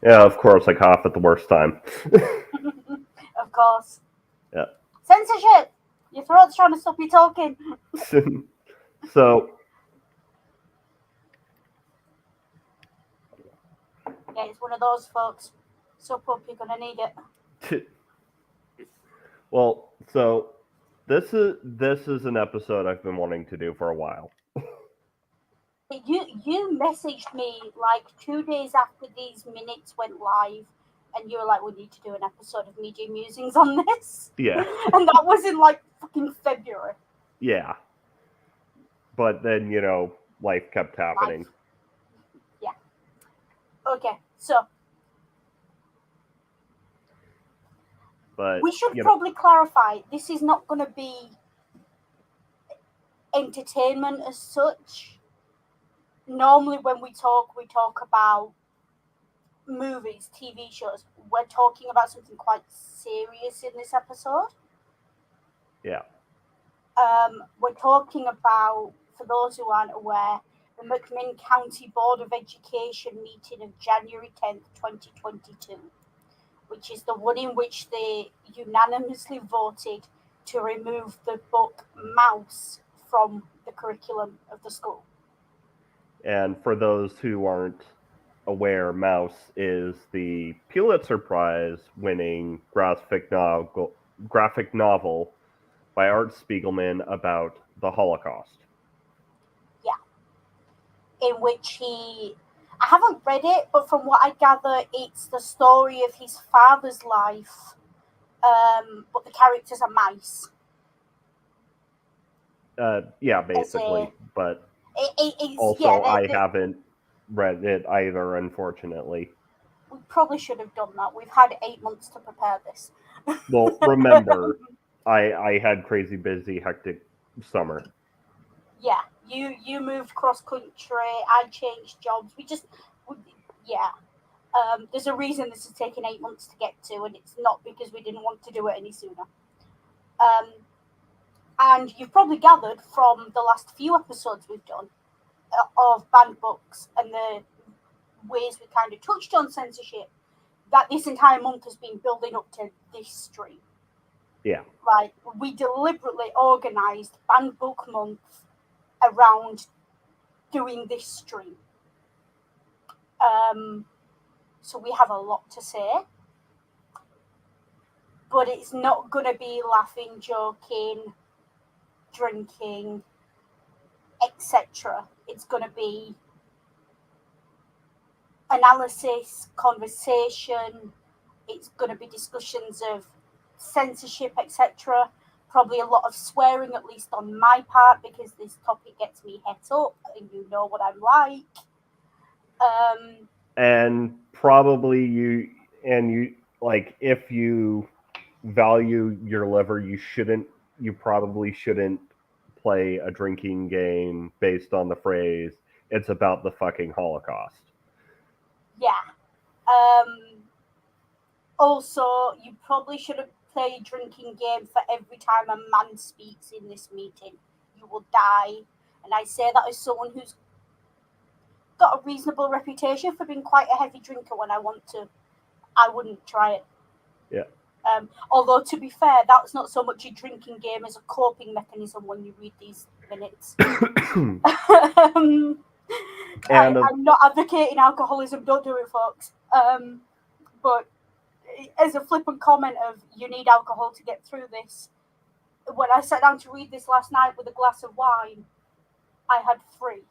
Yeah, of course, I cough at the worst time. Of course. Yeah. Censorship! Your throat's trying to stop you talking. So, Yeah, it's one of those folks. Sup up, you're gonna need it. so this is an episode I've been wanting to do for a while. You messaged me like 2 days after these minutes went live, and you were like, "We need to do an episode of Media Musings on this," Yeah, and that was in like fucking February. yeah. But then life kept happening. Life, yeah. Okay, so But we should probably clarify this is not going to be entertainment as such. Normally, when we talk about movies, TV shows. We're talking about something quite serious in this episode. yeah, We're talking about, for those who aren't aware, the McMinn County Board of Education meeting of January 10th, 2022, which is the one in which they unanimously voted to remove the book Mouse from the curriculum of the school. and for those who aren't aware, Mouse is the Pulitzer Prize winning graphic novel by Art Spiegelman about the Holocaust. Yeah, in which I haven't read it, but from what I gather, it's the story of his father's life. But the characters are mice. Yeah, As a basically. But it's yeah. also, I haven't read it either, unfortunately. We probably should have done that. We've had 8 months to prepare this. Well, remember, I had crazy busy, hectic summer. Yeah, you moved cross country. I changed jobs. We, yeah. There's a reason this has taken 8 months to get to, and it's not because we didn't want to do it any sooner. Um, and you've probably gathered from the last few episodes we've done of banned books and the ways we kind of touched on censorship that this entire month has been building up to this stream. Yeah. Like, we deliberately organised banned book month around doing this stream. Um, so we have a lot to say, but it's not going to be laughing, joking, drinking, etc. It's going to be analysis, conversation. It's going to be discussions of censorship, etc. Probably a lot of swearing, at least on my part, because this topic gets me het up, and you know what I'm like. Um, And probably you like, if you value your liver, you probably shouldn't play a drinking game based on the phrase "it's about the fucking Holocaust." yeah. Um, Also, you probably shouldn't play a drinking game for every time a man speaks in this meeting. You will die. And I say that as someone who's got a reasonable reputation for being quite a heavy drinker when I want to. I wouldn't try it. Yeah. Although, to be fair, that's not so much a drinking game as a coping mechanism when you read these minutes. um, And I'm not advocating alcoholism, don't do it, folks. But as a flippant comment of you need alcohol to get through this, when I sat down to read this last night with a glass of wine, I had three.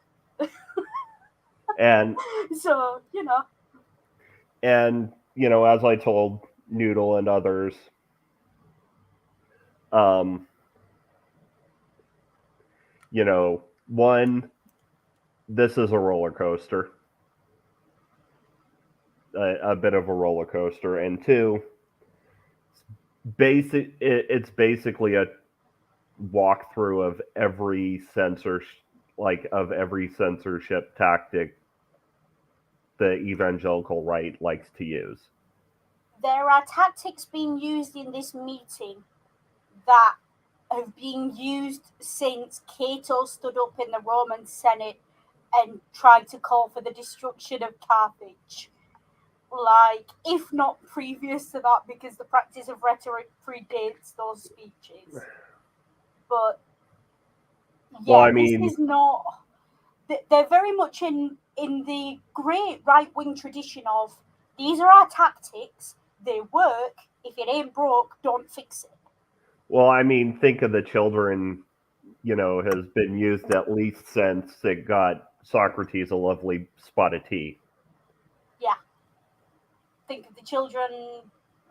and So, as I told Noodle and others, um, one, this is a roller coaster, a bit of a roller coaster, and two, it's basically a walkthrough of every censorship tactic the evangelical right likes to use. there are tactics being used in this meeting that have been used since Cato stood up in the Roman Senate and tried to call for the destruction of Carthage. like, if not previous to that, because the practice of rhetoric predates those speeches. But Well, yeah, I this mean, is not. They're very much in the great right wing tradition of these are our tactics. They work. If it ain't broke, don't fix it. well, I mean, think of the children. Has been used at least since it got Socrates a lovely spot of tea. Yeah, think of the children.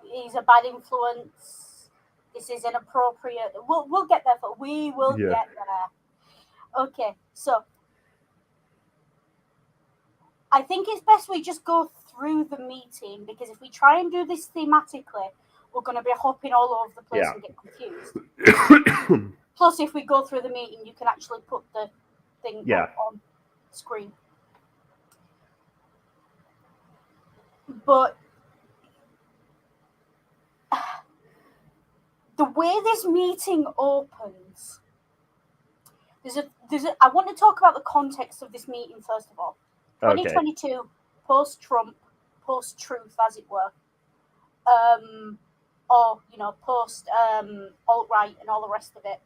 He's a bad influence. This is inappropriate. We'll get there. We will Yeah, get there. Okay, so I think it's best we just go through the meeting, because if we try and do this thematically, we're going to be hopping all over the place yeah. and get confused. Plus, if we go through the meeting, you can actually put the thing Yeah. up on screen. But the way this meeting opens, I want to talk about the context of this meeting first of all. Okay. 2022, post Trump, post truth, as it were, or post alt right and all the rest of it.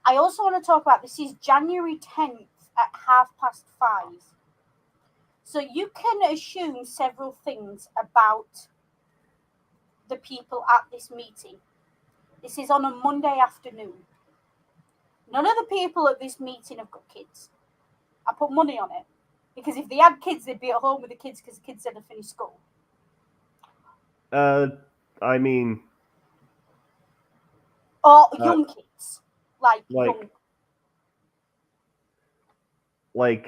I also want to talk about this is January 10th at 5:30. So you can assume several things about the people at this meeting. This is on a Monday afternoon. None of the people at this meeting have got kids. I put money on it. Because if they had kids, they'd be at home with the kids because the kids said they finished school. Uh, I mean, Or young kids. Like young. like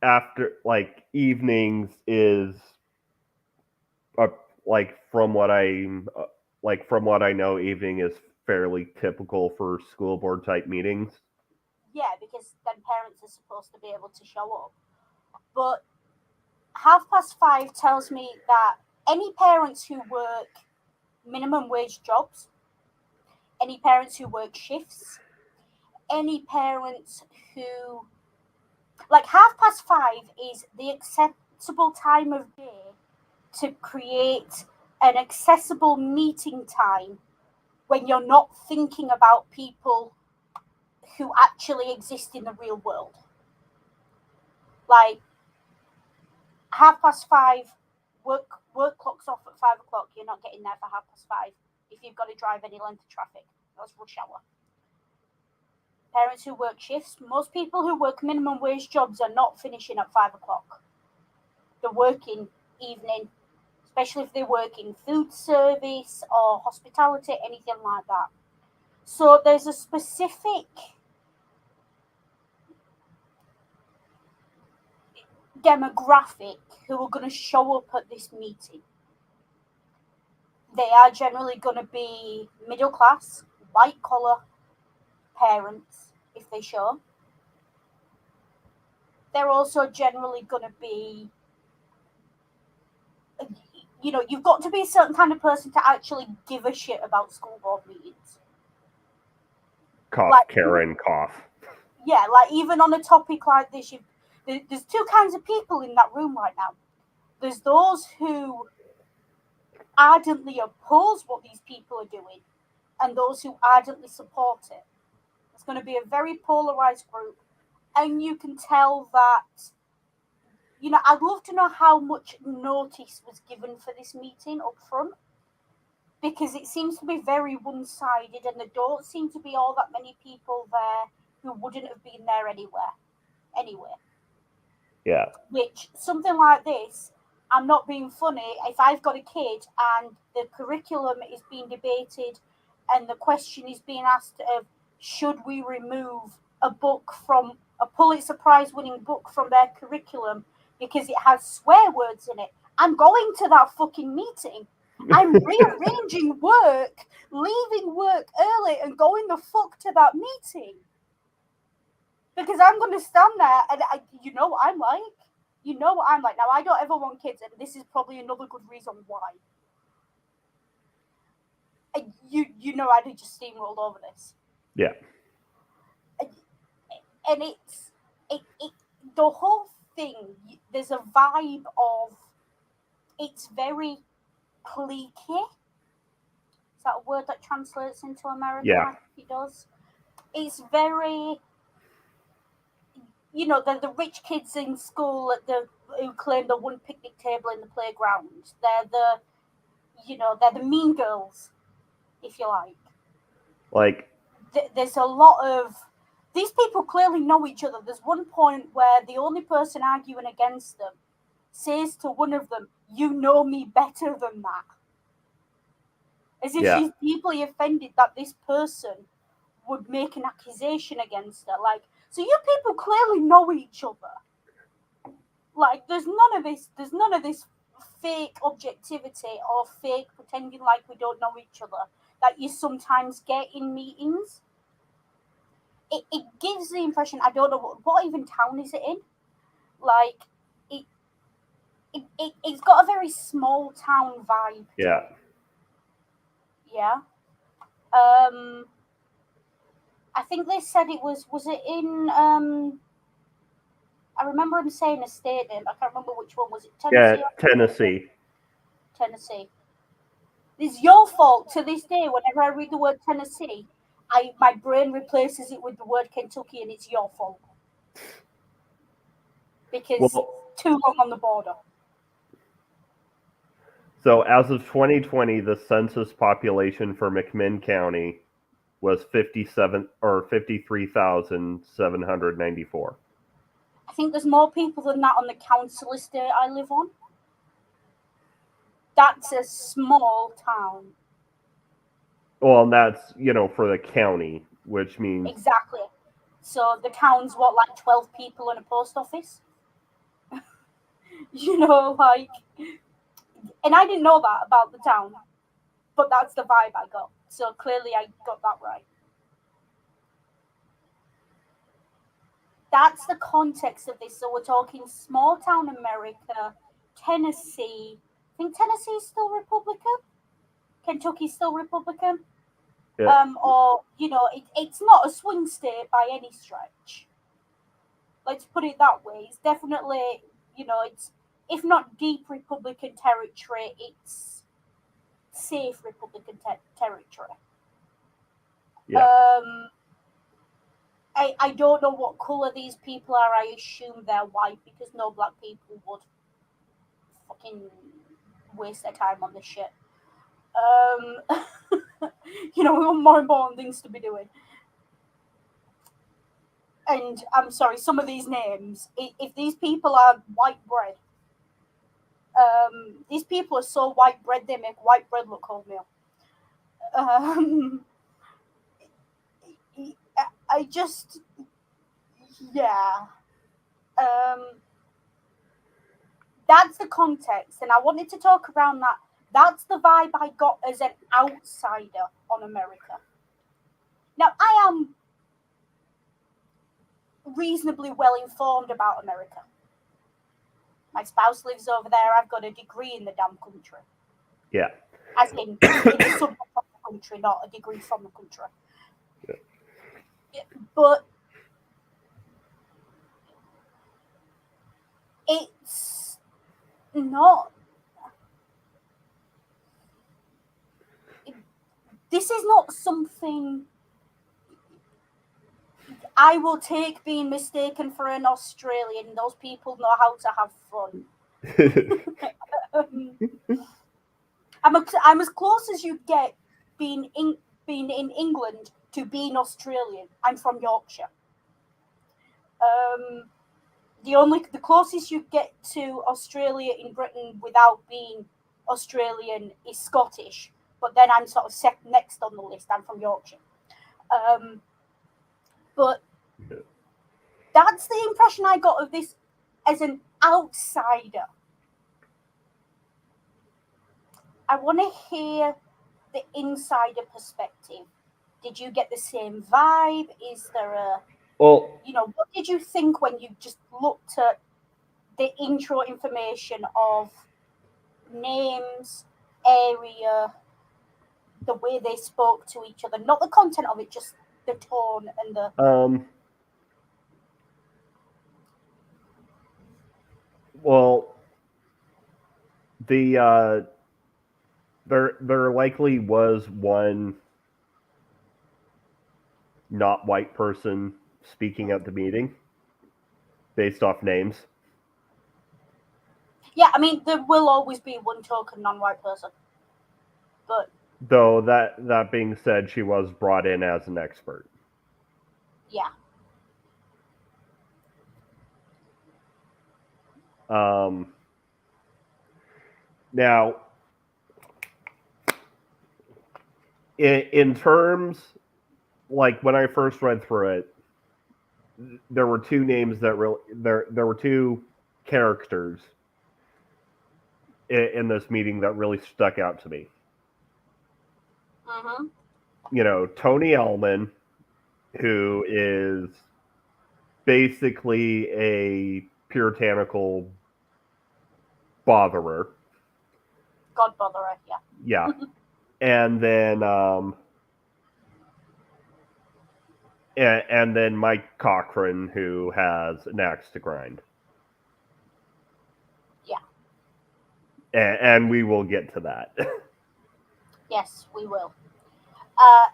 after evenings is like from what I know, evening is fairly typical for school board type meetings. Yeah, because then parents are supposed to be able to show up. But 5:30 tells me that any parents who work minimum wage jobs, any parents who work shifts, any parents who, like, 5:30 is the acceptable time of day to create an accessible meeting time when you're not thinking about people who actually exist in the real world. Like, 5:30, work clocks off at 5 o'clock. You're not getting there for 5:30 if you've got to drive any length of traffic. That's rush hour. Parents who work shifts, most people who work minimum wage jobs are not finishing at 5 o'clock. They're working evening, especially if they work in food service or hospitality, anything like that. So there's a specific demographic who are going to show up at this meeting. They are generally going to be middle class, white collar parents if they show. They're also generally going to be, you've got to be a certain kind of person to actually give a shit about school board meetings. Cough, Like, Karen, cough. yeah, like even on a topic like this, there's two kinds of people in that room right now. There's those who ardently oppose what these people are doing, and those who ardently support it. It's going to be a very polarized group, and you can tell that. I'd love to know how much notice was given for this meeting up front, because it seems to be very one-sided, and there don't seem to be all that many people there who wouldn't have been there anyway. Yeah. Which, something like this, I'm not being funny, if I've got a kid and the curriculum is being debated and the question is being asked of should we remove a book from a Pulitzer Prize winning book from their curriculum because it has swear words in it, I'm going to that fucking meeting. I'm rearranging work, leaving work early and going the fuck to that meeting. Because I'm going to stand there and what I'm like. Now, I don't ever want kids, and this is probably another good reason why. I just steamrolled over this. Yeah. And it's the whole thing. There's a vibe of it's very cliquey. Is that a word that translates into American? Yeah. I think it does. It's very, the rich kids in school who claim the one picnic table in the playground. They're the mean girls, if you like. Like, There's a lot of these people clearly know each other. There's one point where the only person arguing against them says to one of them, "You know me better than that," as if yeah. she's deeply offended that this person would make an accusation against her. Like, so you people clearly know each other. Like, there's none of this fake objectivity or fake pretending like we don't know each other that you sometimes get in meetings. It gives the impression, I don't know what even town is it in. Like, it's got a very small town vibe. Yeah. Yeah. I think they said it was it in I remember him saying a state name. I can't remember which one. Was it Tennessee? Yeah, Tennessee. Tennessee. It's your fault to this day. Whenever I read the word Tennessee, my brain replaces it with the word Kentucky, and it's your fault because too long on the border. So as of 2020, the census population for McMinn County was 53,794. I think there's more people than that on the council estate I live on. That's a small town. Well, and that's, for the county, which means... Exactly. So the town's what, like 12 people in a post office? Like... And I didn't know that about the town, but that's the vibe I got. So clearly I got that right. That's the context of this. So we're talking small town America, Tennessee. I think Tennessee is still Republican. Kentucky's still Republican. Yeah. Or, it's not a swing state by any stretch. Let's put it that way. It's definitely, it's, if not deep Republican territory, it's safe Republican territory. Yeah. I don't know what colour these people are. I assume they're white because no black people would fucking waste their time on this shit. We want more important things to be doing. And I'm sorry, some of these names, if these people are white bread, these people are so white bread they make white bread look wholemeal. I just, yeah. That's the context, and I wanted to talk around that. That's the vibe I got as an outsider on America. Now, I am reasonably well informed about America. My spouse lives over there. I've got a degree in the damn country. Yeah. As in the subject of the country, not a degree from the country. Yeah. But it's not... This is not something I will take being mistaken for an Australian. Those people know how to have fun. I'm as close as you get being in England to being Australian. I'm from Yorkshire. The closest you get to Australia in Britain without being Australian is Scottish, but then I'm sort of next on the list. I'm from Yorkshire. But that's the impression I got of this as an outsider. I want to hear the insider perspective. Did you get the same vibe? Is there a... Well, what did you think when you just looked at the intro information of names, area, the way they spoke to each other? Not the content of it, just the tone and the... Well, The there likely was one not white person speaking at the meeting based off names. Yeah, I mean, there will always be one token non-white person, but Though that being said, she was brought in as an expert. yeah. Now, in terms, like when I first read through it, there were two names that really there were two characters in this meeting that really stuck out to me. Mm-hmm. You know, Tony Ellman, who is basically a puritanical botherer. God botherer, yeah. Yeah. And then and then Mike Cochran, who has an axe to grind. Yeah. And we will get to that. Yes, we will.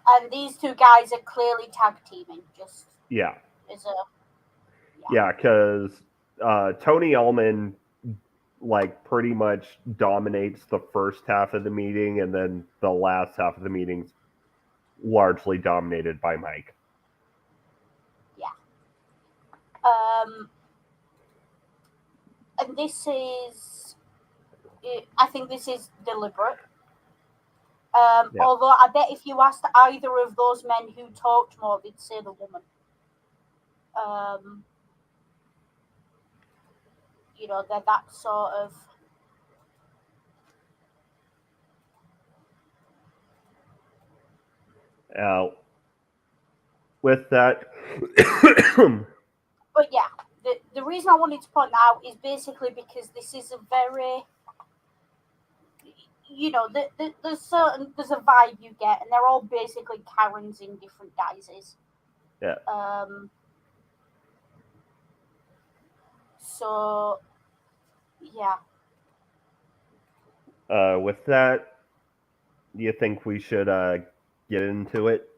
And these two guys are clearly tag teaming. Just Yeah. as a Yeah, because Tony Ellman like pretty much dominates the first half of the meeting, and then the last half of the meeting's largely dominated by Mike. And this is, I think this is deliberate. Yeah. Although I bet if you asked either of those men who talked more, they'd say the woman. You know, they're that sort of. With that, But yeah, the reason I wanted to point that out is basically because this is a very, you know, there's a vibe you get, and they're all basically Karens in different guises. yeah. So yeah. With that, do you think we should get into it?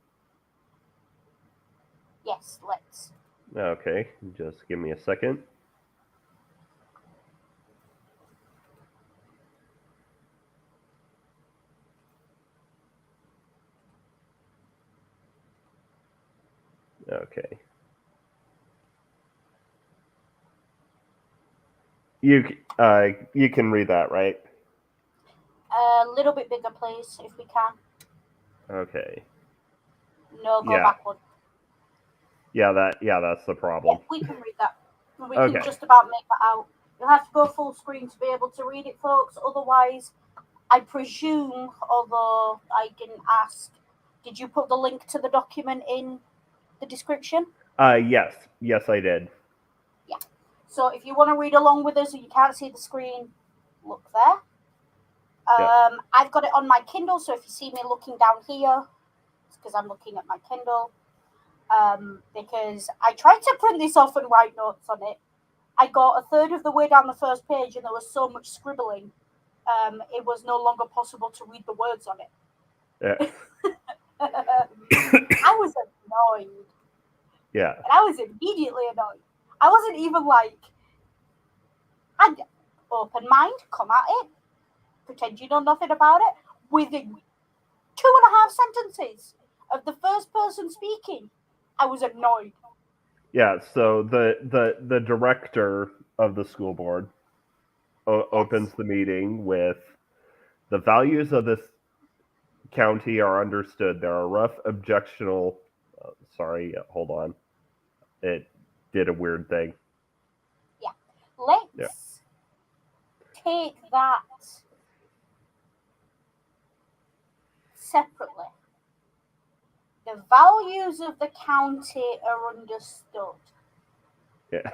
Yes, let's. Okay, just give me a second. Okay. You can read that, right? A little bit bigger, please, if we can. Okay. No, go Yeah. backward. Yeah, that's the problem. Yeah, we can read that. We Okay. can just about make that out. You'll have to go full screen to be able to read it, folks. Otherwise, I presume, although I didn't ask, did you put the link to the document in the description? Yes, I did. Yeah. So if you want to read along with us and you can't see the screen, look there. I've got it on my Kindle, so if you see me looking down here, it's because I'm looking at my Kindle. Because I tried to print this off and write notes on it. I got a third of the way down the first page and there was so much scribbling, it was no longer possible to read the words on it. Yeah. I was annoyed. Yeah. And I was immediately annoyed. I wasn't even like, I'd open mind, come at it, pretend you know nothing about it. Within 2.5 sentences of the first person speaking, I was annoyed. Yeah, so the director of the school board opens the meeting with the values of this county are understood. There are rough objectional. Sorry, hold on. It did a weird thing. Yeah. Let's take that separately. The values of the county are understood. Yeah.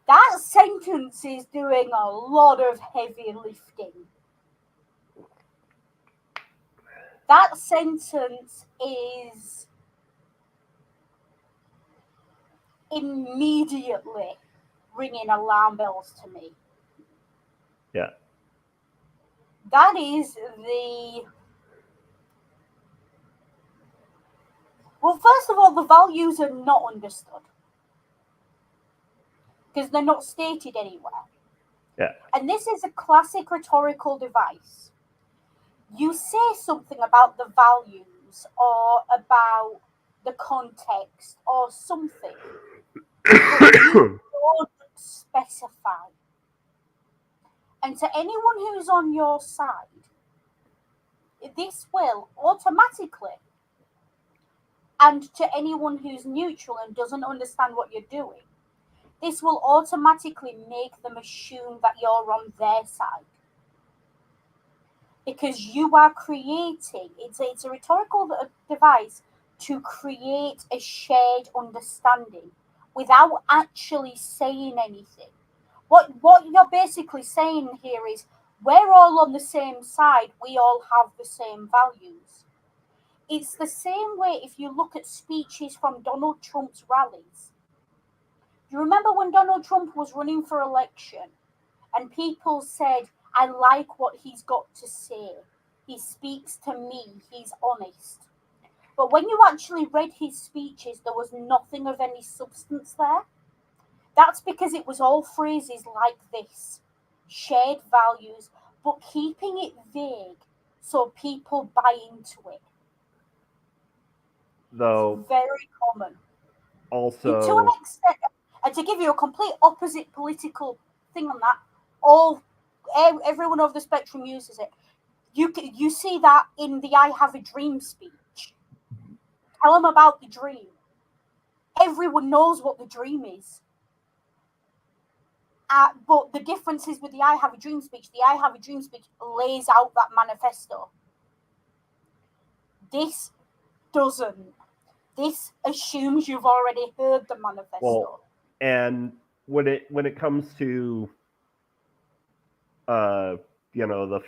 That sentence is doing a lot of heavy lifting. That sentence is immediately ringing alarm bells to me. Yeah. That is the. Well, first of all, the values are not understood because they're not stated anywhere. Yeah. And this is a classic rhetorical device. You say something about the values or about the context or something, but you don't specify. And to anyone who's on your side, this will automatically, and to anyone who's neutral and doesn't understand what you're doing, this will automatically make them assume that you're on their side. Because you are creating, it's a rhetorical device to create a shared understanding without actually saying anything. What you're basically saying here is we're all on the same side, we all have the same values. It's the same way if you look at speeches from Donald Trump's rallies. You remember when Donald Trump was running for election and people said, I like what he's got to say. He speaks to me, he's honest. But when you actually read his speeches, there was nothing of any substance there. That's because it was all phrases like this, shared values, but keeping it vague so people buy into it. Though It's very common. To an also, extent, and to give you a complete opposite political thing on that, all everyone over the spectrum uses it. You see that in the "I Have a Dream" speech. Tell them about the dream. Everyone knows what the dream is. But the difference is with the "I Have a Dream" speech. The "I Have a Dream" speech lays out that manifesto. This doesn't. This assumes you've already heard the manifesto. well, and when it comes to uh, the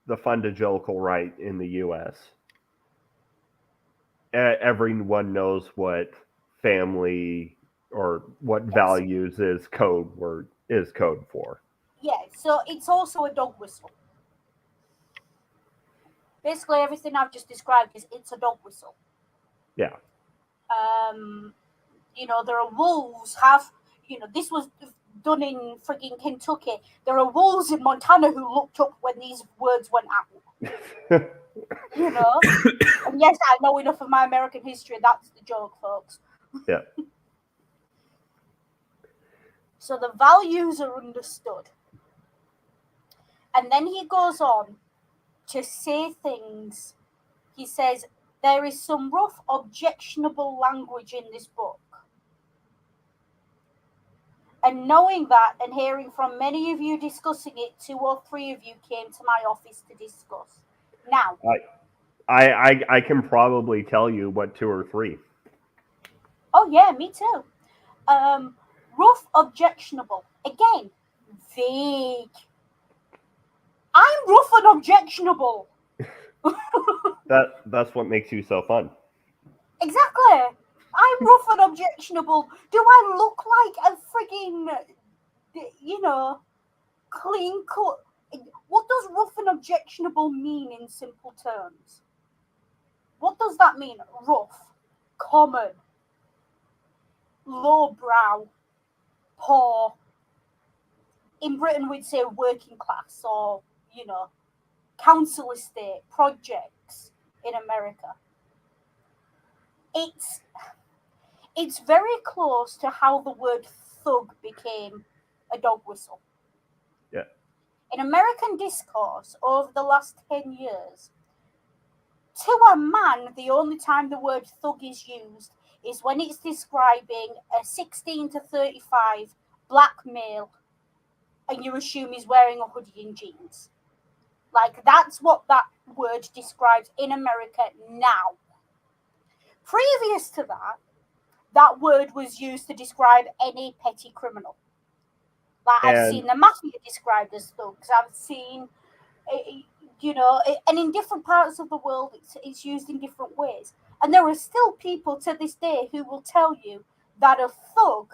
fundagelical right in the U.S., everyone knows what family or what Yes. values is code for. Yeah, so it's also a dog whistle. Basically, everything I've just described is it's a dog whistle. Yeah. There are wolves this was done in frigging Kentucky. There are wolves in Montana who looked up when these words went out. And yes, I know enough of my American history. That's the joke, folks. Yeah. So the values are understood. And then he goes on to say things. He says, there is some rough, objectionable language in this book. And knowing that and hearing from many of you discussing it, 2 or 3 of you came to my office to discuss. Now, I can probably tell you what 2 or 3. oh yeah, me too. Rough, objectionable. Again, vague. I'm rough and objectionable. That's what makes you so fun. Exactly. I'm rough and objectionable. Do I look like a frigging, clean cut? What does rough and objectionable mean in simple terms? What does that mean? Rough, common, lowbrow, poor. In Britain, we'd say working class or, council estate, projects in America. It's very close to how the word thug became a dog whistle. Yeah. In American discourse over the last 10 years, to a man, the only time the word thug is used is when it's describing a 16 to 35 black male and you assume he's wearing a hoodie and jeans. Like, that's what that word describes in America now. Previous to that, that word was used to describe any petty criminal. Like, I've seen the mafia described as thugs. I've seen, and in different parts of the world, it's used in different ways. And there are still people to this day who will tell you that a thug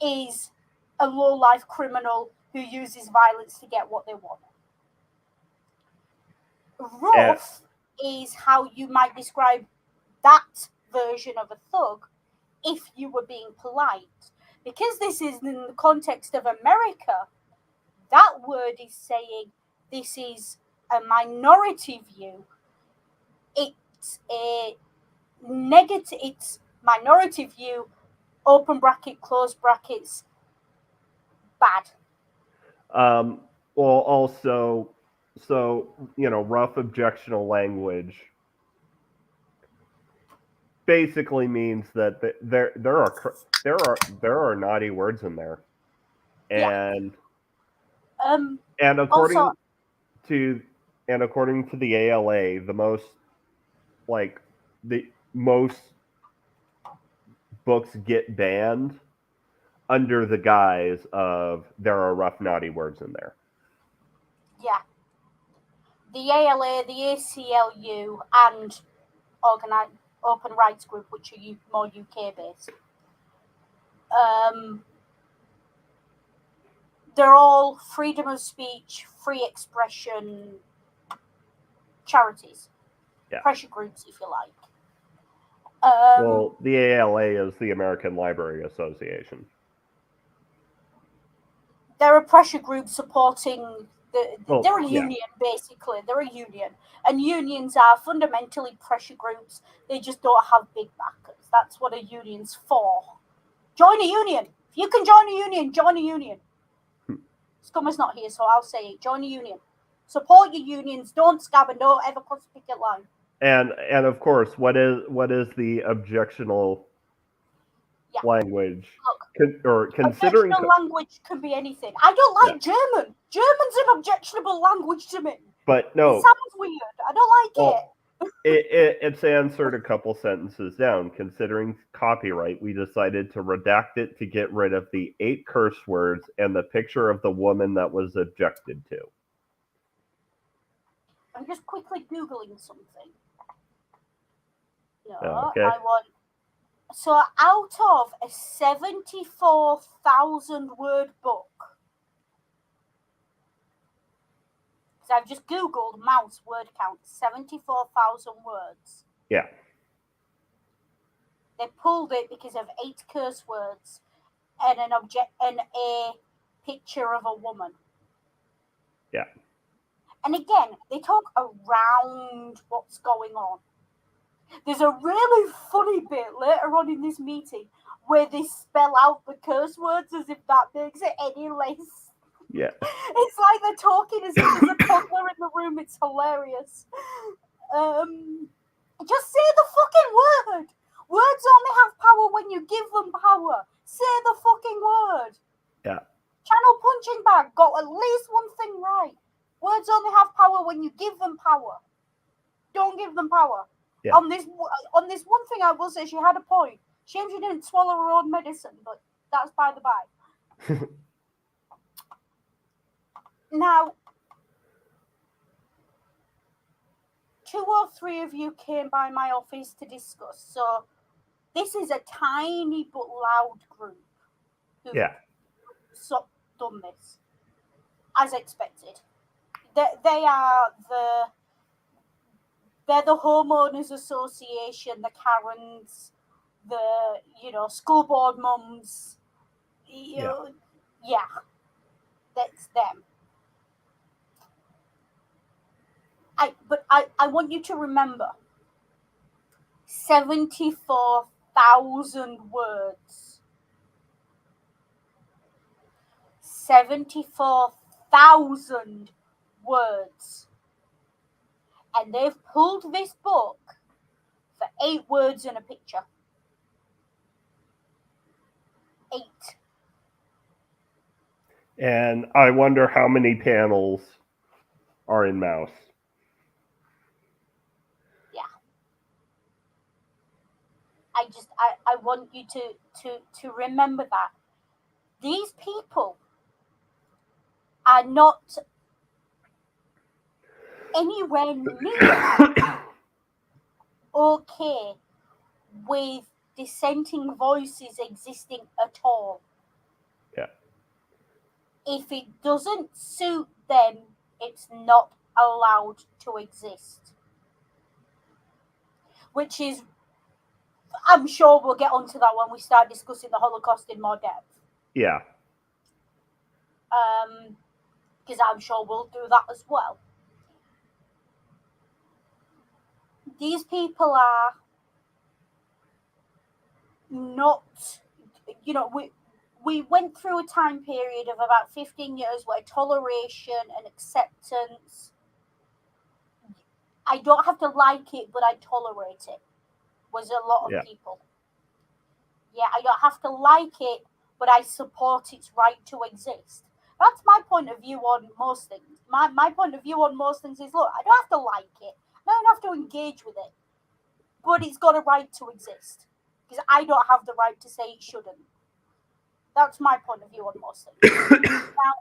is a low-life criminal who uses violence to get what they want. Rough is how you might describe that version of a thug if you were being polite. Because this is in the context of America, that word is saying this is a minority view. It's a negative, it's minority view, open bracket, close brackets, bad. Well, also, so rough objectionable language basically means that there are naughty words in there, and and according Also, to the ALA, the most books get banned under the guise of there are rough naughty words in there. yeah, the ALA, the ACLU, and organized open rights group, which are more UK based. They're all freedom of speech, free expression charities, pressure groups, if you like. Well, the ALA is the American Library Association. They're a pressure group supporting they're a union, basically. They're a union. And unions are fundamentally pressure groups. They just don't have big backers. That's what a union's for. Join a union. If you can join a union, join a union. Scummer's not here, so I'll say it. Join a union. Support your unions. Don't scab and don't ever cross the picket line. And of course, what is the objectionable language? Look, objectionable language can be anything. I don't like German. German's an objectionable language to me. But no, it sounds weird. I don't like it. It's answered a couple sentences down. Considering copyright, we decided to redact it to get rid of the 8 curse words and the picture of the woman that was objected to. I'm just quickly Googling something. No, okay. I want. So out of a 74,000 word book, because I've just Googled mouse word count, 74,000 words. Yeah. They pulled it because of 8 curse words and and a picture of a woman. Yeah. And again, they talk around what's going on. There's a really funny bit later on in this meeting where they spell out the curse words as if that makes it any less. Yeah. It's like they're talking as if there's a toddler in the room. It's hilarious. Just say the fucking word. Words only have power when you give them power. Say the fucking word. Yeah. Channel punching bag got at least one thing right. Words only have power when you give them power. Don't give them power. Yeah. On this one thing, I will say she had a point. Shame she didn't swallow her own medicine, but that's by the by. Now, 2 or 3 of you came by my office to discuss. So this is a tiny but loud group who've done this, as expected. They're the homeowners association, the Karens, the school board mums. That's them. I want you to remember 74,000 words. 74,000 words. And they've pulled this book for 8 words and a picture. 8. And I wonder how many panels are in mouse. Yeah. I want you to remember that. These people are not anywhere near okay with dissenting voices existing at all. Yeah. If it doesn't suit them, it's not allowed to exist. Which is, I'm sure we'll get onto that when we start discussing the Holocaust in more depth. Yeah. Because I'm sure we'll do that as well. These people are not, we went through a time period of about 15 years where toleration and acceptance, I don't have to like it, but I tolerate it, was a lot of people. Yeah, I don't have to like it, but I support its right to exist. That's my point of view on most things. My point of view on most things is, look, I don't have to like it. I don't have to engage with it. But it's got a right to exist. Because I don't have the right to say it shouldn't. That's my point of view on most things. Now,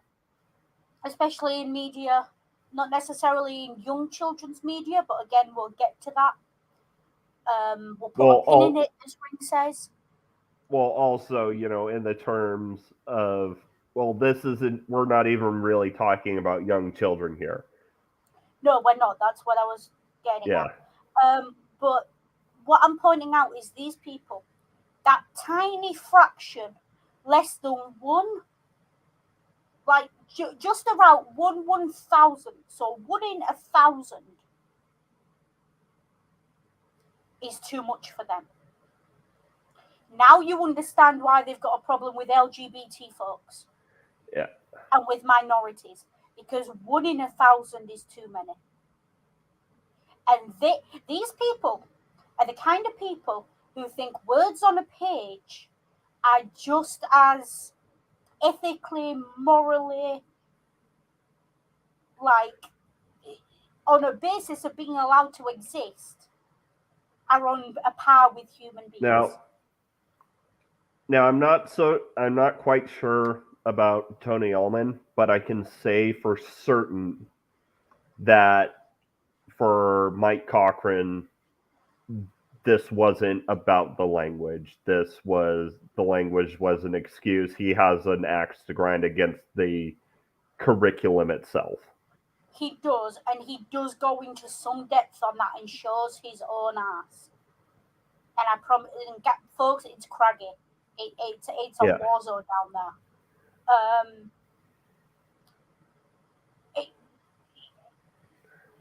especially in media, not necessarily in young children's media, but again, we'll get to that. We'll put a pin in it, as Ring says. Well, also, in the terms of, we're not even really talking about young children here. No, we're not. That's what I was getting at. But what I'm pointing out is these people, that tiny fraction, less than one, like just about 1,000, so 1 in 1,000 is too much for them. Now you understand why they've got a problem with LGBT folks. Yeah. And with minorities, because 1 in 1,000 is too many. And these people are the kind of people who think words on a page are just as ethically, morally, like, on a basis of being allowed to exist, are on a par with human beings. Now I'm not quite sure about Tony Ullman, but I can say for certain that for Mike Cochran, this wasn't about the language. The language was an excuse. He has an axe to grind against the curriculum itself. He does, and he does go into some depth on that and shows his own ass. And I promise, folks, it's craggy. It's a war zone down there.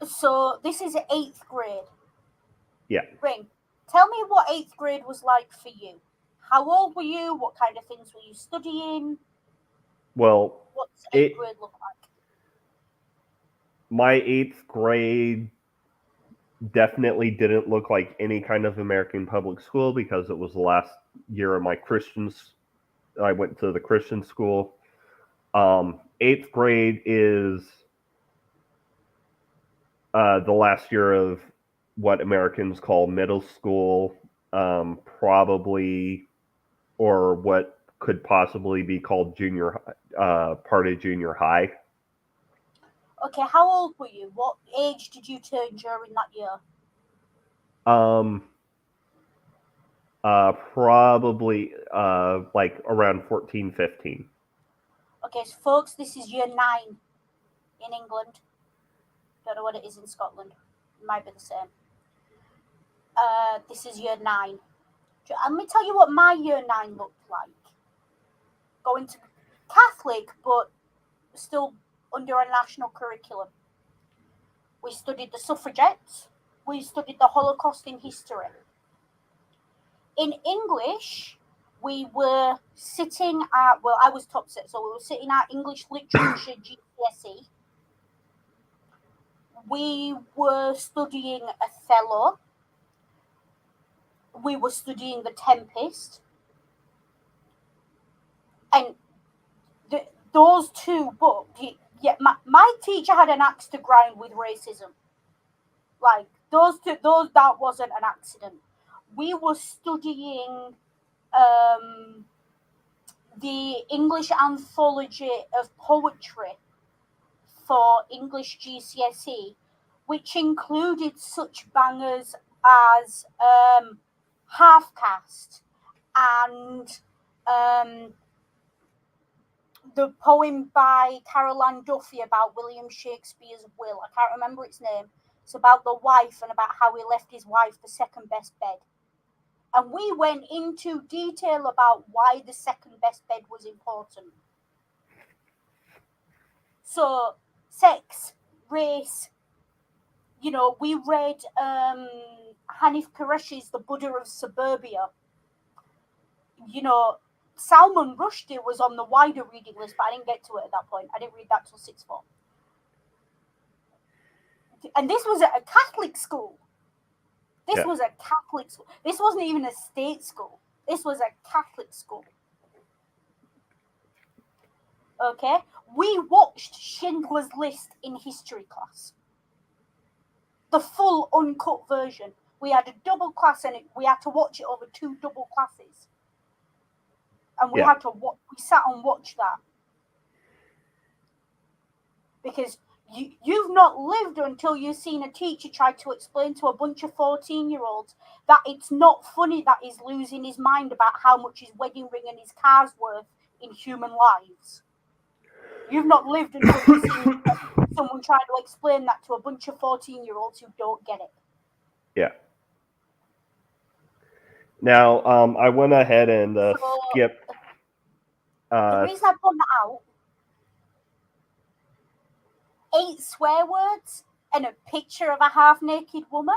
So this is 8th grade. Yeah. Ring, tell me what 8th grade was like for you. How old were you? What kind of things were you studying? Well, what's 8th grade look like? My 8th grade definitely didn't look like any kind of American public school because it was the last year of my Christians. I went to the Christian school. 8th grade is the last year of what Americans call middle school, probably, or what could possibly be called junior, part of junior high. Okay, how old were you? What age did you turn during that year? Probably like around 14, 15. Okay, so folks, this is year 9 in England. Don't know what it is in Scotland. It might be the same. This is year 9. Let me tell you what my year 9 looked like. Going to Catholic, but still under a national curriculum. We studied the suffragettes. We studied the Holocaust in history. In English, we were sitting at, I was top set, so we were sitting at English Literature GCSE. We were studying Othello. We were studying The Tempest. And those two books, my teacher had an axe to grind with racism. Like, that wasn't an accident. We were studying the English anthology of poetry for English GCSE, which included such bangers as Half Caste and the poem by Caroline Duffy about William Shakespeare's will. I can't remember its name. It's about the wife and about how he left his wife the second best bed. And we went into detail about why the second best bed was important. So, sex, race, we read Hanif Qureshi's The Buddha of Suburbia. Salman Rushdie was on the wider reading list, but I didn't get to it at that point. I didn't read that till sixth form. And this was at a Catholic school. This was a Catholic school. This wasn't even a state school. This was a Catholic school. Okay? We watched Schindler's List in history class. The full uncut version. We had a double class and we had to watch it over 2 double classes. And we sat and watched that. Because you've not lived until you've seen a teacher try to explain to a bunch of 14-year-olds that it's not funny that he's losing his mind about how much his wedding ring and his car's worth in human lives. You've not lived until you've seen someone try to explain that to a bunch of 14-year-olds who don't get it. Yeah. Now, I went ahead and skipped. The reason I put that out, 8 swear words and a picture of a half-naked woman.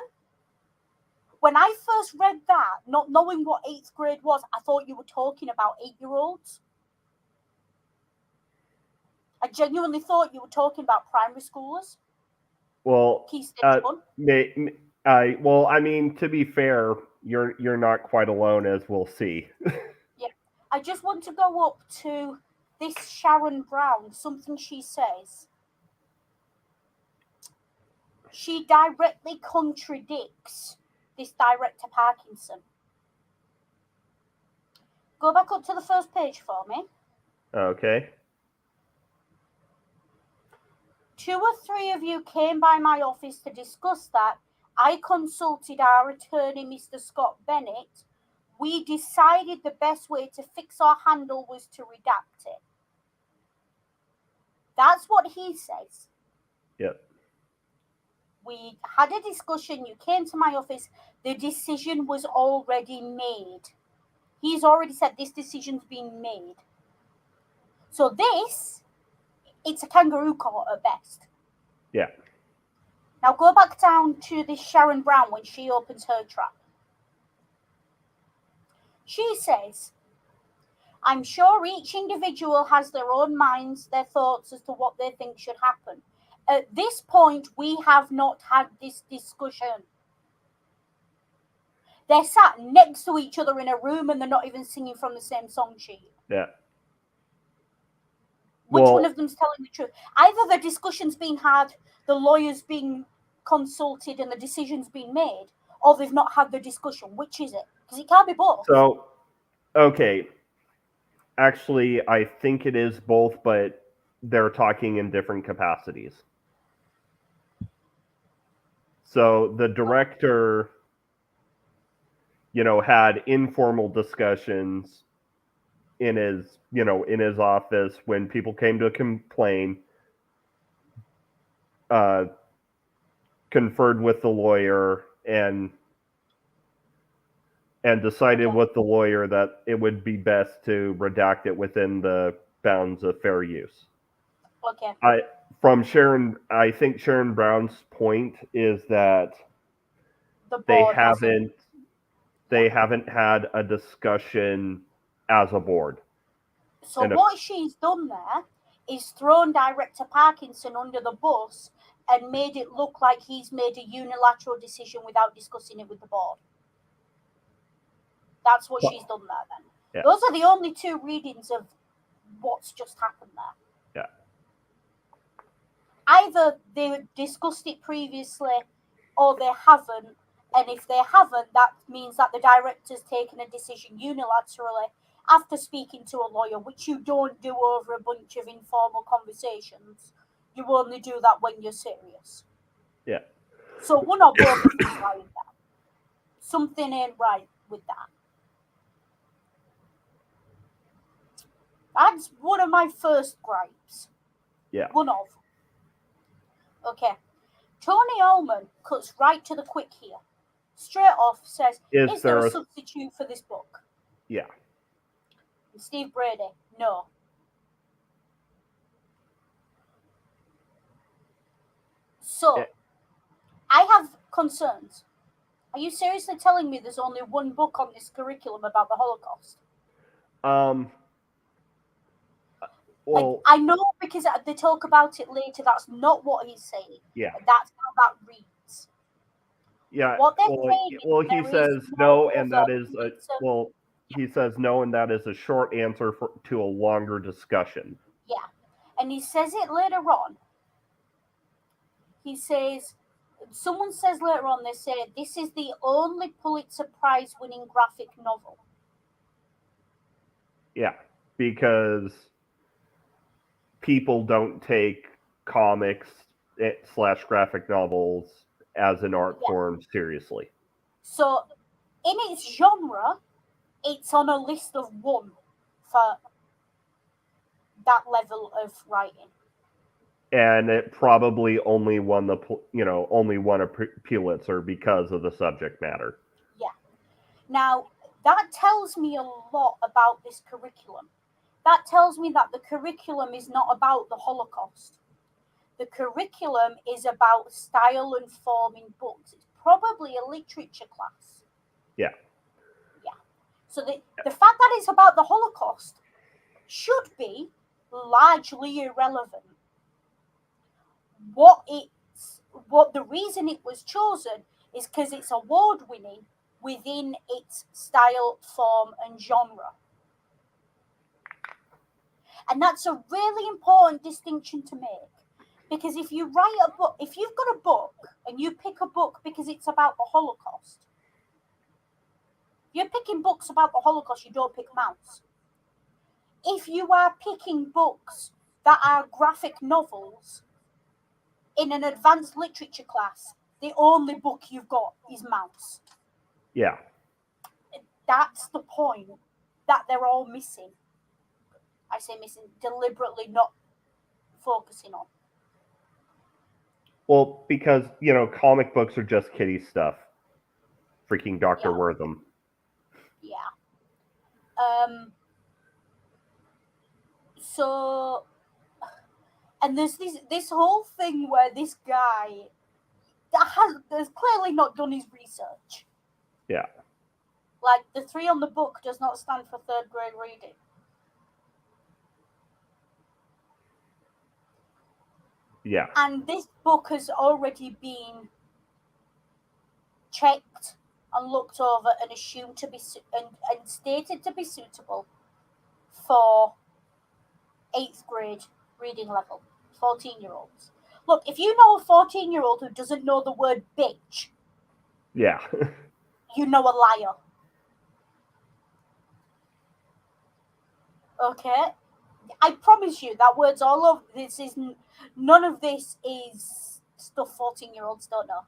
When I first read that, not knowing what 8th grade was, I thought you were talking about 8-year-olds. I genuinely thought you were talking about primary schoolers. Well, I mean, to be fair, you're not quite alone, as we'll see. Yeah, I just want to go up to this Sharon Brown, something she says. She directly contradicts this director Parkinson. Go back up to the first page for me. Okay. 2 or 3 of you came by my office to discuss that. I consulted our attorney, Mr. Scott Bennett. We decided the best way to fix our handle was to redact it. That's what he says. Yep. We had a discussion. You came to my office. The decision was already made. He's already said this decision's been made. So it's a kangaroo court at best. Yeah. Now go back down to this Sharon Brown when she opens her trap. She says, I'm sure each individual has their own minds, their thoughts as to what they think should happen. At this point, we have not had this discussion. They're sat next to each other in a room and they're not even singing from the same song sheet. Yeah. Which one of them's telling the truth? Either the discussion's been had, the lawyer's been consulted, and the decision's been made, or they've not had the discussion. Which is it? Because it can't be both. So, okay. Actually, I think it is both, but they're talking in different capacities. So the director, had informal discussions in his office when people came to complain, conferred with the lawyer and decided with the lawyer that it would be best to redact it within the bounds of fair use. Okay. I think Sharon Brown's point is that they haven't had a discussion as a board. So what she's done there is thrown Director Parkinson under the bus and made it look like he's made a unilateral decision without discussing it with the board. That's what she's done there then. Yeah. Those are the only 2 readings of what's just happened there. Yeah. Either they discussed it previously or they haven't. And if they haven't, that means that the director's taken a decision unilaterally after speaking to a lawyer, which you don't do over a bunch of informal conversations. You only do that when you're serious. Yeah. So one or both of them's lying there. Something ain't right with that. That's one of my first gripes. Yeah. One of. Okay. Tony Ullman cuts right to the quick here. Straight off says, Is is there a there a substitute for this book? yeah. And Steve Brady, no. So, I have concerns. Are you seriously telling me there's only one book on this curriculum about the Holocaust? Well, I know because they talk about it later. That's not what he's saying. yeah. That's how that reads. Yeah. What they're saying is He there is says no no, and other that is Pulitzer. he says no, and that is a short answer to a longer discussion. Yeah, and he says it later on. He says, someone says later on, they say this is the only Pulitzer Prize winning graphic novel. Yeah, because people don't take comics / graphic novels as an art Yeah. form seriously. So, in its genre, it's on a list of one for that level of writing. And it probably only won a Pulitzer because of the subject matter. Yeah. Now, that tells me a lot about this curriculum. That tells me that the curriculum is not about the Holocaust. The curriculum is about style and form in books. It's probably a literature class. Yeah. Yeah. So the fact that it's about the Holocaust should be largely irrelevant. What the reason it was chosen is because it's award winning within its style, form, and genre. And that's a really important distinction to make. Because if you write a book, if you've got a book and you pick a book because it's about the Holocaust, you're picking books about the Holocaust, you don't pick Mouse. If you are picking books that are graphic novels in an advanced literature class, the only book you've got is Mouse. Yeah. That's the point that they're all missing. I say missing, deliberately not focusing on. Well, because, comic books are just kiddie stuff. Freaking Dr. Yeah. Wortham. Yeah. So, and there's this whole thing where this guy has clearly not done his research. Yeah. Like, the 3 on the book does not stand for 3rd grade reading. Yeah. And this book has already been checked and looked over and assumed to be and stated to be suitable for 8th grade reading level, 14-year-olds. Look, if you know a 14-year-old who doesn't know the word bitch, Yeah. you know a liar. Okay? I promise you that word's all over. None of this is stuff 14-year-olds don't know.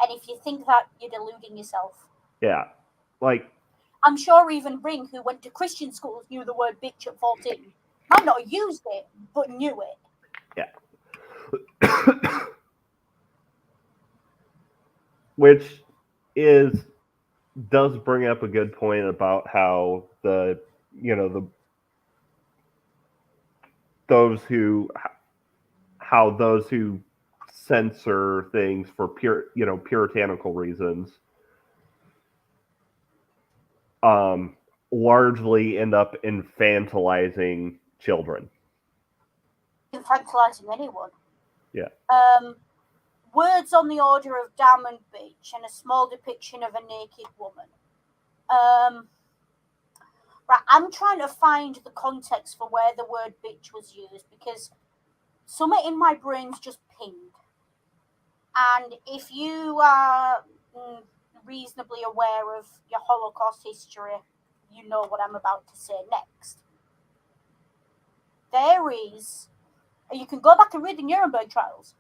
And if you think that, you're deluding yourself. Yeah. Like, I'm sure even Ring, who went to Christian schools, knew the word bitch at 14. Might not have used it, but knew it. yeah. Which does bring up a good point about how those who censor things for puritanical reasons largely end up infantilizing children. Infantilizing anyone. Yeah. Words on the order of damn and bitch, and a small depiction of a naked woman. Right, I'm trying to find the context for where the word bitch was used, because something in my brain's just pinged. And if you are reasonably aware of your Holocaust history, you know what I'm about to say next. You can go back and read the Nuremberg trials.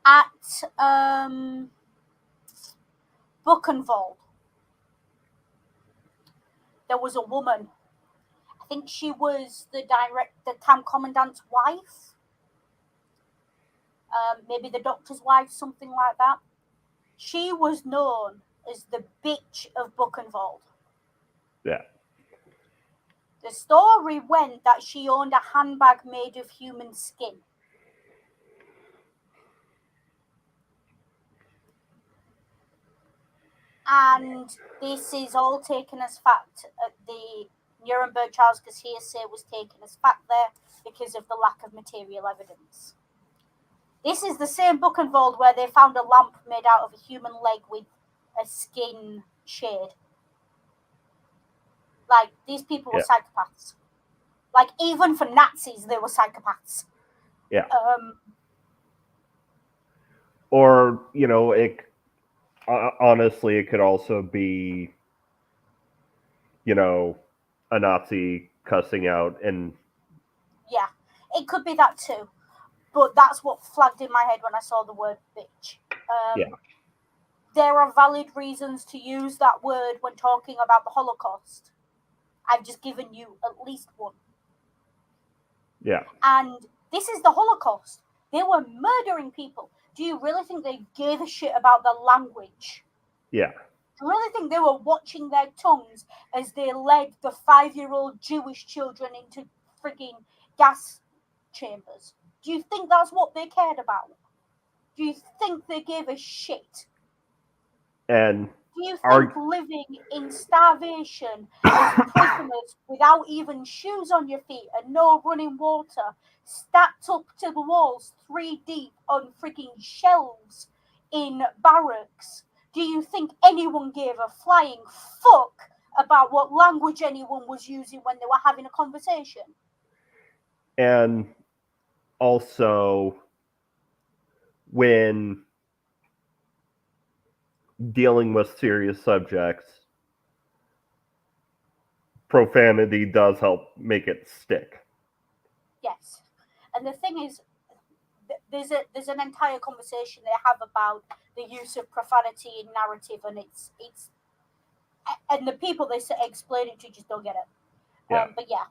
At Buchenwald, there was a woman. I think she was the camp commandant's wife. Maybe the doctor's wife, something like that. She was known as the bitch of Buchenwald. Yeah. The story went that she owned a handbag made of human skin. And this is all taken as fact at the Nuremberg trials, because hearsay was taken as fact there because of the lack of material evidence. This is the same Buchenwald where they found a lamp made out of a human leg with a skin shade. Like, these people were psychopaths. Like, even for Nazis, they were psychopaths. Yeah. Or, you know, honestly, it could also be, you know, a Nazi cussing out and... Yeah, it could be that too. But that's what flagged in my head when I saw the word bitch. There are valid reasons to use that word when talking about the Holocaust. I've just given you at least one. Yeah. And this is the Holocaust. They were murdering people. Do you really think they gave a shit about the language? Yeah. Do you really think they were watching their tongues as they led the 5-year-old Jewish children into frigging gas chambers? Do you think that's what they cared about? Do you think they gave a shit? And do you think living in starvation as prisoners without even shoes on your feet and no running water, stacked up to the walls 3 deep on freaking shelves in barracks, do you think anyone gave a flying fuck about what language anyone was using when they were having a conversation? And also, when dealing with serious subjects, profanity does help make it stick. Yes. And the thing is, there's an entire conversation they have about the use of profanity in narrative, and it's and the people they explain it to just don't get it. But yeah.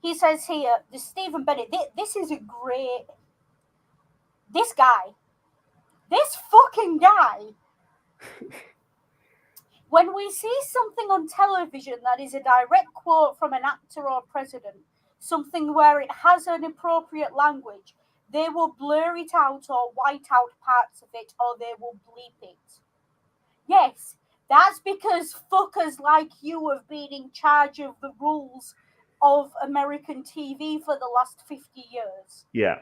He says here, the Stephen Bennett, this is a great... This fucking guy, when we see something on television that is a direct quote from an actor or president, something where it has an appropriate language, they will blur it out or white out parts of it, or they will bleep it. Yes, that's because fuckers like you have been in charge of the rules of American TV for the last 50 years. Yeah.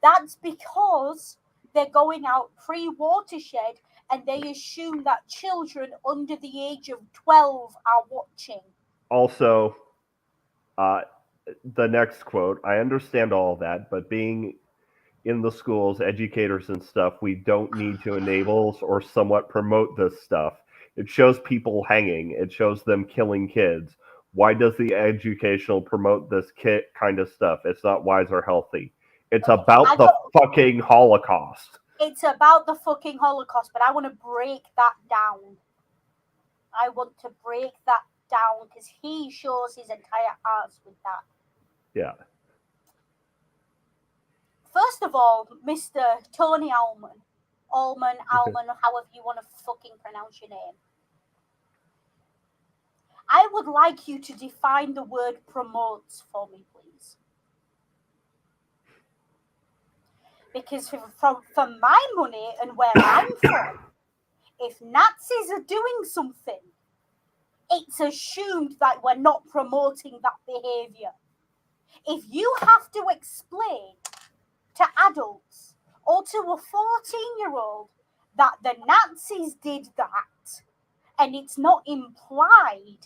That's because they're going out pre-watershed and they assume that children under the age of 12 are watching. Also, the next quote, I understand all that, but being in the schools, educators and stuff, we don't need to enable or somewhat promote this stuff. It shows people hanging. It shows them killing kids. Why does the educational promote this kind of stuff? It's not wise or healthy. It's about the fucking Holocaust. It's about the fucking Holocaust, but I want to break that down. I want to break that down because he shows his entire arse with that. Yeah. First of all, Mr. Tony Alman, however you want to fucking pronounce your name, I would like you to define the word promotes for me, please. Because for my money and where I'm from, if Nazis are doing something, it's assumed that we're not promoting that behavior. If you have to explain to adults or to a 14-year-old that the Nazis did that, and it's not implied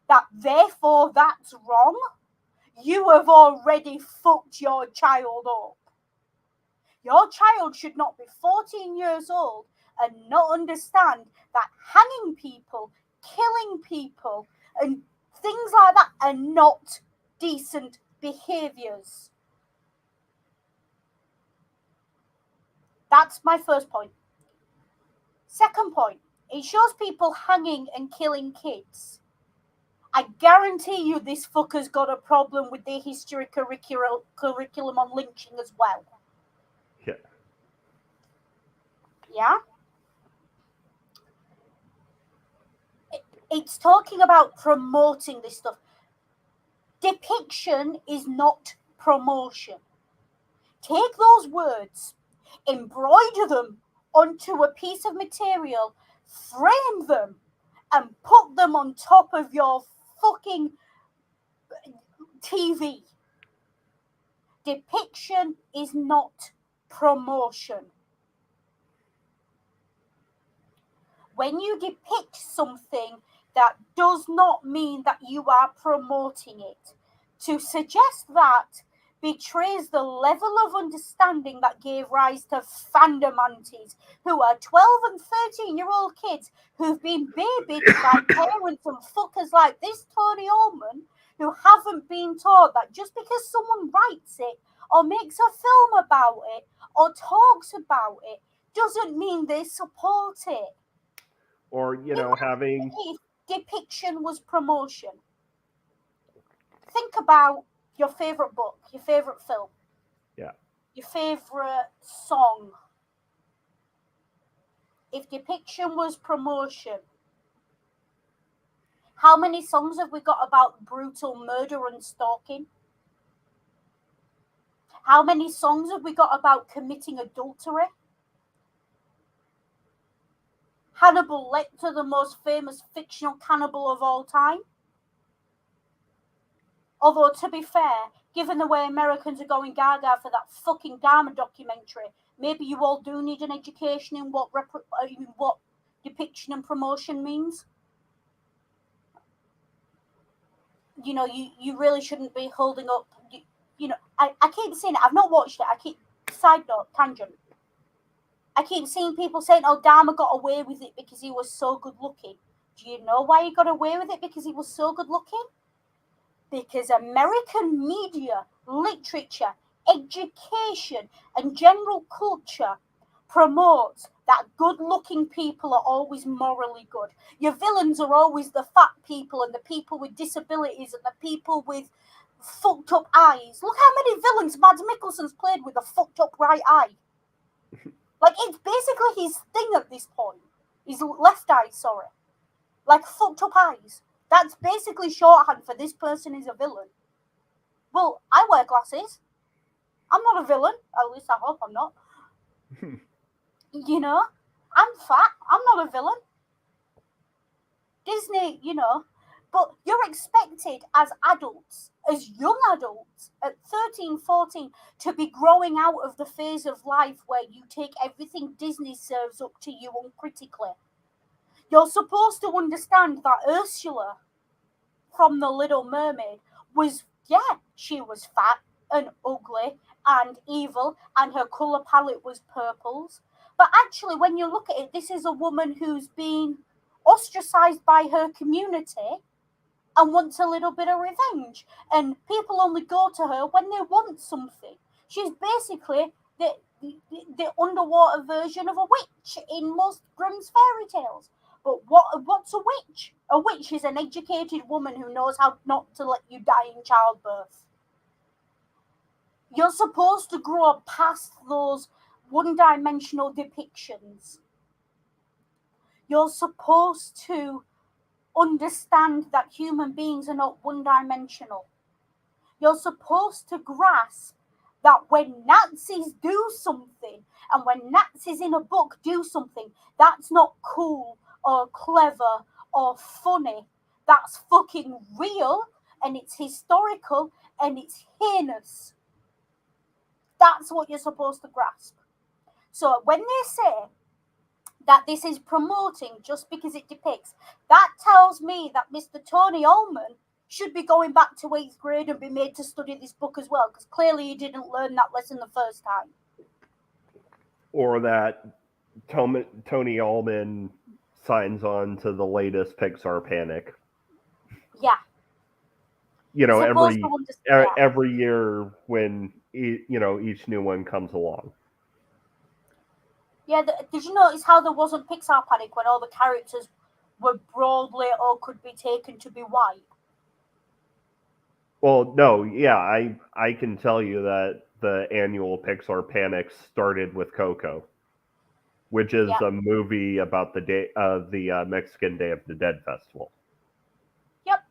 that therefore that's wrong, you have already fucked your child up. Your child should not be 14 years old and not understand that hanging people, killing people, and things like that are not decent behaviors. That's my first point. Second point It shows people hanging and killing kids. I guarantee you this fucker's got a problem with the history curriculum on lynching as well. Yeah. Yeah? It's talking about promoting this stuff. Depiction is not promotion. Take those words, embroider them onto a piece of material, frame them, and put them on top of your fucking TV. Depiction is not promotion. When you depict something, that does not mean that you are promoting it. To suggest that betrays the level of understanding that gave rise to fandom aunties, who are 12 and 13-year-old kids who've been babied by parents and fuckers like this Tony Ullman, who haven't been taught that just because someone writes it or makes a film about it or talks about it doesn't mean they support it. Or, having... If depiction was promotion, think about your favorite book, your favorite film, Yeah. your favorite song. If depiction was promotion, how many songs have we got about brutal murder and stalking? How many songs have we got about committing adultery? Hannibal Lecter, the most famous fictional cannibal of all time. Although, to be fair, given the way Americans are going gaga for that fucking Dharma documentary, maybe you all do need an education in what depiction and promotion means. You really shouldn't be holding up. I keep saying it. I've not watched it. Side note, tangent. I keep seeing people saying, oh, Dharma got away with it because he was so good looking. Do you know why he got away with it? Because he was so good looking? Because American media, literature, education, and general culture promotes that good-looking people are always morally good. Your villains are always the fat people and the people with disabilities and the people with fucked up eyes. Look how many villains Mads Mikkelsen's played with a fucked up right eye. Like, it's basically his thing at this point. His left eye, sorry. Like, fucked up eyes. That's basically shorthand for this person is a villain. Well, I wear glasses. I'm not a villain. At least I hope I'm not. I'm fat. I'm not a villain. Disney, But you're expected as adults, as young adults, at 13, 14, to be growing out of the phase of life where you take everything Disney serves up to you uncritically. You're supposed to understand that Ursula from The Little Mermaid was, she was fat and ugly and evil and her colour palette was purples. But actually, when you look at it, this is a woman who's been ostracised by her community and wants a little bit of revenge. And people only go to her when they want something. She's basically the underwater version of a witch in most Grimm's fairy tales. But what's a witch? A witch is an educated woman who knows how not to let you die in childbirth. You're supposed to grow up past those one-dimensional depictions. You're supposed to understand that human beings are not one-dimensional. You're supposed to grasp that when Nazis do something, and when Nazis in a book do something, that's not cool or clever or funny. That's fucking real, and it's historical, and it's heinous. That's what you're supposed to grasp. So when they say that this is promoting just because it depicts, that tells me that Mr. Tony Ullman should be going back to 8th grade and be made to study this book as well, because clearly he didn't learn that lesson the first time. Or that Tony Ullman signs on to the latest Pixar Panic. Yeah. Every year when each new one comes along. Yeah, did you notice how there wasn't Pixar panic when all the characters were broadly or could be taken to be white? Well, no, yeah, I can tell you that the annual Pixar panic started with Coco, which is Yeah. a movie about the Mexican Day of the Dead festival. Yep.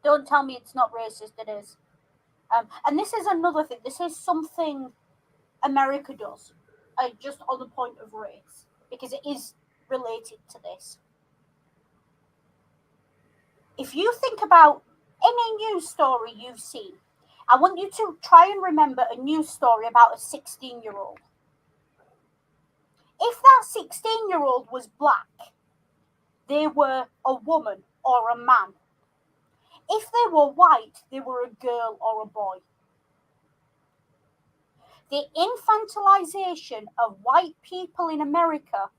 Don't tell me it's not racist. It is. And this is another thing. This is something America does, just on the point of race, because it is related to this. If you think about any news story you've seen, I want you to try and remember a news story about a 16-year-old. If that 16-year-old was black, they were a woman or a man. If they were white, they were a girl or a boy. The infantilization of white people in America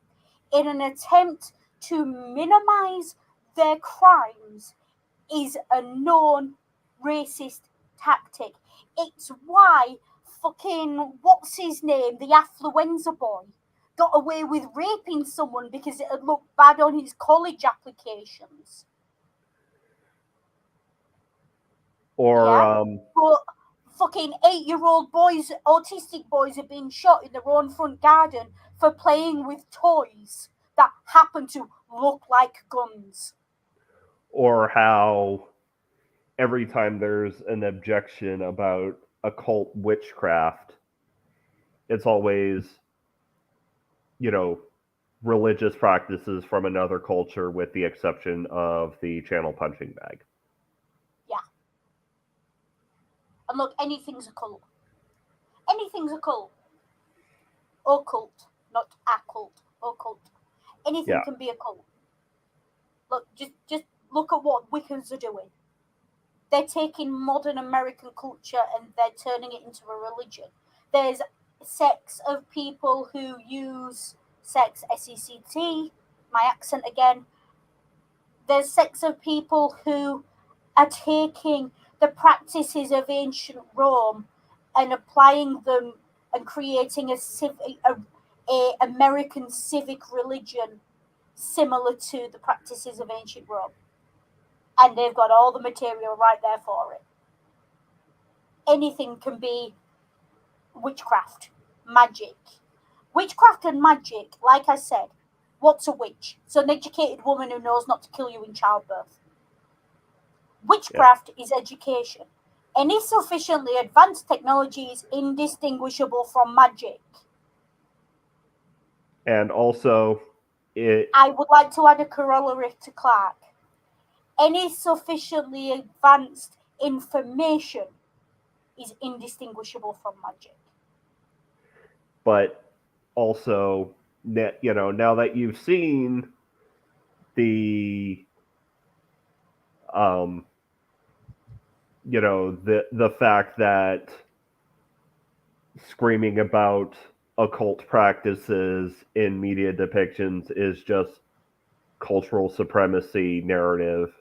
in an attempt to minimize their crimes is a known racist tactic. It's why fucking what's his name, the affluenza boy, got away with raping someone because it had looked bad on his college applications. Or Yeah? But fucking 8-year-old boys, autistic boys, are being shot in their own front garden for playing with toys that happen to look like guns. or how every time there's an objection about occult witchcraft, it's always, you know, religious practices from another culture, with the exception of the channel punching bag. Yeah. And look, anything's a cult. Anything's a cult. Occult, not a cult. Occult. Anything Yeah. can be a cult. Look, just look at what Wiccans are doing. They're taking modern American culture and they're turning it into a religion. There's sects of people who use sex, SECT, my accent again. There's sects of people who are taking the practices of ancient Rome and applying them and creating a American civic religion similar to the practices of ancient Rome. And they've got all the material right there for it. Anything can be witchcraft, magic. Witchcraft and magic, like I said, what's a witch? It's an educated woman who knows not to kill you in childbirth. Yeah. Witchcraft is education. Any sufficiently advanced technology is indistinguishable from magic. And also, it I would like to add a corollary to Clark. Any sufficiently advanced information is indistinguishable from magic. but also, now that you've seen the um the fact that screaming about occult practices in media depictions is just cultural supremacy narrative,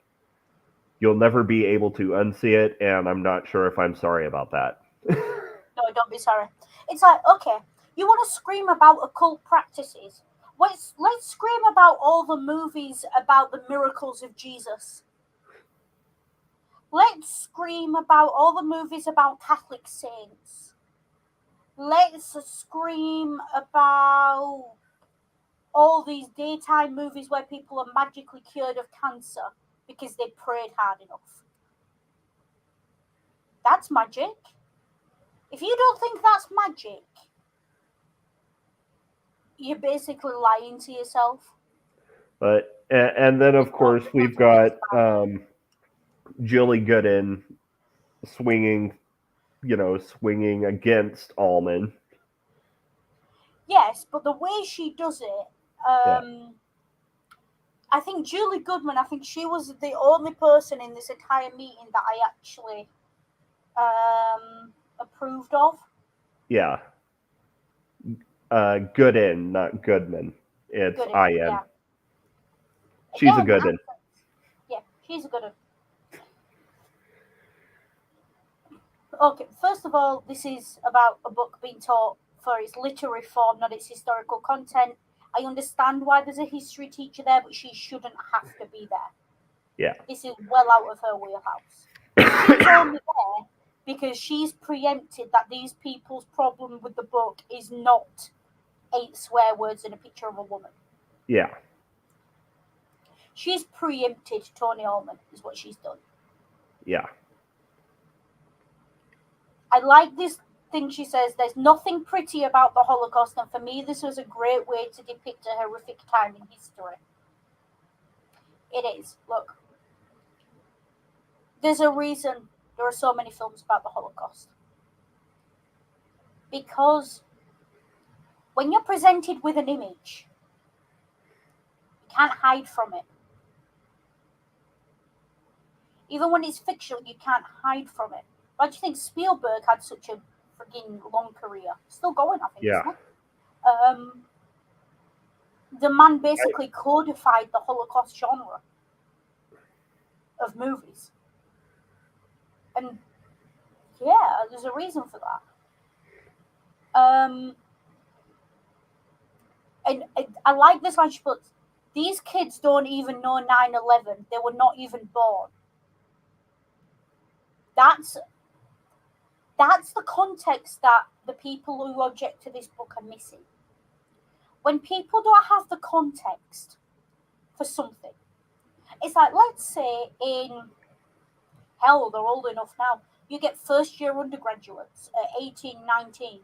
you'll never be able to unsee it, and I'm not sure if I'm sorry about that. No, don't be sorry. It's like, okay, you want to scream about occult practices. Let's scream about all the movies about the miracles of Jesus. Let's scream about all the movies about Catholic saints. Let's scream about all these daytime movies where people are magically cured of cancer because they prayed hard enough. That's magic. If you don't think that's magic, you're basically lying to yourself. And then of course we've got Julie Gooden swinging, swinging against Allman. Yes, but the way she does it, Yeah. I think Julie Goodman, I think she was the only person in this entire meeting that I actually approved of. Yeah. Gooden, not Goodman. It's Goodin, IN. yeah. She's a Again, Gooden. yeah, she's a good one. Okay, first of all, this is about a book being taught for its literary form, not its historical content. I understand why there's a history teacher there, but she shouldn't have to be there. Yeah. This is well out of her wheelhouse. She's only there because she's preempted that these people's problem with the book is not 8 swear words and a picture of a woman. Yeah. She's preempted Tony Allman, is what she's done. Yeah. I like this thing she says, there's nothing pretty about the Holocaust, and for me, this was a great way to depict a horrific time in history. It is. Look, there's a reason there are so many films about the Holocaust. Because when you're presented with an image, you can't hide from it. Even when it's fictional, you can't hide from it. Why do you think Spielberg had such a freaking long career? Still going, I think, Yeah. isn't it? The man basically codified the Holocaust genre of movies. And yeah, there's a reason for that. And I like this line she puts, these kids don't even know 9/11. They were not even born. That's the context that the people who object to this book are missing. When people don't have the context for something, it's like, let's say in hell, they're old enough now, you get first year undergraduates at 18, 19.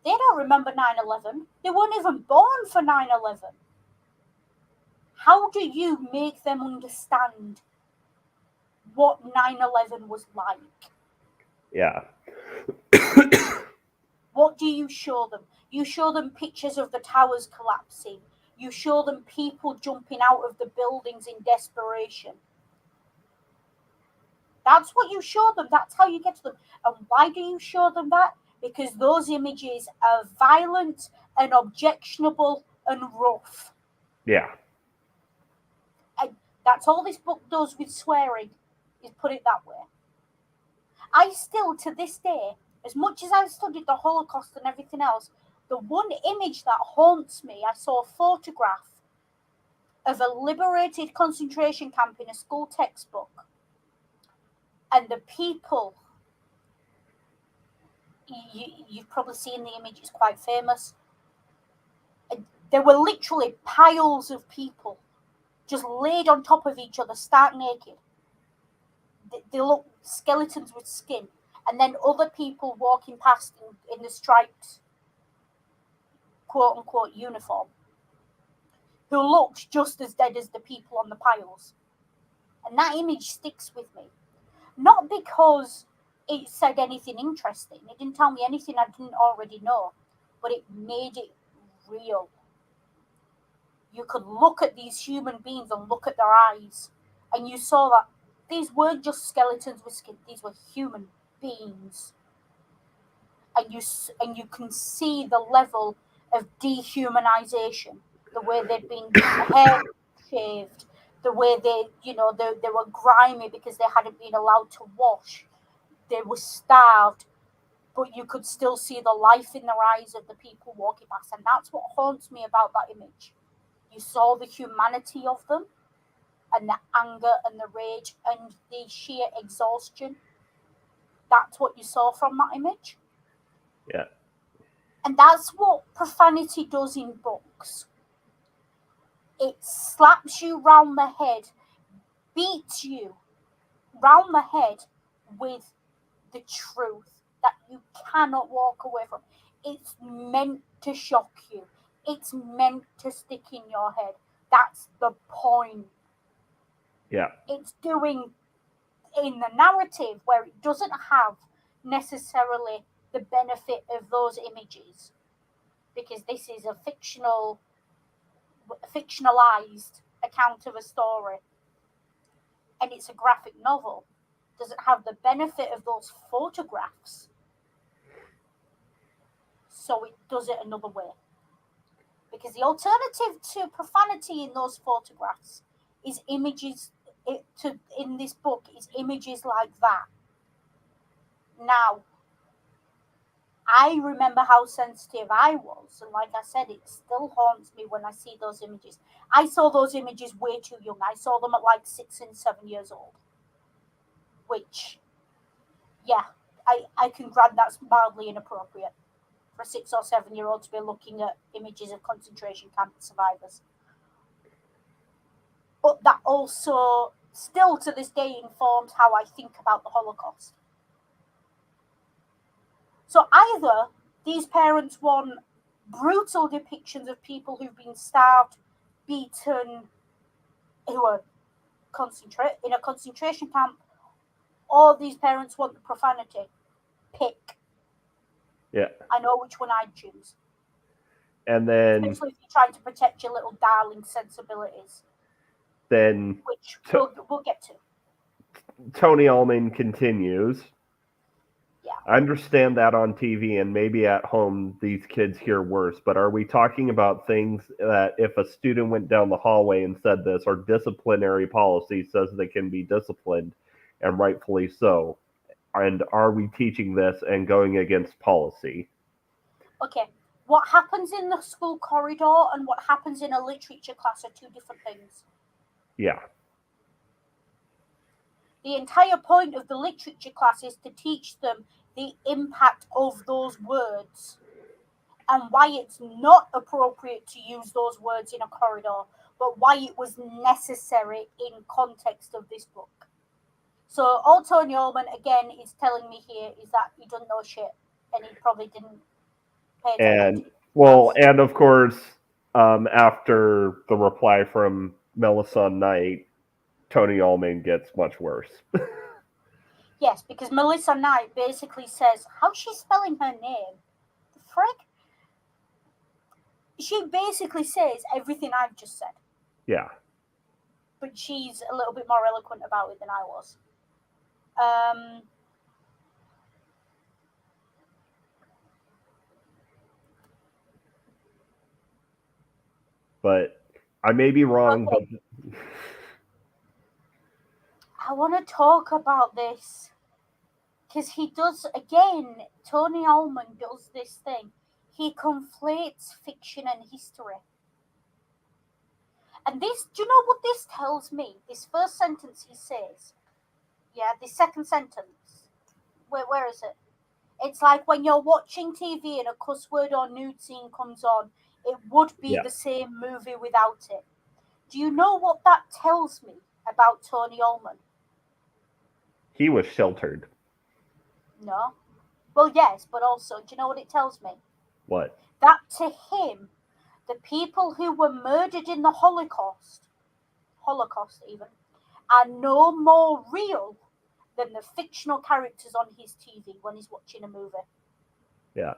They don't remember 9/11. They weren't even born for 9/11. How do you make them understand what 9/11 was like? Yeah. What do you show them? You show them pictures of the towers collapsing. You show them people jumping out of the buildings in desperation. That's what you show them. That's how you get to them. And why do you show them that? Because those images are violent and objectionable and rough. Yeah. And that's all this book does with swearing, is put it that way. I still, to this day, as much as I've studied the Holocaust and everything else, the one image that haunts me, I saw a photograph of a liberated concentration camp in a school textbook. And the people, you've probably seen the image, it's quite famous. There were literally piles of people just laid on top of each other, stark naked. They look skeletons with skin. And then other people walking past in the striped, quote unquote, uniform, who looked just as dead as the people on the piles. And that image sticks with me. Not because it said anything interesting, it didn't tell me anything I didn't already know, but it made it real. You could look at these human beings and look at their eyes, and you saw that these weren't just skeletons with skin, these were human beings. And you can see the level of dehumanization, the way they'd been hair shaved, the way they were grimy because they hadn't been allowed to wash, they were starved, but you could still see the life in their eyes of the people walking past. And that's what haunts me about that image. You saw the humanity of them, and the anger and the rage and the sheer exhaustion. That's what you saw from that image. Yeah. And that's what profanity does in books. It slaps you round the head, beats you round the head with the truth that you cannot walk away from. It's meant to shock you. It's meant to stick in your head. That's the point. Yeah. It's doing in the narrative where it doesn't have necessarily the benefit of those images, because this is a fictionalized account of a story, and it's a graphic novel. Does it have the benefit of those photographs? So it does it another way. Because the alternative to profanity in those photographs is images. In this book is images like that. Now, I remember how sensitive I was, and like I said, it still haunts me when I see those images. I saw those images way too young. I saw them at like 6 and 7 years old, which, yeah, I can grant that's mildly inappropriate for a 6 or 7 year old to be looking at images of concentration camp survivors. But that also, still to this day, informs how I think about the Holocaust. So either these parents want brutal depictions of people who've been starved, beaten, who are in a concentration camp, or these parents want the profanity. Pick. Yeah. I know which one I'd choose. And then Especially if you're trying to protect your little darling sensibilities. Then which we'll get to. Tony Allman continues. Yeah. I understand that on TV and maybe at home these kids hear worse, but are we talking about things that if a student went down the hallway and said this, our disciplinary policy says they can be disciplined, and rightfully so? And are we teaching this and going against policy? Okay. What happens in the school corridor and what happens in a literature class are two different things. Yeah. The entire point of the literature class is to teach them the impact of those words and why it's not appropriate to use those words in a corridor, but why it was necessary in context of this book. So all Tony Allman, again, is telling me here is that he doesn't know shit, and he probably didn't pay attention to well, and of course, after the reply from Melissa Knight, Tony Allman gets much worse. Yes, because Melissa Knight basically says, how's she spelling her name? The frick? She basically says everything I've just said. Yeah. But she's a little bit more eloquent about it than I was. But I may be wrong, okay. but I want to talk about this because he does, again, Tony Allman does this thing. He conflates fiction and history. And this, do you know what this tells me? This first sentence he says. Yeah, the second sentence. Where is it? It's like when you're watching TV and a cuss word or nude scene comes on, it would be the same movie without it. Do you know what that tells me about Tony Allman? He was sheltered. No. Well, yes, but also, do you know what it tells me? What? That to him, the people who were murdered in the Holocaust even, are no more real than the fictional characters on his TV when he's watching a movie. Yeah.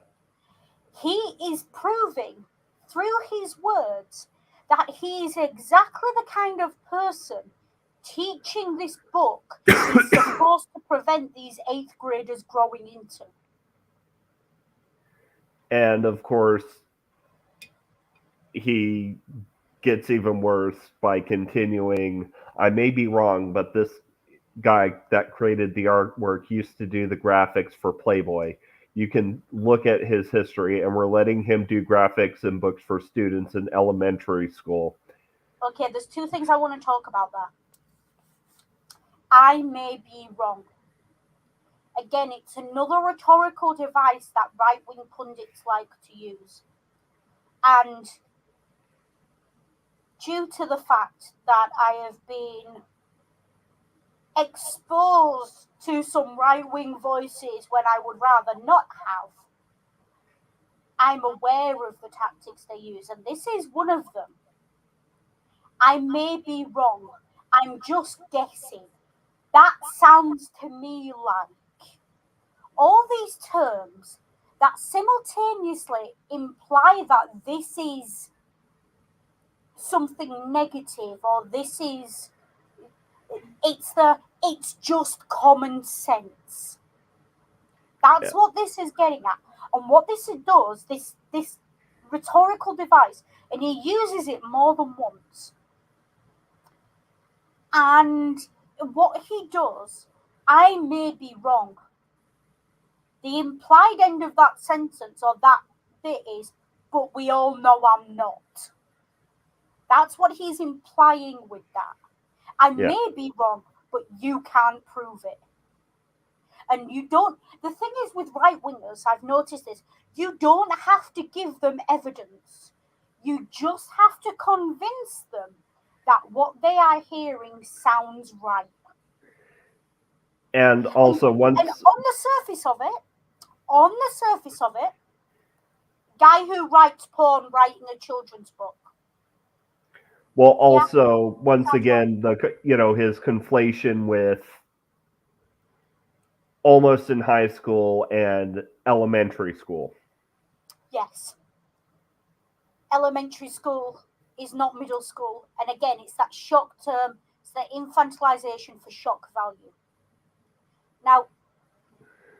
He is proving through his words that he is exactly the kind of person teaching this book is supposed to prevent these 8th graders growing into. And of course, he gets even worse by continuing. I may be wrong, but this guy that created the artwork used to do the graphics for Playboy. You can look at his history, and we're letting him do graphics and books for students in elementary school. Okay, there's two things I want to talk about that. I may be wrong. Again, it's another rhetorical device that right-wing pundits like to use. And due to the fact that I have been exposed to some right-wing voices when I would rather not have, I'm aware of the tactics they use, and this is one of them. I may be wrong. I'm just guessing. That sounds to me like all these terms that simultaneously imply that this is something negative or this is it's just common sense. That's what this is getting at. And what this does, this rhetorical device, and he uses it more than once. And what he does, I may be wrong, The implied end of that sentence or that bit is, but we all know I'm not. That's what he's implying with that. I Yeah. may be wrong, but you can't prove it. And you don't, the thing is with right wingers, I've noticed this, you don't have to give them evidence. You just have to convince them that what they are hearing sounds right. And also, And once, on the surface of it, guy who writes porn writing a children's book. well, Yeah, also, once sounds right. again, his conflation with almost in high school and elementary school. Yes. Elementary school is not middle school. And again, it's that shock term, it's that infantilization for shock value. Now,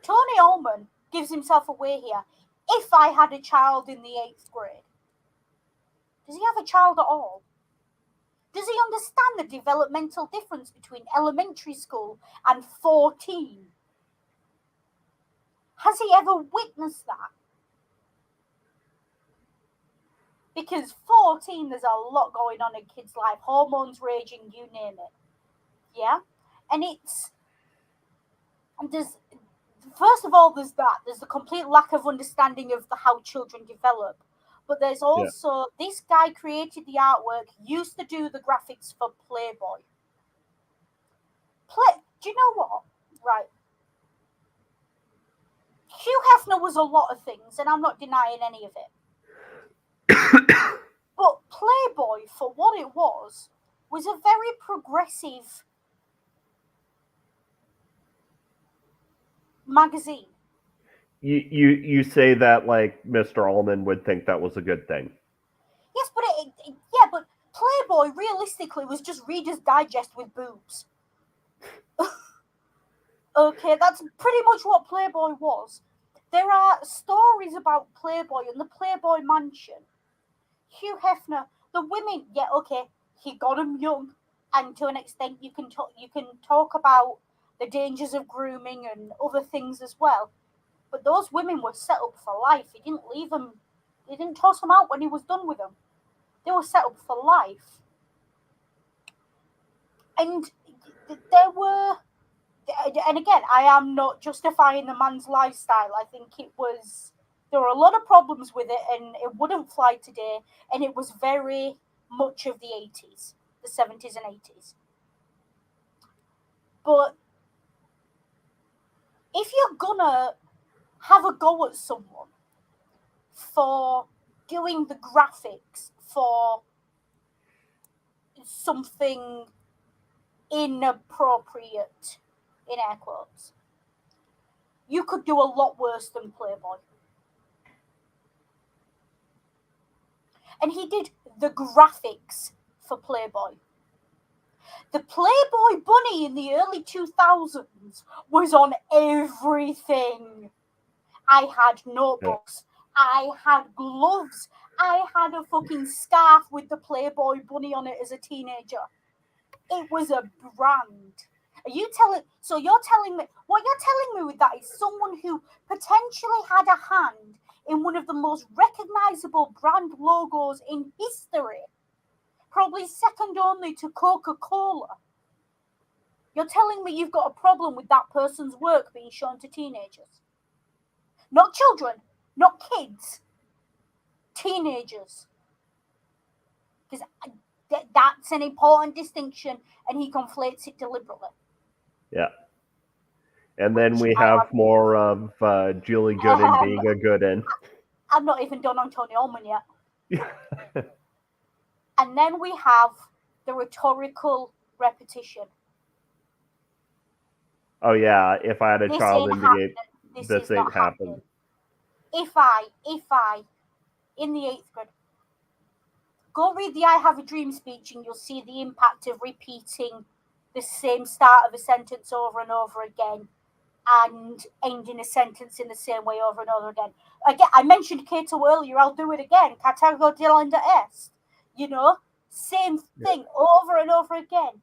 Tony Ullman gives himself away here. If I had a child in the 8th grade, does he have a child at all? Does he understand the developmental difference between elementary school and 14? Has he ever witnessed that? Because 14, there's a lot going on in kids' life, hormones raging, you name it. Yeah? And there's, first of all, there's that. There's the complete lack of understanding of how children develop. But there's Yeah. also, this guy created the artwork, used to do the graphics for Playboy. Do you know what? Right. Hugh Hefner was a lot of things, and I'm not denying any of it. But Playboy, for what it was a very progressive magazine. You say that like Mr. Allman would think that was a good thing. Yes, but but Playboy realistically was just Reader's Digest with boobs. Okay, that's pretty much what Playboy was. There are stories about Playboy and the Playboy Mansion. Hugh Hefner, the women, yeah, okay, he got them young, and to an extent, you can talk about the dangers of grooming and other things as well. But those women were set up for life. He didn't leave them. He didn't toss them out when he was done with them. They were set up for life. And there were, and again, I am not justifying the man's lifestyle. I think there were a lot of problems with it, and it wouldn't fly today. And it was very much of the 80s, the 70s and 80s. But if you're gonna have a go at someone for doing the graphics for something inappropriate, in air quotes, you could do a lot worse than Playboy. And he did the graphics for Playboy. The Playboy bunny in the early 2000s was on everything. I had notebooks. I had gloves. I had a fucking scarf with the Playboy bunny on it as a teenager. It was a brand. You're telling me what you're telling me with that is someone who potentially had a hand in one of the most recognizable brand logos in history, probably second only to Coca-Cola. You're telling me you've got a problem with that person's work being shown to teenagers? Not children, not kids, teenagers. Because that's an important distinction, and he conflates it deliberately. Yeah. And then we have more of Julie Gooden being a Gooden. I'm not even done on Tony Ullman yet. And then we have the rhetorical repetition. Oh yeah, if I had a child in the 8th, this ain't happened. If I, in the 8th grade, go read the I Have a Dream speech and you'll see the impact of repeating the same start of a sentence over and over again and ending a sentence in the same way over and over again. Again, I mentioned Cato earlier, I'll do it again. Cartago delenda est. Same thing over and over again.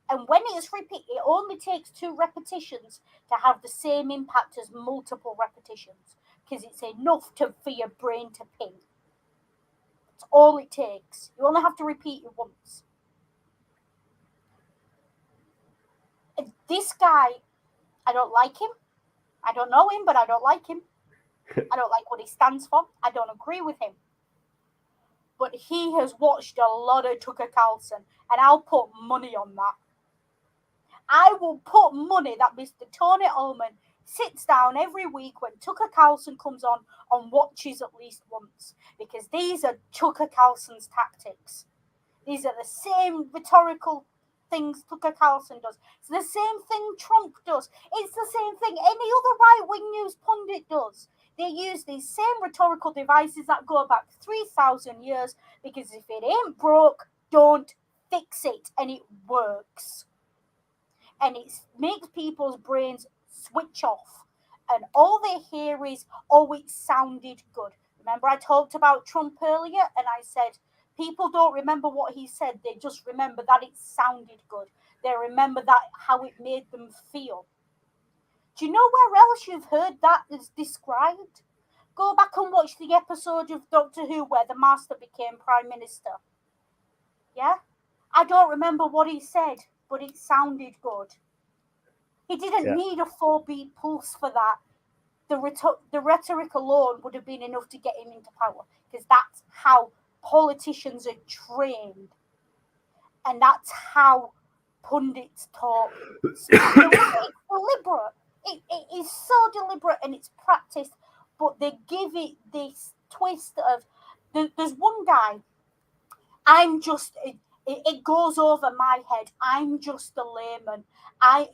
And when it's repeated, it only takes 2 repetitions to have the same impact as multiple repetitions, because it's enough for your brain to ping. It's all it takes. You only have to repeat it once. And this guy, I don't like him. I don't know him, but I don't like him. I don't like what he stands for. I don't agree with him. But he has watched a lot of Tucker Carlson, and I'll put money on that. I will put money that Mr. Tony Ullman sits down every week when Tucker Carlson comes on and watches at least once, because these are Tucker Carlson's tactics. These are the same rhetorical things Tucker Carlson does. It's the same thing Trump does. It's the same thing any other right-wing news pundit does. They use these same rhetorical devices that go back 3,000 years, because if it ain't broke, don't fix it, and it works. And it makes people's brains switch off, and all they hear is, oh, it sounded good. Remember I talked about Trump earlier, and I said people don't remember what he said, they just remember that it sounded good. They remember that how it made them feel. Do you know where else you've heard that is described? Go back and watch the episode of Doctor Who where the Master became Prime Minister. Yeah? I don't remember what he said, but it sounded good. He didn't need a 4-beat pulse for that. The rhetoric alone would have been enough to get him into power, because that's how politicians are trained, and that's how pundits talk. It's deliberate. It is so deliberate, and it's practiced, but they give it this twist of, there's one guy, it goes over my head. I'm just a layman. I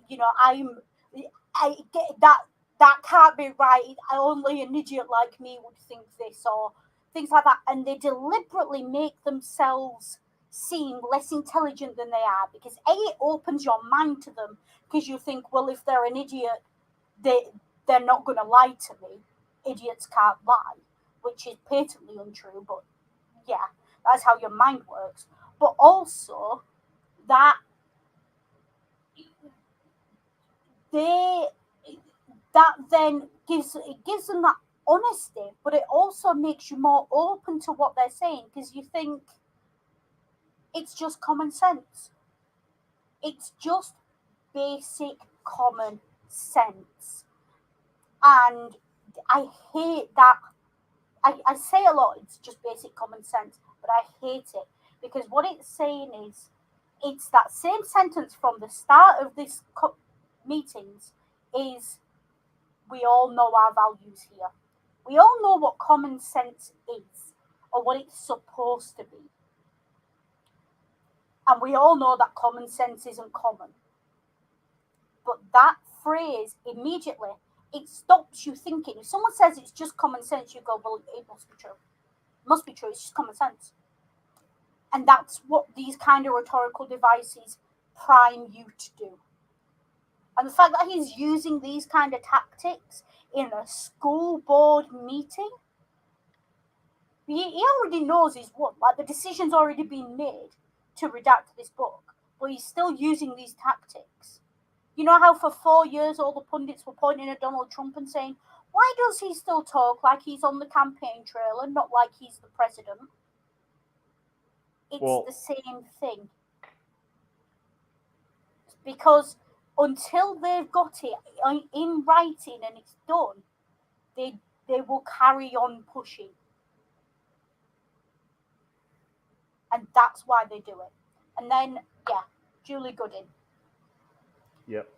get that can't be right. Only an idiot like me would think this, or things like that. And they deliberately make themselves seem less intelligent than they are, because it opens your mind to them, because you think, well, if they're an idiot, they're not going to lie to me. Idiots can't lie, which is patently untrue, but yeah, that's how your mind works. But also that then gives them that honesty, but it also makes you more open to what they're saying, because you think it's just common sense. It's just basic common sense. And I hate that. I say a lot, it's just basic common sense, but I hate it, because what it's saying is, it's that same sentence from the start of this meetings is, we all know our values here. We all know what common sense is, or what it's supposed to be. And we all know that common sense isn't common. But that phrase, immediately, it stops you thinking. If someone says it's just common sense, you go, well, it must be true. It must be true, it's just common sense. And that's what these kind of rhetorical devices prime you to do. And the fact that he's using these kind of tactics in a school board meeting, he already knows he's won. Like, the decision's already been made to redact this book, but he's still using these tactics. You know how for 4 years all the pundits were pointing at Donald Trump and saying, why does he still talk like he's on the campaign trail and not like he's the president? It's the same thing. Because until they've got it in writing and it's done, they will carry on pushing. And that's why they do it. And then, Julie Gooding. Yep.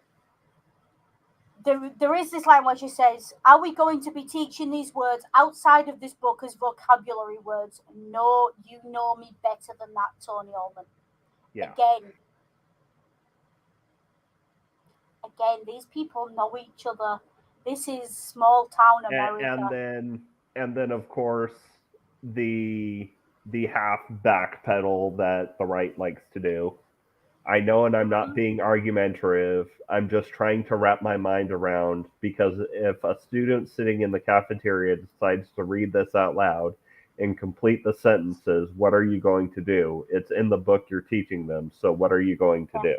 There is this line where she says, are we going to be teaching these words outside of this book as vocabulary words? No, you know me better than that, Tony Ullman. Yeah. Again, these people know each other. This is small town America. And then of course the half backpedal that the right likes to do. I know, and I'm not being argumentative. I'm just trying to wrap my mind around, because if a student sitting in the cafeteria decides to read this out loud and complete the sentences, what are you going to do? It's in the book you're teaching them, so what are you going to do?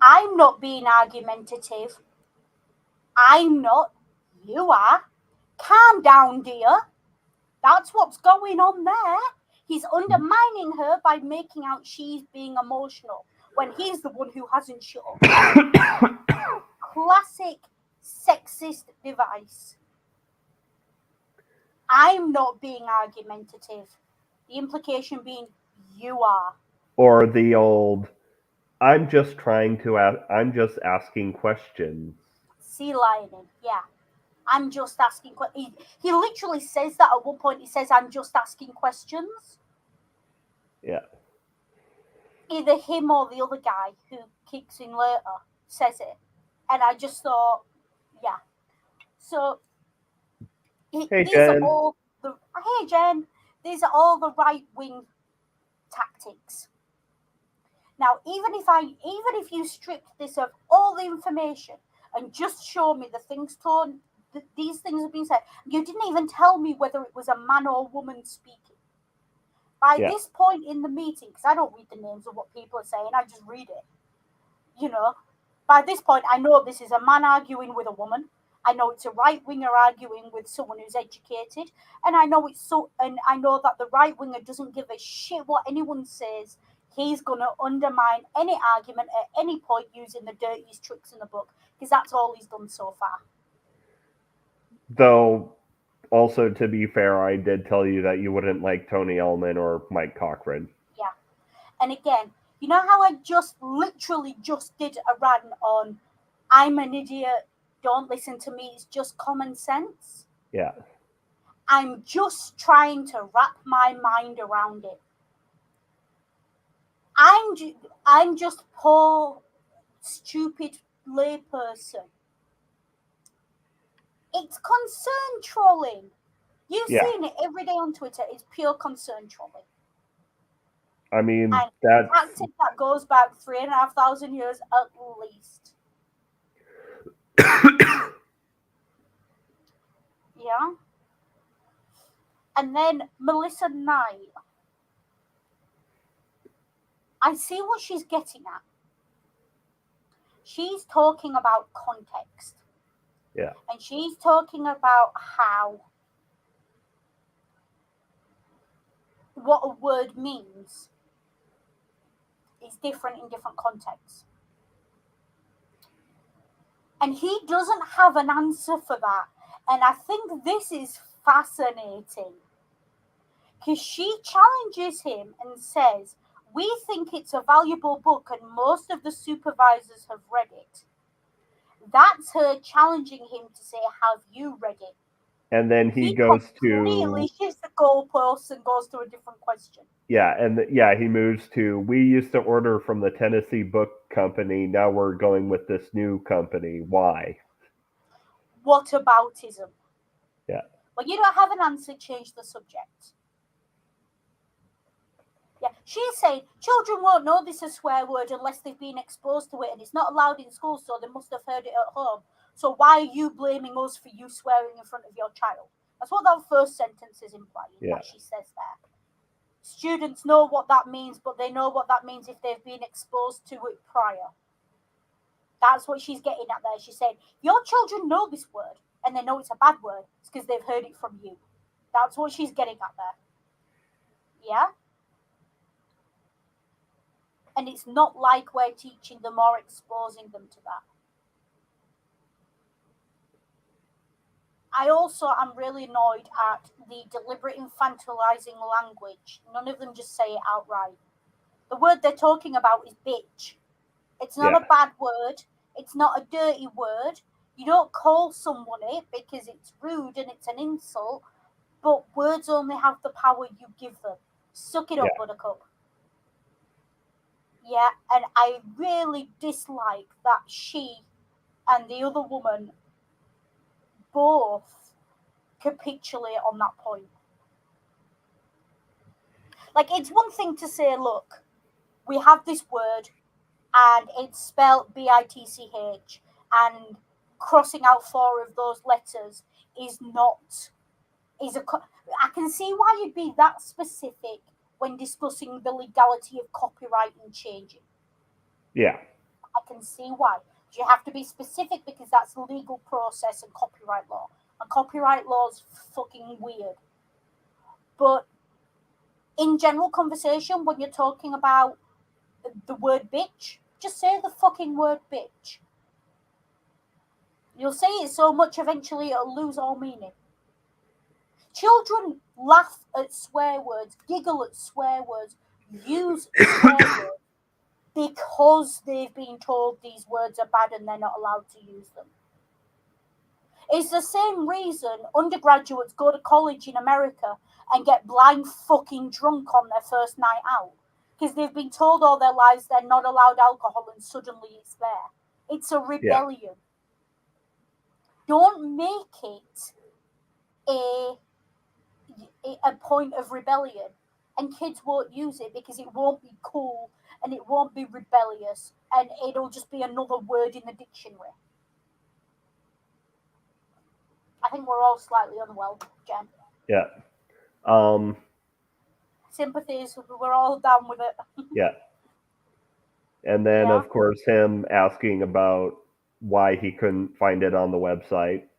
I'm not being argumentative. I'm not. You are. Calm down, dear. That's what's going on there. He's undermining her by making out she's being emotional when he's the one who hasn't shut up. Classic sexist device. I'm not being argumentative. The implication being you are. Or the old, I'm just trying to ask, I'm just asking questions. Sea lioning, yeah. I'm just asking. He literally says that at one point. He says, "I'm just asking questions." Yeah. Either him or the other guy who kicks in later says it, and I just thought, yeah. So Hey, these are Jen. all the hey Jen. These are all the right wing tactics. Now, even if you stripped this of all the information and just show me the things torn, these things have been said. You didn't even tell me whether it was a man or woman speaking. By Yeah. this point in the meeting, because I don't read the names of what people are saying, I just read it. You know, by this point, I know this is a man arguing with a woman. I know it's a right winger arguing with someone who's educated, and I know that the right winger doesn't give a shit what anyone says. He's gonna undermine any argument at any point using the dirtiest tricks in the book because that's all he's done so far. Though, also to be fair, I did tell you that you wouldn't like Tony Ellman or Mike Cochran. Yeah, and again, you know how I just literally just did a rant on, I'm an idiot. Don't listen to me. It's just common sense. Yeah. I'm just trying to wrap my mind around it. I'm just poor, stupid layperson. It's concern trolling. You've Yeah. seen it every day on Twitter. It's pure concern trolling. I mean, And that's. tactic that goes back 3,500 years at least. Yeah. And then Melissa Knight. I see what she's getting at. She's talking about context. Yeah. And she's talking about how what a word means is different in different contexts. And he doesn't have an answer for that. And I think this is fascinating because she challenges him and says, we think it's a valuable book and most of the supervisors have read it. That's her challenging him to say, have you read it? And then he He goes completely to. shifts the goalposts and goes to a different question. Yeah, and he moves to. We used to order from the Tennessee Book Company. Now we're going with this new company. Why? What aboutism? Yeah. Well, you don't have an answer, change the subject. Yeah, she's saying children won't know this is a swear word unless they've been exposed to it, and it's not allowed in school, so they must have heard it at home. So why are you blaming us for you swearing in front of your child? That's what that first sentence is implying, Yeah. that she says there. Students know what that means, but they know what that means if they've been exposed to it prior. That's what she's getting at there. She's saying, your children know this word, and they know it's a bad word. It's because they've heard it from you. That's what she's getting at there. Yeah? And it's not like we're teaching them or exposing them to that. I also am really annoyed at the deliberate infantilizing language. None of them just say it outright. The word they're talking about is bitch. It's not Yeah. a bad word. It's not a dirty word. You don't call someone it because it's rude and it's an insult, but words only have the power you give them. Suck it up, Yeah. buttercup. Yeah, and I really dislike that she and the other woman both capitulate on that point. Like, it's one thing to say, look, we have this word and it's spelled bitch, and crossing out 4 of those letters is not is a I can see why you'd be that specific when discussing the legality of copyright and changing. Yeah. I can see why. You have to be specific because that's the legal process and copyright law. And copyright law is fucking weird. But in general conversation, when you're talking about the word bitch, just say the fucking word bitch. You'll say it so much eventually it'll lose all meaning. Children laugh at swear words, giggle at swear words, use swear words because they've been told these words are bad and they're not allowed to use them. It's the same reason undergraduates go to college in America and get blind fucking drunk on their first night out. Because they've been told all their lives they're not allowed alcohol and suddenly it's there. It's a rebellion. Yeah. Don't make it a point of rebellion. And kids won't use it because it won't be cool and it won't be rebellious and it'll just be another word in the dictionary. I think we're all slightly unwell, Jen. Yeah. Sympathies, we're all down with it. Yeah. And then, of course, him asking about why he couldn't find it on the website.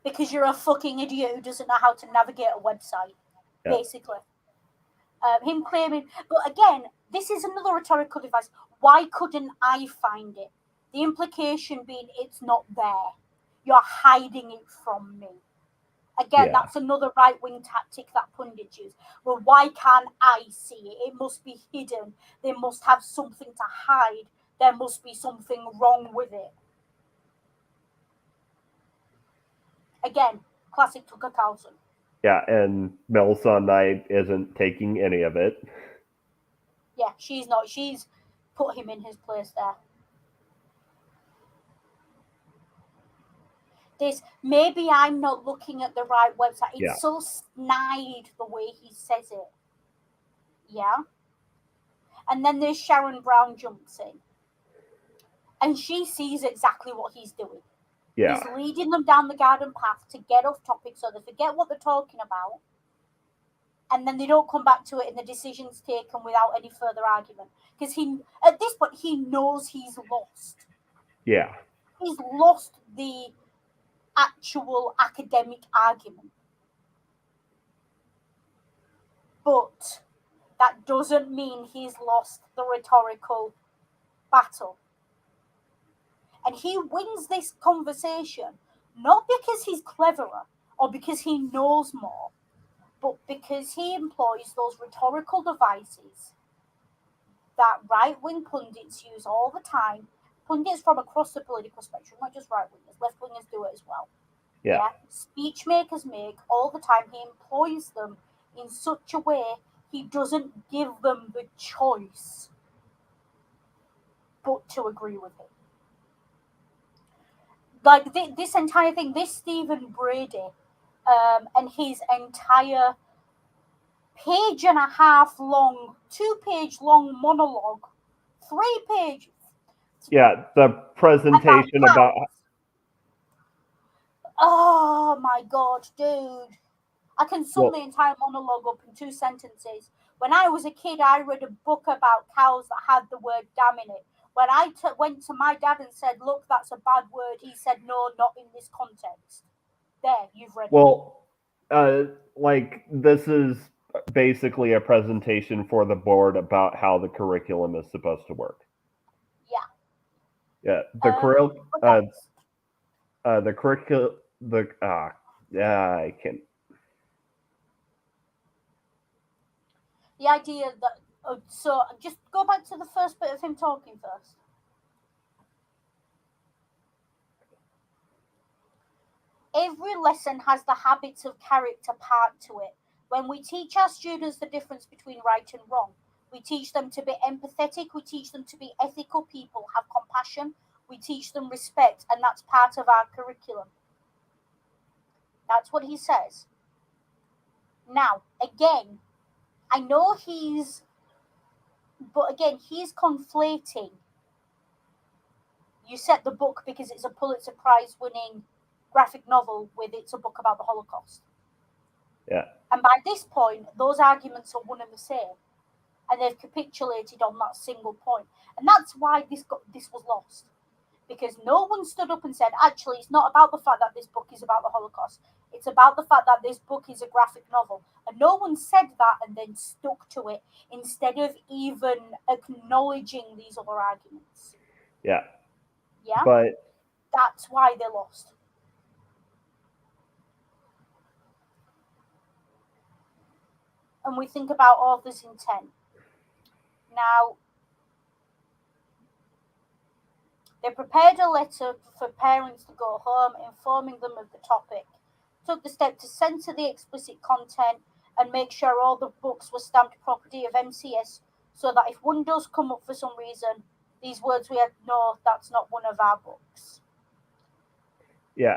Because you're a fucking idiot who doesn't know how to navigate a website, basically. Him claiming, but again, this is another rhetorical device. Why couldn't I find it? The implication being it's not there. You're hiding it from me. Again, that's another right-wing tactic that pundits use. Well, why can't I see it? It must be hidden. They must have something to hide. There must be something wrong with it. Again, classic Tucker Carlson. Yeah, and Melissa Knight isn't taking any of it. Yeah, she's not. She's put him in his place there. This, maybe I'm not looking at the right website. It's so snide the way he says it. Yeah. And then there's Sharon Brown jumps in. And she sees exactly what he's doing. Yeah. He's leading them down the garden path to get off topic so they forget what they're talking about. And then they don't come back to it and the decision's taken without any further argument. Because at this point, he knows he's lost. Yeah. He's lost the actual academic argument. But that doesn't mean he's lost the rhetorical battle. And he wins this conversation not because he's cleverer or because he knows more, but because he employs those rhetorical devices that right-wing pundits use all the time. Pundits from across the political spectrum, not just right-wingers, left-wingers do it as well. Yeah. Speech makers make all the time. He employs them in such a way he doesn't give them the choice but to agree with him. Like this entire thing, this Stephen Brady and his entire page and a half long, 2-page long monologue, 3-page. Yeah, the presentation about. Oh my god, dude. I can sum the entire monologue up in 2 sentences. When I was a kid, I read a book about cows that had the word damn in it. When I went to my dad and said, look, that's a bad word, he said, no, not in this context. There, you've read it. Like, this is basically a presentation for the board about how the curriculum is supposed to work. Yeah. Yeah, the curriculum, I can't. The idea that, so just go back to the first bit of him talking first. Every lesson has the habits of character part to it. When we teach our students the difference between right and wrong, we teach them to be empathetic, we teach them to be ethical people, have compassion, we teach them respect, and that's part of our curriculum. That's what he says. Now, again, I know he's conflating. You set the book because it's a Pulitzer Prize winning graphic novel with it's a book about the Holocaust. Yeah. And by this point, those arguments are one and the same. and they've capitulated on that single point. And that's why this was lost. Because no one stood up and said, actually, it's not about the fact that this book is about the Holocaust. It's about the fact that this book is a graphic novel. And no one said that and then stuck to it instead of even acknowledging these other arguments. Yeah. Yeah? But that's why they lost. And we think about authors' intent. Now, they prepared a letter for parents to go home, informing them of the topic, took the step to censor the explicit content and make sure all the books were stamped property of MCS, so that if one does come up for some reason, these words we had, no, that's not one of our books. Yeah.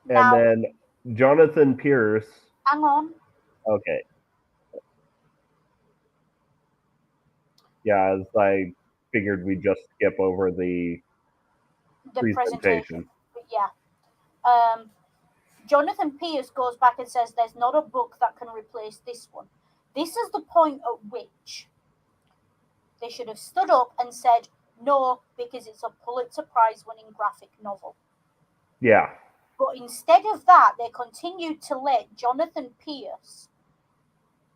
Now, and then Jonathan Pierce. Hang on. Okay. Yeah, as I figured we'd just skip over the presentation. But yeah. Jonathan Pierce goes back and says there's not a book that can replace this one. This is the point at which they should have stood up and said no, because it's a Pulitzer Prize winning graphic novel. Yeah. But instead of that, they continued to let Jonathan Pierce.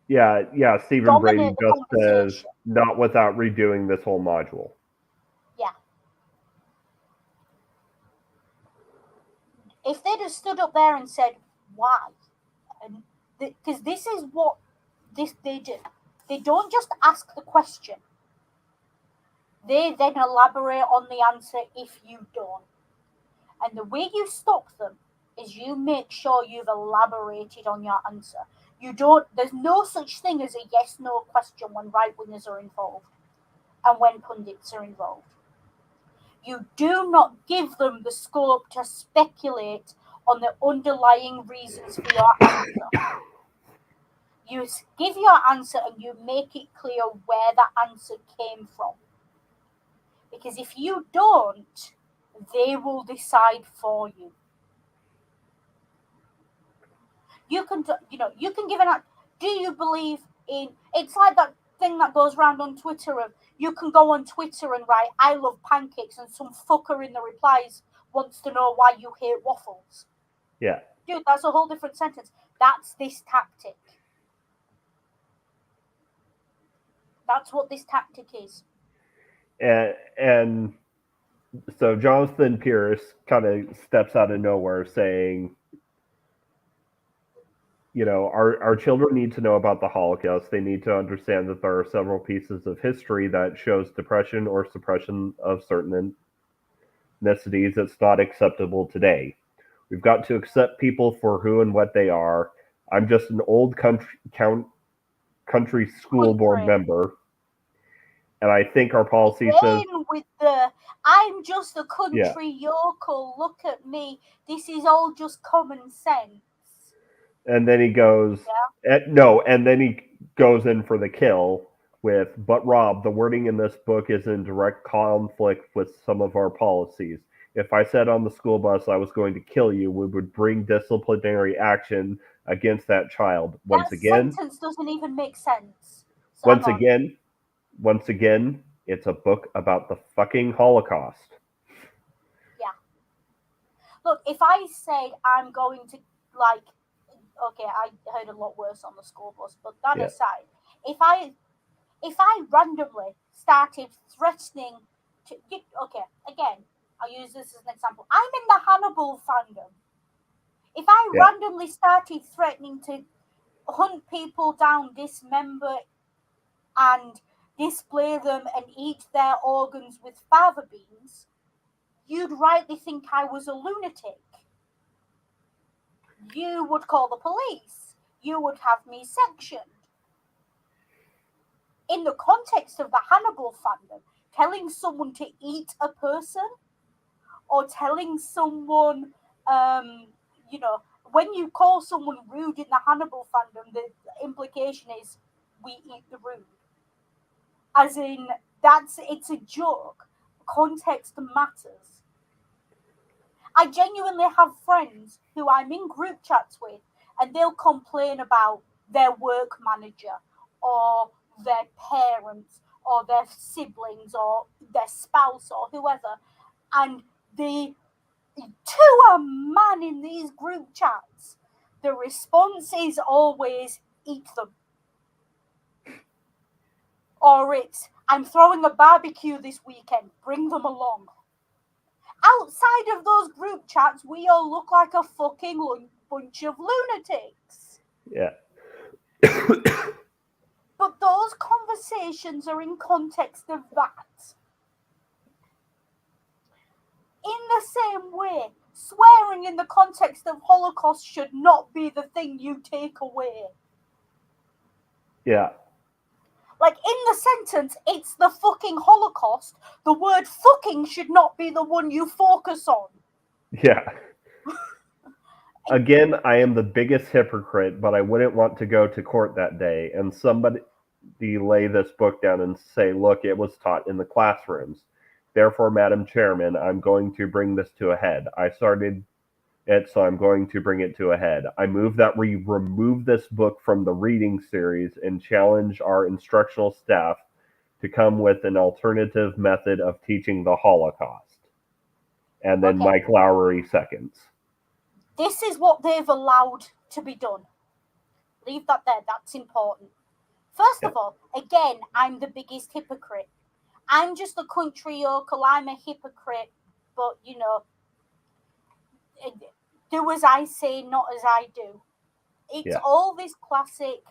Yeah, Stephen Brady just says not without redoing this whole module. Yeah. If they'd have stood up there and said why, because this is what they do. They don't just ask the question. They then elaborate on the answer if you don't. And the way you stop them is you make sure you've elaborated on your answer. There's no such thing as a yes-no question when right-wingers are involved and when pundits are involved. You do not give them the scope to speculate on the underlying reasons for your answer. You give your answer and you make it clear where that answer came from. Because if you don't, they will decide for you. You can give do you believe in, it's like that thing that goes around on Twitter of, you can go on Twitter and write, I love pancakes, and some fucker in the replies wants to know why you hate waffles. Yeah. Dude, that's a whole different sentence. That's this tactic. That's what this tactic is. And so Jonathan Pierce kind of steps out of nowhere saying, our children need to know about the Holocaust. They need to understand that there are several pieces of history that shows depression or suppression of certain ethnicities that's not acceptable today. We've got to accept people for who and what they are. I'm just an old country school board member, and I think our policy says with the I'm just a country yokel, look at me, this is all just common sense. And then he goes and then he goes in for the kill with, but Rob, the wording in this book is in direct conflict with some of our policies. If I said on the school bus I was going to kill you, we would bring disciplinary action against that child. Once again, sentence doesn't even make sense. Once again, it's a book about the fucking Holocaust. Yeah. Look, if I said I'm going to, okay, I heard a lot worse on the school bus, but that aside, if I randomly started threatening to, okay, again, I'll use this as an example. I'm in the Hannibal fandom. If I randomly started threatening to hunt people down, dismember and display them and eat their organs with fava beans, you'd rightly think I was a lunatic. You would call the police. You would have me sectioned. In the context of the Hannibal fandom, telling someone to eat a person or telling someone, when you call someone rude in the Hannibal fandom, the implication is we eat the rude. As in, it's a joke. Context matters. I genuinely have friends who I'm in group chats with, and they'll complain about their work manager or their parents or their siblings or their spouse or whoever, and to a man in these group chats, the response is always eat them. Or it's, I'm throwing a barbecue this weekend, bring them along. Outside of those group chats, we all look like a fucking bunch of lunatics. Yeah. But those conversations are in context of that. In the same way, swearing in the context of Holocaust should not be the thing you take away. Yeah. Like, in the sentence, it's the fucking Holocaust. The word fucking should not be the one you focus on. Yeah. Again, I am the biggest hypocrite, but I wouldn't want to go to court that day and somebody lay this book down and say, look, it was taught in the classrooms. Therefore, Madam Chairman, I'm going to bring this to a head. I started it, so I'm going to bring it to a head. I move that we remove this book from the reading series and challenge our instructional staff to come with an alternative method of teaching the Holocaust. And then Okay. Mike Lowry seconds. This is what they've allowed to be done. Leave that there. That's important. First of all, again, I'm the biggest hypocrite. I'm just a country yokel. I'm a hypocrite. But, do as I say, not as I do. It's all this classic.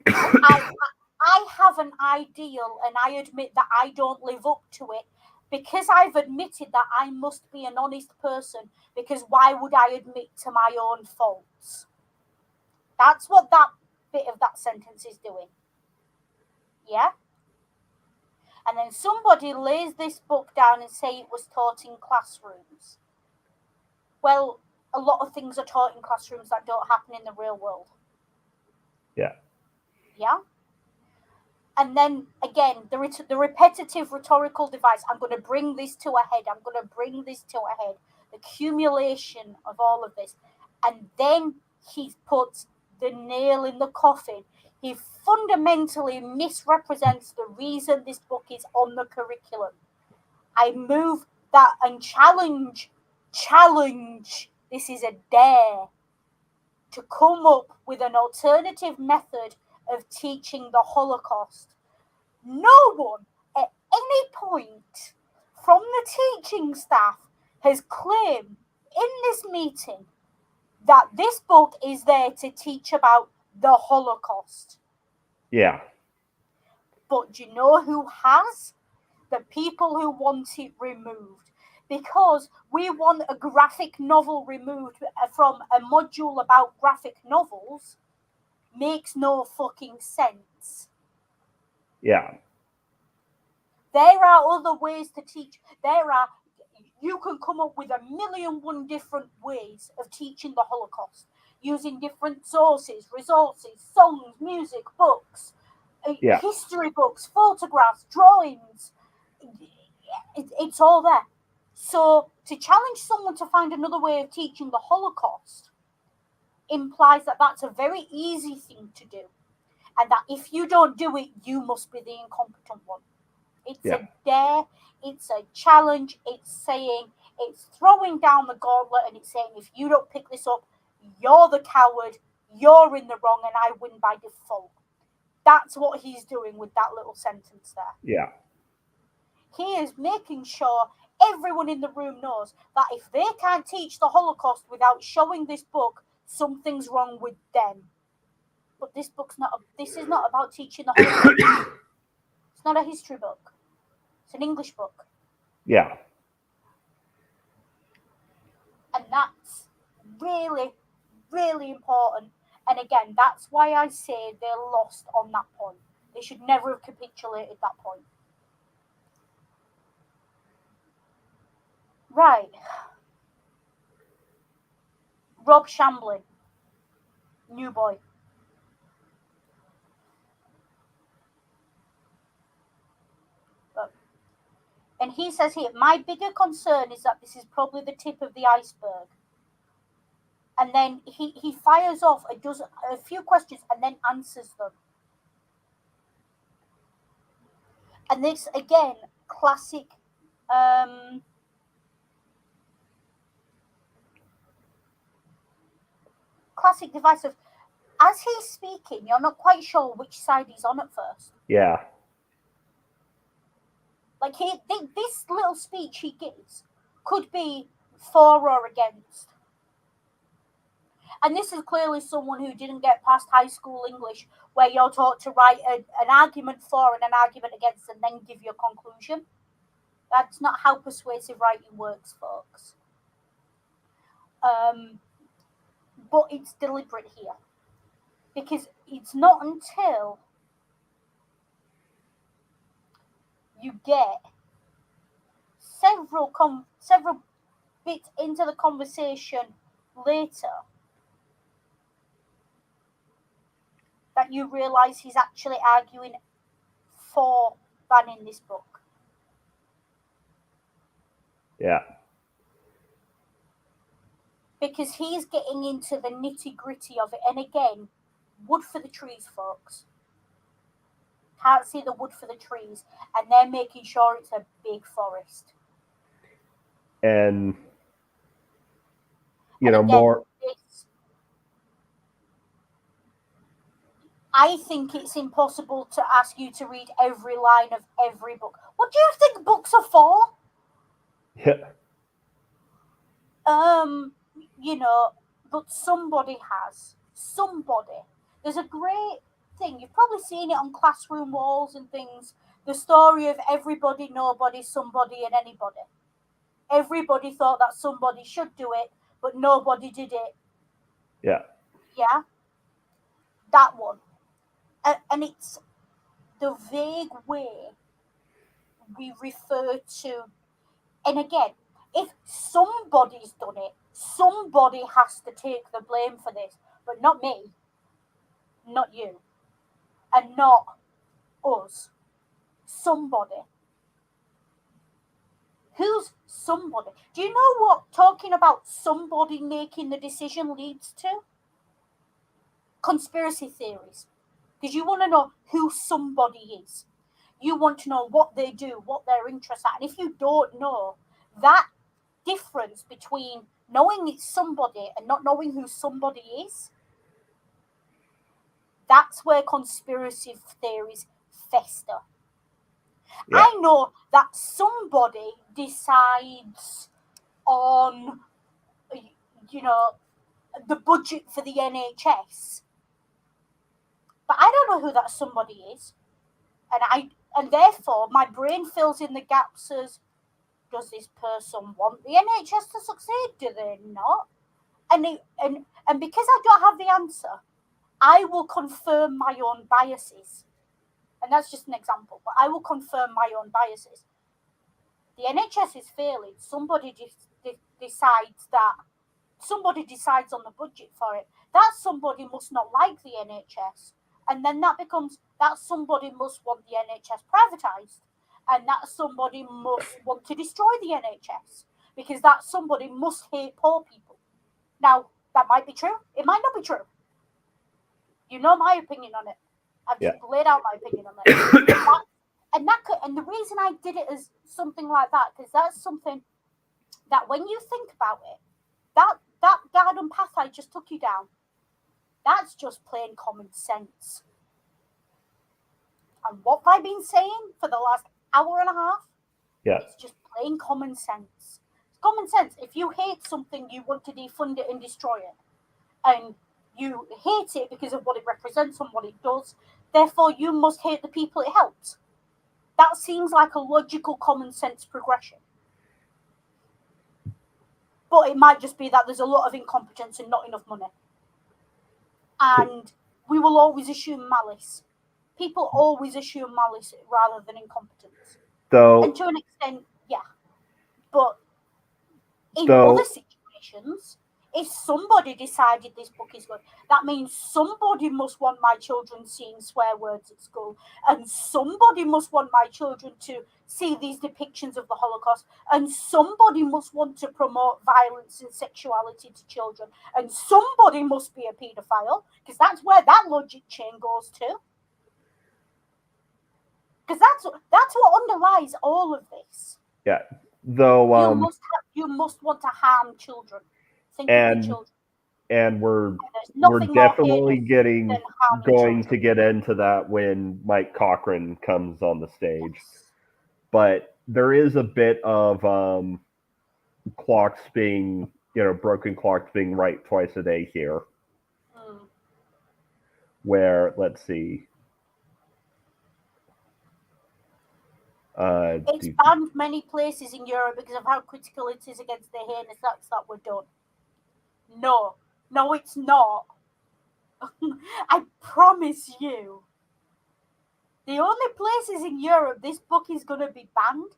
I have an ideal and I admit that I don't live up to it. Because I've admitted that I must be an honest person, because why would I admit to my own faults? That's what that bit of that sentence is doing. Yeah? And then somebody lays this book down and say it was taught in classrooms. Well, a lot of things are taught in classrooms that don't happen in the real world. Yeah. Yeah? And then, again, the repetitive rhetorical device, I'm going to bring this to a head, I'm going to bring this to a head, the accumulation of all of this. And then he puts the nail in the coffin. He fundamentally misrepresents the reason this book is on the curriculum. I move that and challenge, this is a dare, to come up with an alternative method of teaching the Holocaust. No one at any point from the teaching staff has claimed in this meeting that this book is there to teach about the Holocaust. Yeah. But do you know who has? The people who want it removed. Because we want a graphic novel removed from a module about graphic novels makes no fucking sense. Yeah. There are other ways to teach. You can come up with 1,000,001 different ways of teaching the Holocaust using different sources, resources, songs, music, books, history books, photographs, drawings. It's all there. So to challenge someone to find another way of teaching the Holocaust implies that that's a very easy thing to do, and that if you don't do it, you must be the incompetent one. It's a dare, it's a challenge, it's throwing down the gauntlet, and it's saying, if you don't pick this up, you're the coward, you're in the wrong, and I win by default. That's what he's doing with that little sentence there. Yeah. He is making sure everyone in the room knows that if they can't teach the Holocaust without showing this book, something's wrong with them. But this is not about teaching the Holocaust. It's not a history book. It's an English book. Yeah. And that's really, really important. And again, that's why I say they're lost on that point. They should never have capitulated that point. Right. Rob Shamblin. New boy. And he says here, my bigger concern is that this is probably the tip of the iceberg. And then he fires off a few questions and then answers them. And this, again, classic classic device of, as he's speaking, you're not quite sure which side he's on at first. Yeah. Like this little speech he gives could be for or against. And this is clearly someone who didn't get past high school English, where you're taught to write an argument for and an argument against and then give your conclusion. That's not how persuasive writing works, folks. But it's deliberate here. Because it's not until you get several bits into the conversation later that you realise he's actually arguing for banning this book. Yeah. Because he's getting into the nitty-gritty of it. And again, wood for the trees, folks. Can't see the wood for the trees. And they're making sure it's a big forest. And, again, more... I think it's impossible to ask you to read every line of every book. What do you think books are for? Yeah. But somebody has. Somebody. There's a great thing. You've probably seen it on classroom walls and things. The story of everybody, nobody, somebody, and anybody. Everybody thought that somebody should do it, but nobody did it. Yeah. Yeah? That one. And it's the vague way we refer to. And again, if somebody's done it, somebody has to take the blame for this, but not me, not you, and not us. Somebody. Who's somebody? Do you know what talking about somebody making the decision leads to? Conspiracy theories. Because you want to know who somebody is. You want to know what they do, what their interests are. And if you don't know, that difference between knowing it's somebody and not knowing who somebody is, that's where conspiracy theories fester. Yeah. I know that somebody decides on, the budget for the NHS, but I don't know who that somebody is, and therefore my brain fills in the gaps as, does this person want the NHS to succeed? Do they not? And because I don't have the answer, I will confirm my own biases. And that's just an example, but I will confirm my own biases. The NHS is failing. Somebody decides on the budget for it. That somebody must not like the NHS. And then that becomes, that somebody must want the NHS privatised. And that somebody must want to destroy the NHS. Because that somebody must hate poor people. Now, that might be true. It might not be true. You know my opinion on it. I've just laid out my opinion on it. And the reason I did it as something like that, because that's something that when you think about it, that garden path I just took you down, that's just plain common sense. And what have I been saying for the last hour and a half? Yeah. It's just plain common sense. It's common sense. If you hate something, you want to defund it and destroy it. And you hate it because of what it represents and what it does. Therefore, you must hate the people it helps. That seems like a logical common sense progression. But it might just be that there's a lot of incompetence and not enough money. And we will always assume malice. People always assume malice rather than incompetence. And to an extent, yeah. But in other situations, if somebody decided this book is good, that means somebody must want my children seeing swear words at school, and somebody must want my children to see these depictions of the Holocaust, and somebody must want to promote violence and sexuality to children, and somebody must be a paedophile, because that's where that logic chain goes to. Because that's what underlies all of this. Yeah. Though You must want to harm children. Think of the and children. and we're There's we're nothing more definitely heinous than harming going to children. get into that when Mike Cochran comes on the stage. But there is a bit of clocks being, broken clocks being right twice a day here. Mm. Where, let's see, It's banned many places in Europe because of how critical it is against the heinous acts that were done. No, it's not. I promise you. The only places in Europe this book is going to be banned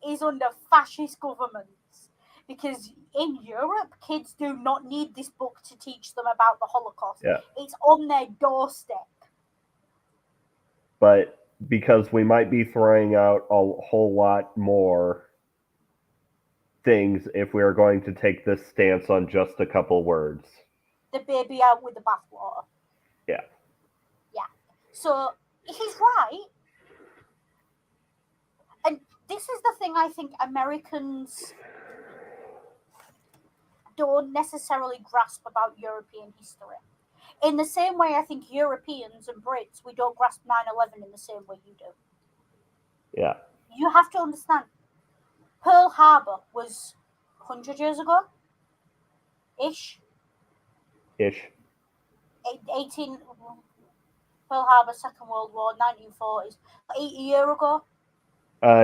is under fascist governments. Because in Europe, kids do not need this book to teach them about the Holocaust. yeah. It's on their doorstep. But because we might be throwing out a whole lot more things if we are going to take this stance on just a couple words. The baby out with the bathwater. Yeah. Yeah. So he's right. And this is the thing I think Americans don't necessarily grasp about European history. In the same way, I think Europeans and Brits, we don't grasp 9/11 in the same way you do. Yeah. You have to understand, Pearl Harbor was 100 years ago? Ish? 18, Pearl Harbor, Second World War, 1940s. 80 years ago?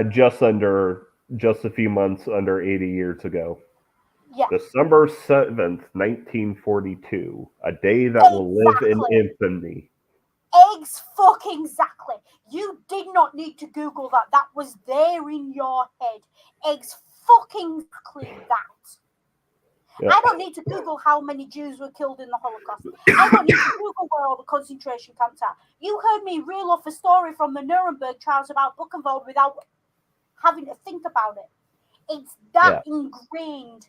Just a few months under 80 years ago. Yeah. December 7th, 1942. A day that will live in infamy. Fucking exactly. You did not need to Google that. That was there in your head. Fucking exactly that. Yeah. I don't need to Google how many Jews were killed in the Holocaust. I don't need to Google where all the concentration camps are. You heard me reel off a story from the Nuremberg trials about Buchenwald without having to think about it. It's that ingrained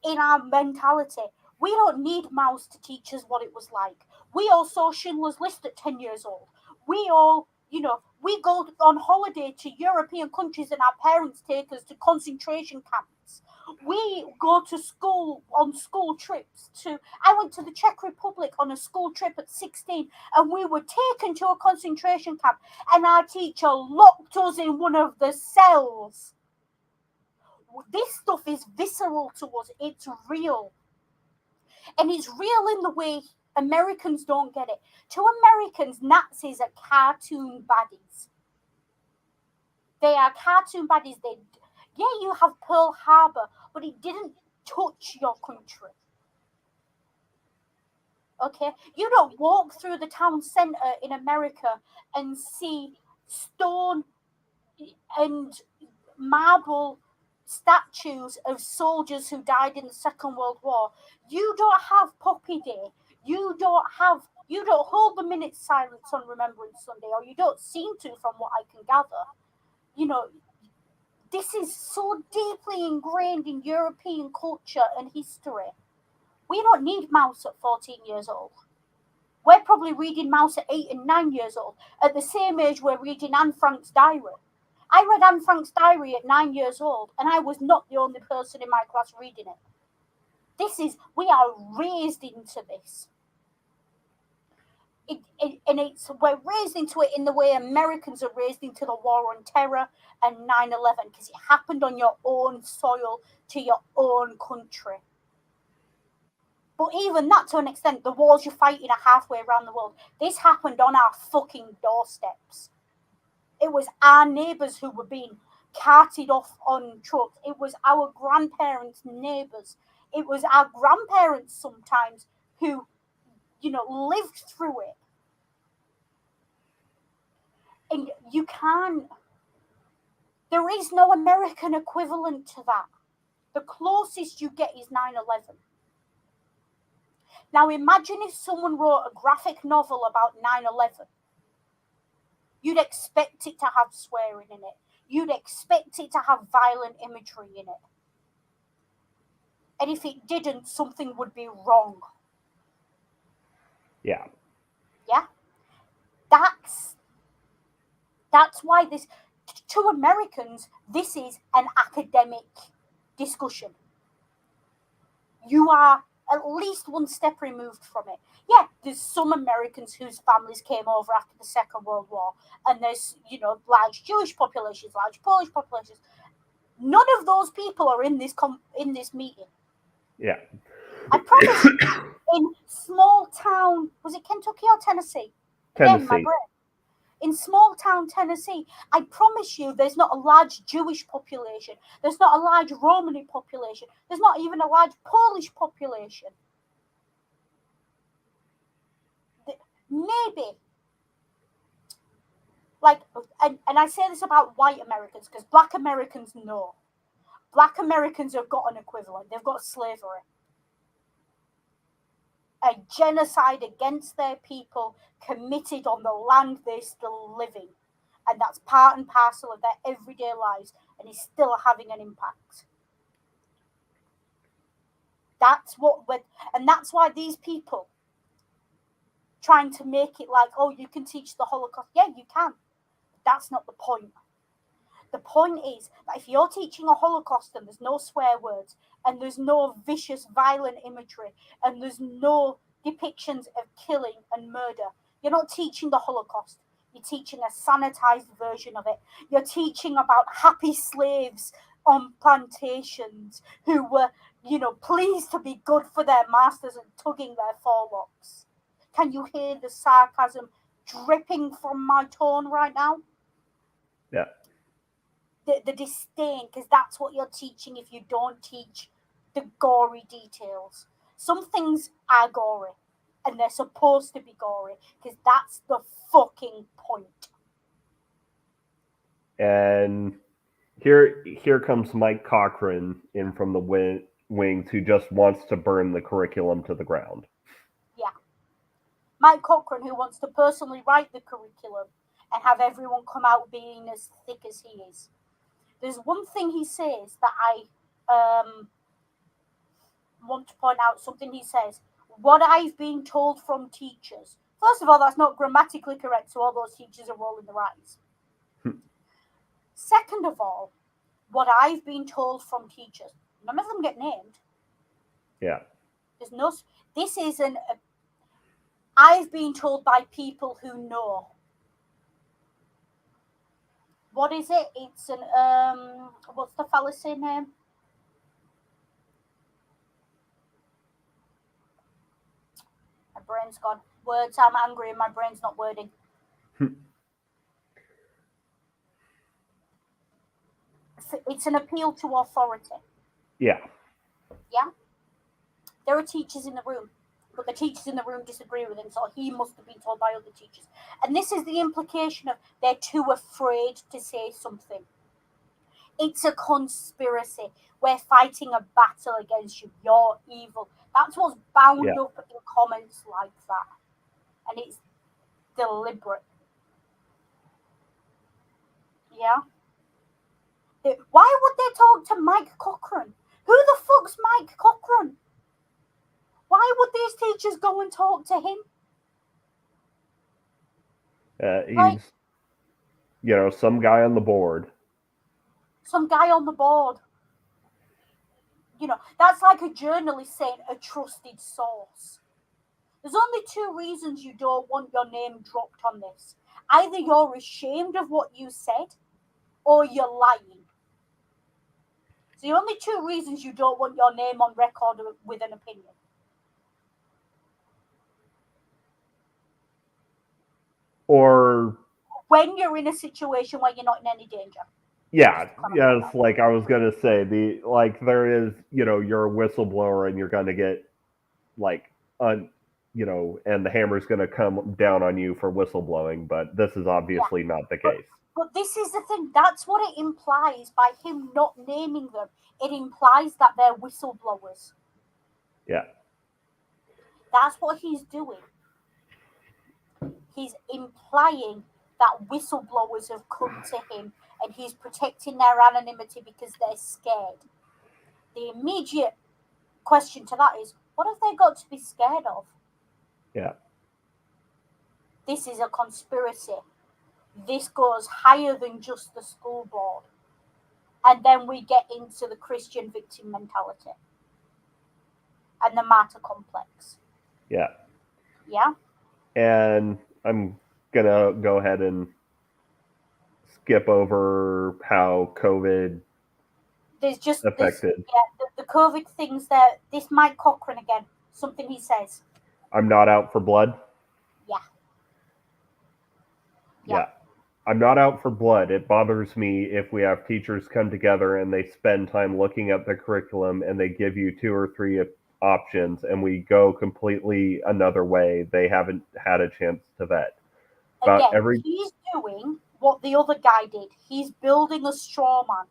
in our mentality. We don't need Maus to teach us what it was like. We all saw Schindler's List at 10 years old. We all, we go on holiday to European countries and our parents take us to concentration camps. We go to school on school trips I went to the Czech Republic on a school trip at 16 and we were taken to a concentration camp and our teacher locked us in one of the cells. This stuff is visceral to us. It's real. And it's real in the way Americans don't get it. To Americans, Nazis are cartoon baddies. They are cartoon baddies. You have Pearl Harbor, but it didn't touch your country. Okay? You don't walk through the town center in America and see stone and marble statues of soldiers who died in the Second World War. You don't have Poppy Day. You don't hold the minute silence on Remembrance Sunday, or you don't seem to, from what I can gather. This is so deeply ingrained in European culture and history. We don't need Maus at 14 years old. We're probably reading Maus at 8 and 9 years old. At the same age we're reading Anne Frank's diary. I read Anne Frank's diary at 9 years old, and I was not the only person in my class reading it. We are raised into this. We're raised into it in the way Americans are raised into the war on terror and 9/11, because it happened on your own soil to your own country. But even that, to an extent, the wars you're fighting are halfway around the world. This happened on our fucking doorsteps. It was our neighbours who were being carted off on trucks. It was our grandparents' neighbours. It was our grandparents sometimes who, lived through it. And there is no American equivalent to that. The closest you get is 9/11. Now imagine if someone wrote a graphic novel about 9/11. You'd expect it to have swearing in it. You'd expect it to have violent imagery in it. And if it didn't, something would be wrong. Yeah. Yeah? That's That's why to Americans, this is an academic discussion. You are at least one step removed from it. Yeah, there's some Americans whose families came over after the Second World War, and there's, large Jewish populations, large Polish populations. None of those people are in this meeting. Yeah. I promise you, in small town, was it Kentucky or Tennessee? Again, my Tennessee. brain. In small town Tennessee, I promise you there's not a large Jewish population. There's not a large Romani population. There's not even a large Polish population. Maybe. And I say this about white Americans because black Americans know. Black Americans have got an equivalent. They've got slavery. A genocide against their people committed on the land they're still living. And that's part and parcel of their everyday lives and is still having an impact. That's why these people trying to make it like, oh, you can teach the Holocaust. Yeah, you can. That's not the point. The point is that if you're teaching a Holocaust and there's no swear words and there's no vicious, violent imagery and there's no depictions of killing and murder, you're not teaching the Holocaust. You're teaching a sanitized version of it. You're teaching about happy slaves on plantations who were, pleased to be good for their masters and tugging their forelocks. Can you hear the sarcasm dripping from my tone right now? Yeah. The disdain, because that's what you're teaching if you don't teach the gory details. Some things are gory, and they're supposed to be gory, because that's the fucking point. And here comes Mike Cochran in from the wings, who just wants to burn the curriculum to the ground. Yeah. Mike Cochran, who wants to personally write the curriculum and have everyone come out being as thick as he is. There's one thing he says that I want to point out. Something he says, what I've been told from teachers. First of all, that's not grammatically correct, so all those teachers are rolling their eyes. Second of all, what I've been told from teachers. None of them get named. Yeah. There's no. This isn't. I've been told by people who know. What is it? It's an what's the fallacy name? My brain's gone. Words. I'm angry and my brain's not wording. It's an appeal to authority. Yeah. Yeah. There are teachers in the room, but the teachers in the room disagree with him, so he must have been told by other teachers. And this is the implication of they're too afraid to say something. It's a conspiracy. We're fighting a battle against you. You're evil. That's what's bound up in comments like that. And it's deliberate. Yeah? Why would they talk to Mike Cochran? Who the fuck's Mike Cochran? Why would these teachers go and talk to him? He's, some guy on the board. Some guy on the board. That's like a journalist saying a trusted source. There's only two reasons you don't want your name dropped on this. Either you're ashamed of what you said, or you're lying. So the only two reasons you don't want your name on record with an opinion. Or when you're in a situation where you're not in any danger. Yeah, it's like I was gonna say, there is, you're a whistleblower and you're gonna get and the hammer's gonna come down on you for whistleblowing, but this is obviously not the case. But this is the thing, that's what it implies by him not naming them. It implies that they're whistleblowers. Yeah. That's what he's doing. He's implying that whistleblowers have come to him and he's protecting their anonymity because they're scared. The immediate question to that is, what have they got to be scared of? Yeah. This is a conspiracy. this goes higher than just the school board. And then we get into the Christian victim mentality and the martyr complex. Yeah. Yeah. And I'm going to go ahead and skip over how COVID There's just this, affected. yeah, the COVID things there. This Mike Cochran again, something he says. I'm not out for blood. Yeah. Yeah. I'm not out for blood. It bothers me if we have teachers come together and they spend time looking at the curriculum and they give you two or three options and we go completely another way. They haven't had a chance to vet. About Again, he's doing what the other guy did. He's building a straw man.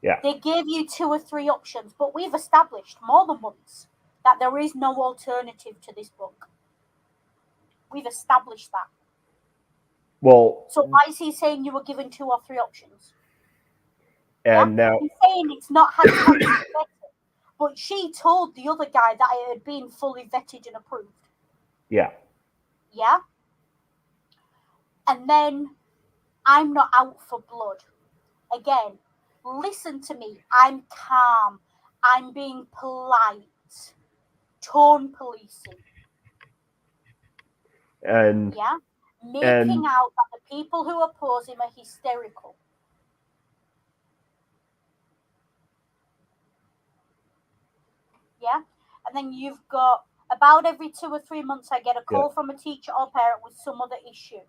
Yeah. They gave you two or three options, but we've established more than once that there is no alternative to this book. We've established that. Well, so why is he saying you were given two or three options? And now he's saying it's not had time to vet it, but she told the other guy that it had been fully vetted and approved. Yeah. Yeah. And then I'm not out for blood. Again, listen to me. I'm calm. I'm being polite. Tone policing. And yeah. Making out that the people who oppose him are hysterical. Yeah. And then you've got about every 2 or 3 months I get a call from a teacher or parent with some other issue.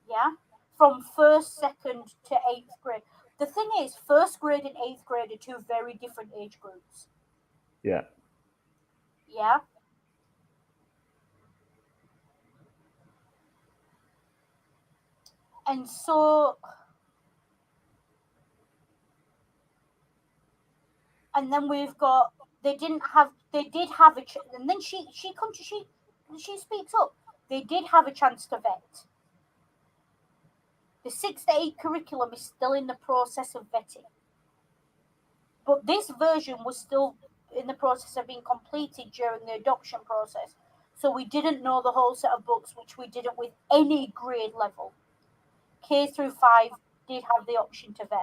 Yeah. From first, second to 8th grade. The thing is, first grade and 8th grade are two very different age groups. Yeah. Yeah. And so, and then we've got they did have a and then she speaks up. They did have a chance to vet. The 6 to 8 curriculum is still in the process of vetting, but this version was still in the process of being completed during the adoption process. So we didn't know the whole set of books, which we didn't with any grade level. K through 5 did have the option to vet.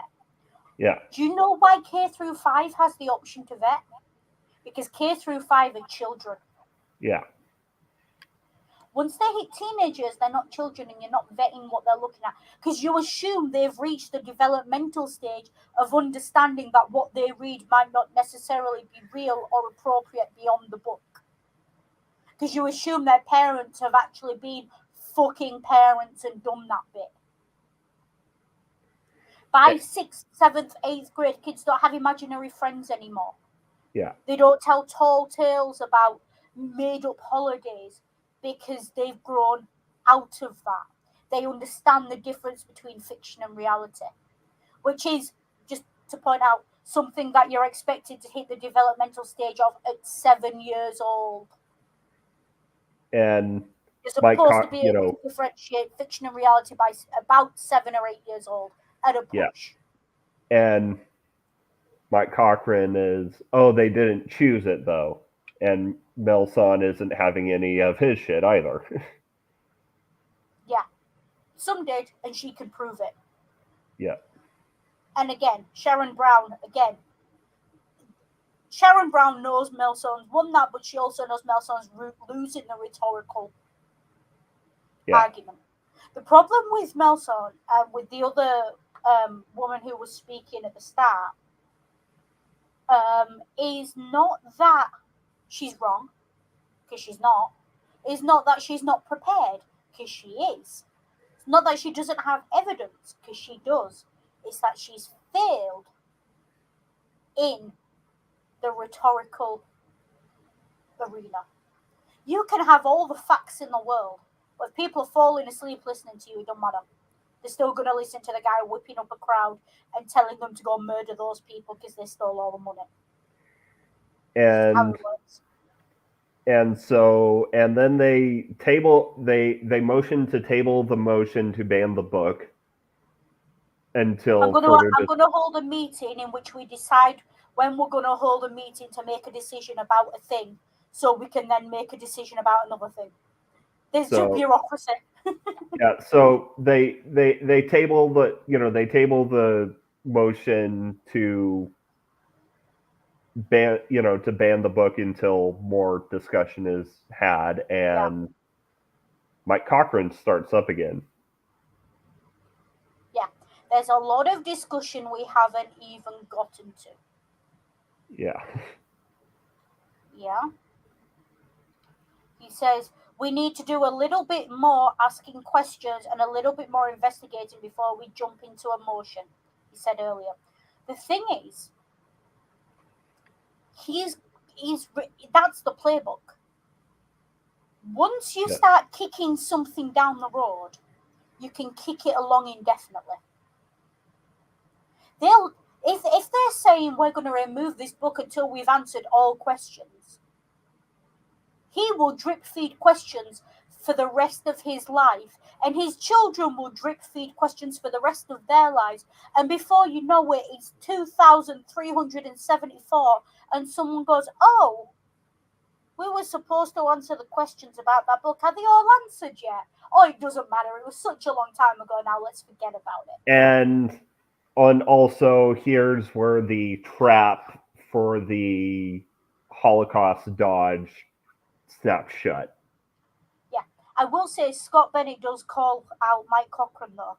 Yeah. Do you know why K through 5 has the option to vet? Because K through 5 are children. Yeah. Once they hit teenagers, they're not children and you're not vetting what they're looking at. Because you assume they've reached the developmental stage of understanding that what they read might not necessarily be real or appropriate beyond the book. Because you assume their parents have actually been fucking parents and done that bit. By 6th, 7th, 8th grade, kids don't have imaginary friends anymore. Yeah. They don't tell tall tales about made up holidays because they've grown out of that. They understand the difference between fiction and reality, which is, just to point out, something that you're expected to hit the developmental stage of at 7 years old. And you're supposed to be able to differentiate fiction and reality by about 7 or 8 years old at a push. Yeah. And Mike Cochran is, they didn't choose it though. And Melson isn't having any of his shit either. Yeah. Some did, and she could prove it. Yeah. And again, Sharon Brown knows Melson's won that, but she also knows Melson's losing the rhetorical argument. The problem with Melson and with the other woman who was speaking at the start is not that she's wrong, because she's not. Is not that she's not prepared, because she is. It's not that she doesn't have evidence, because she does. It's that she's failed in the rhetorical arena. You can have all the facts in the world, but if people are falling asleep listening to you, it don't matter. They're still going to listen to the guy whipping up a crowd and telling them to go murder those people because they stole all the money. And then they motion to table the motion to ban the book until I'm going to hold a meeting in which we decide when we're going to hold a meeting to make a decision about a thing, so we can then make a decision about another thing. There's just bureaucracy. Yeah, so they table the motion to ban the book until more discussion is had, Yeah, and Mike Cochran starts up again. yeah. There's a lot of discussion we haven't even gotten to. Yeah. Yeah. He says we need to do a little bit more asking questions and a little bit more investigating before we jump into emotion. He said earlier. The thing is, that's the playbook. Once you Yeah. start kicking something down the road, you can kick it along indefinitely. They'll if they're saying we're going to remove this book until we've answered all questions, he will drip feed questions for the rest of his life, and his children will drip feed questions for the rest of their lives. And before you know it, it's 2,374, and someone goes, "Oh, we were supposed to answer the questions about that book. Are they all answered yet? Oh, it doesn't matter. It was such a long time ago now. Let's forget about it." And also here's where the trap for the Holocaust dodge snaps shut. Yeah, I will say Scott Bennett does call out Mike Cochran though.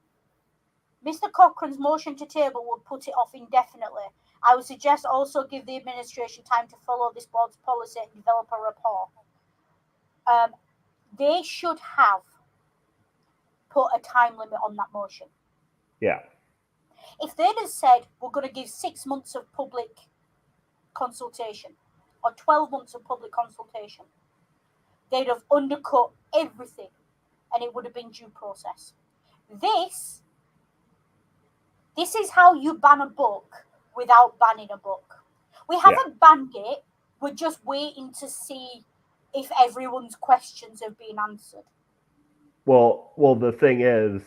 Mr. Cochran's motion to table would put it off indefinitely. I would suggest also give the administration time to follow this board's policy and develop a rapport. Um, they should have put a time limit on that motion. Yeah. If they'd have said we're going to give 6 months of public consultation or 12 months of public consultation, they'd have undercut everything and it would have been due process. This is how you ban a book without banning a book. We haven't banned it, we're just waiting to see if everyone's questions have been answered. Well, the thing is,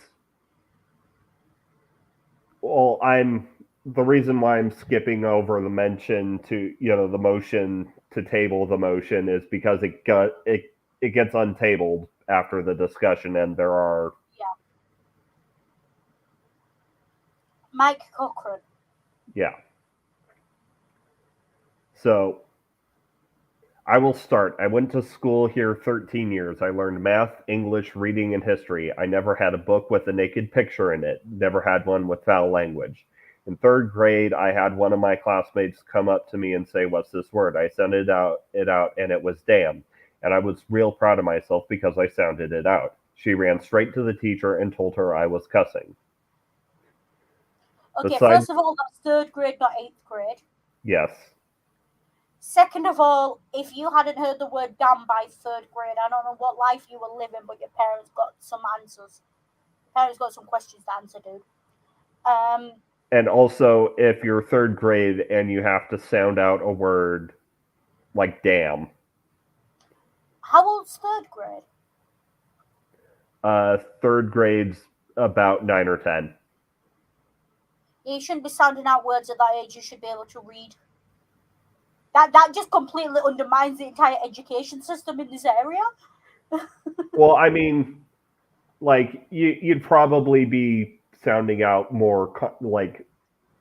the reason why I'm skipping over the mention to the motion to table the motion is because it gets untabled after the discussion, and there are Yeah. Mike Cochran. yeah. So I will start. I went to school here 13 years. I learned math, English, reading, and history. I never had a book with a naked picture in it, never had one with foul language. In third grade, I had one of my classmates come up to me and say, "What's this word?" I sounded it out, and it was damn. And I was real proud of myself because I sounded it out. She ran straight to the teacher and told her I was cussing. Okay, Besides, first of all, that's third grade, not eighth grade. yes. Second of all, if you hadn't heard the word damn by third grade, I don't know what life you were living, but your parents got some answers. Parents got some questions to answer, dude. Um, And also, if you're third grade and you have to sound out a word like damn, how old's third grade? third grade's about 9 or 10. You shouldn't be sounding out words at that age. You should be able to read. That just completely undermines the entire education system in this area. Well, I mean, like you'd probably be sounding out more like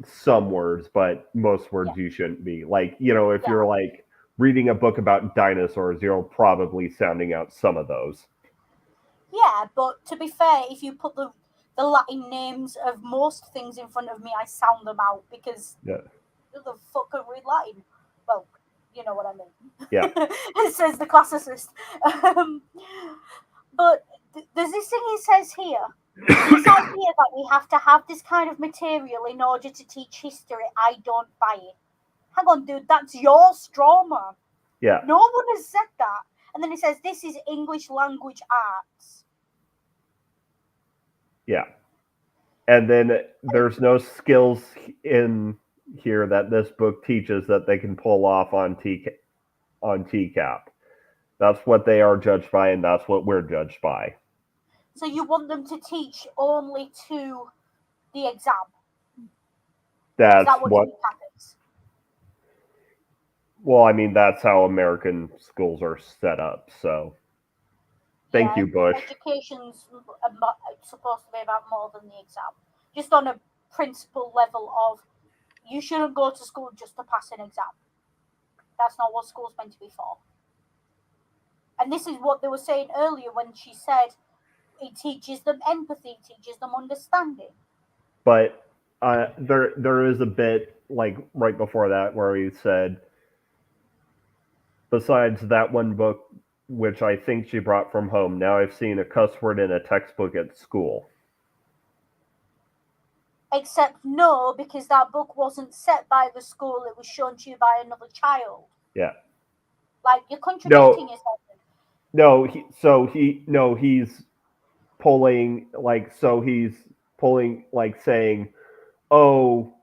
some words, but most Yeah, words you shouldn't be. Like if yeah, you're like reading a book about dinosaurs, you're probably sounding out some of those. yeah. But to be fair, if you put the Latin names of most things in front of me, I sound them out because Yeah, who the fuck can read Latin? Well, you know what I yeah, mean. It says the classicist. Um, but there's this thing he says here. This idea that we have to have this kind of material in order to teach history, I don't buy it. Hang on, dude, that's your straw man. yeah, No one has said that. And then he says this is English language arts. yeah. And then there's no skills in here that this book teaches that they can pull off on TCAP. That's what they are judged by, and that's what we're judged by. So you want them to teach only to the exam? Is That's that what what. TCAP is? Well, I mean, that's how American schools are set up. So Thank you, Bush. Education's supposed to be about more than the exam. Just on a principle level of you shouldn't go to school just to pass an exam. That's not what school's meant to be for. And this is what they were saying earlier when she said it teaches them empathy, teaches them understanding. But there is a bit like right before that where he said, besides that one book, which I think she brought from home, now I've seen a cuss word in a textbook at school. Except no, because that book wasn't set by the school; it was shown to you by another child. Yeah. Like you're contradicting yourself. He's pulling like saying, "Oh,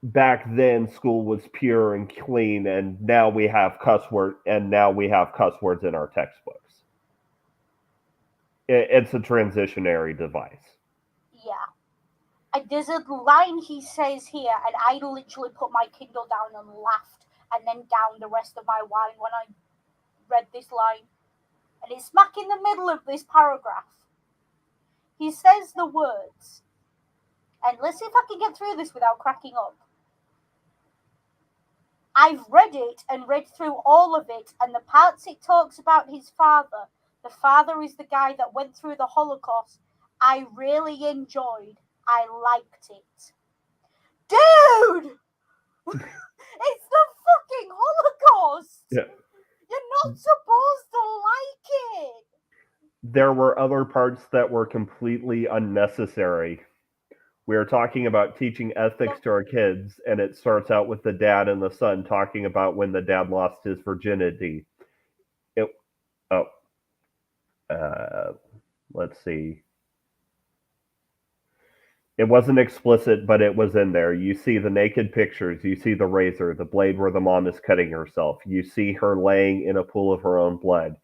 back then school was pure and clean, and now we have cuss words in our textbooks." It's a transitionary device. Yeah. There's a line he says here, and I literally put my Kindle down and laughed, and then down the rest of my wine when I read this line. And it's smack in the middle of this paragraph. He says the words, and let's see if I can get through this without cracking up. I've read it and read through all of it, and the parts it talks about his father, the father is the guy that went through the Holocaust, I really enjoyed. I liked it. Dude! It's the fucking Holocaust! Yeah. You're not supposed to like it! There were other parts that were completely unnecessary. We are talking about teaching ethics to our kids, and it starts out with the dad and the son talking about when the dad lost his virginity. It, oh, let's see. It wasn't explicit, but it was in there. You see the naked pictures. You see the razor, the blade where the mom is cutting herself. You see her laying in a pool of her own blood.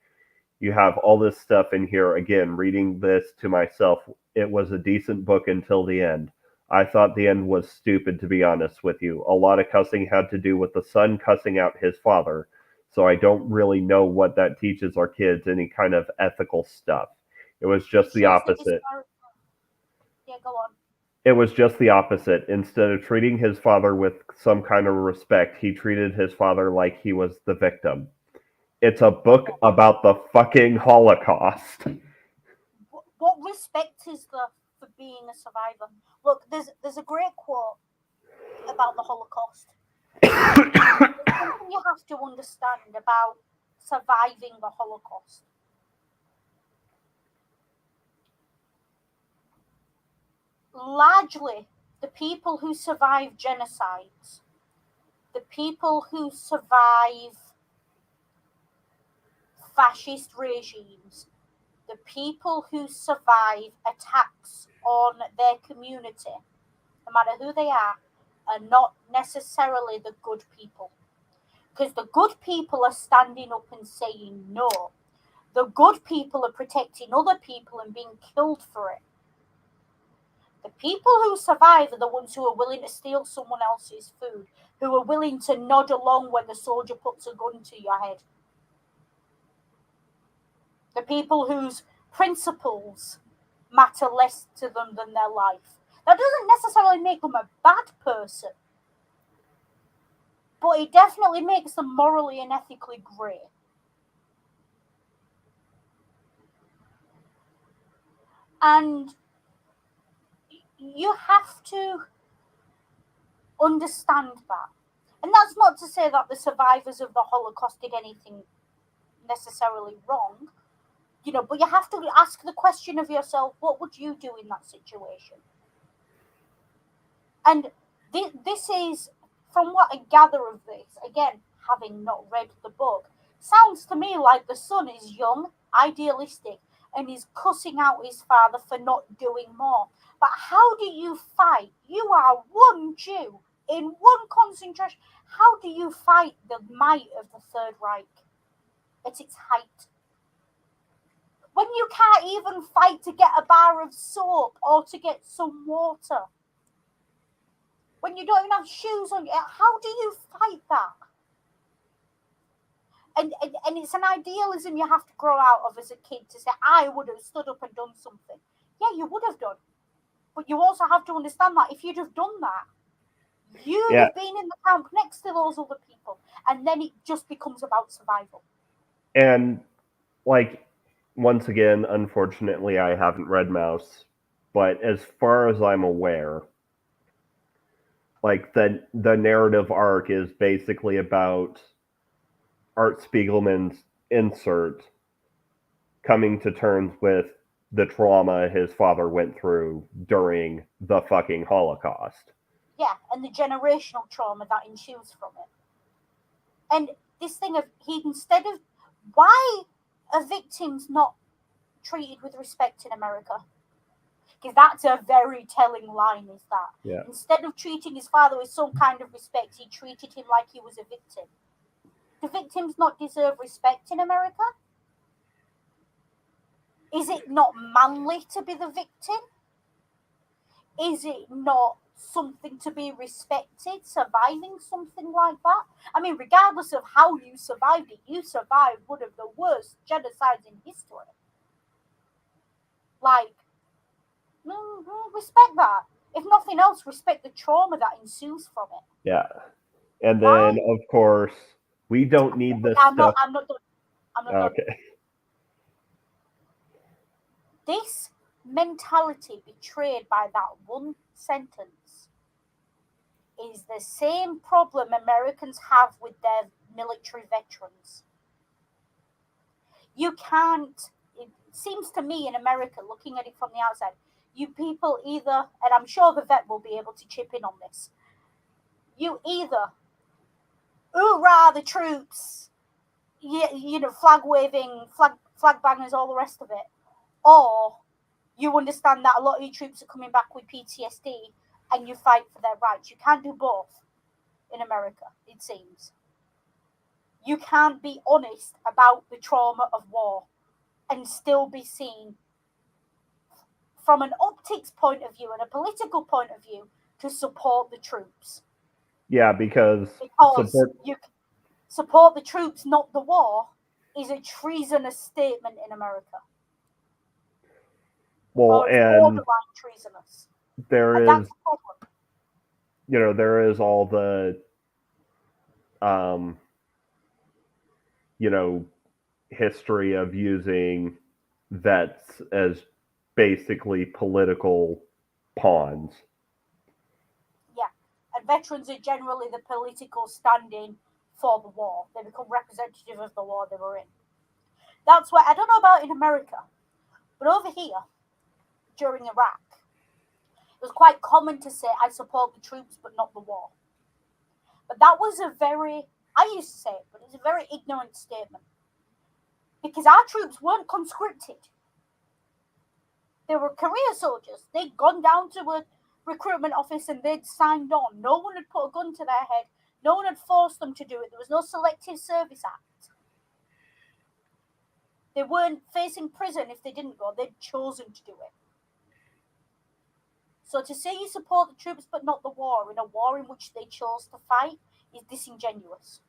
You have all this stuff in here. Again, reading this to myself, it was a decent book until the end. I thought the end was stupid, to be honest with you. A lot of cussing had to do with the son cussing out his father, so I don't really know what that teaches our kids, any kind of ethical stuff. It was just the opposite. Yeah, go on. It was just the opposite. Instead of treating his father with some kind of respect, he treated his father like he was the victim. It's a book about the fucking Holocaust. What respect is there for being a survivor? Look, there's a great quote about the Holocaust. Something you have to understand about surviving the Holocaust. Largely, the people who survive genocides, the people who survive fascist regimes, the people who survive attacks on their community, no matter who they are not necessarily the good people. Because the good people are standing up and saying no. The good people are protecting other people and being killed for it. The people who survive are the ones who are willing to steal someone else's food, who are willing to nod along when the soldier puts a gun to your head. The people whose principles matter less to them than their life. That doesn't necessarily make them a bad person, but it definitely makes them morally and ethically grey. And you have to understand that. And that's not to say that the survivors of the Holocaust did anything necessarily wrong, but you have to ask the question of yourself, what would you do in that situation? And this is, from what I gather of this, again, having not read the book, sounds to me like the son is young, idealistic, and is cussing out his father for not doing more. But how do you fight? You are one Jew in one concentration. How do you fight the might of the Third Reich at its height? When you can't even fight to get a bar of soap or to get some water. When you don't even have shoes on, how do you fight that? and it's an idealism you have to grow out of as a kid to say, I would have stood up and done something. Yeah, you would have done. But you also have to understand that if you'd have done that, you'd have been in the camp next to those other people. And then it just becomes about survival. And, like, once again, unfortunately, I haven't read Mouse, but as far as I'm aware, like, the narrative arc is basically about Art Spiegelman's insert coming to terms with the trauma his father went through during the fucking Holocaust. Yeah, and the generational trauma that ensues from it. And this thing of instead of why are victims not treated with respect in America? Because that's a very telling line, is that. Yeah. Instead of treating his father with some kind of respect, he treated him like he was a victim. Do victims not deserve respect in America? Is it not manly to be the victim? Is it not something to be respected, surviving something like that? I mean, regardless of how you survived it, you survived one of the worst genocides in history. Like, respect that. If nothing else, respect the trauma that ensues from it. Yeah. And then, of course, we don't need this stuff. I'm not done. Okay. This mentality betrayed by that one sentence is the same problem Americans have with their military veterans. You can't, it seems to me in America, looking at it from the outside, you people either, and I'm sure the vet will be able to chip in on this, you either, hoorah, the troops, flag waving, flag bangers, all the rest of it, or you understand that a lot of your troops are coming back with PTSD and you fight for their rights. You can't do both in America, it seems. You can't be honest about the trauma of war and still be seen from an optics point of view and a political point of view to support the troops. Yeah, because support the troops, not the war, is a treasonous statement in America. Well, and borderline treasonous. There and is, there is all the, history of using vets as basically political pawns. Yeah, and veterans are generally the political standing for the war. They become representative of the war they were in. That's why, I don't know about in America, but over here, during Iraq, it was quite common to say, I support the troops, but not the war. But that was I used to say it, but it's a very ignorant statement. Because our troops weren't conscripted. They were career soldiers. They'd gone down to a recruitment office and they'd signed on. No one had put a gun to their head. No one had forced them to do it. There was no Selective Service Act. They weren't facing prison if they didn't go. They'd chosen to do it. So to say you support the troops but not the war in a war in which they chose to fight is disingenuous.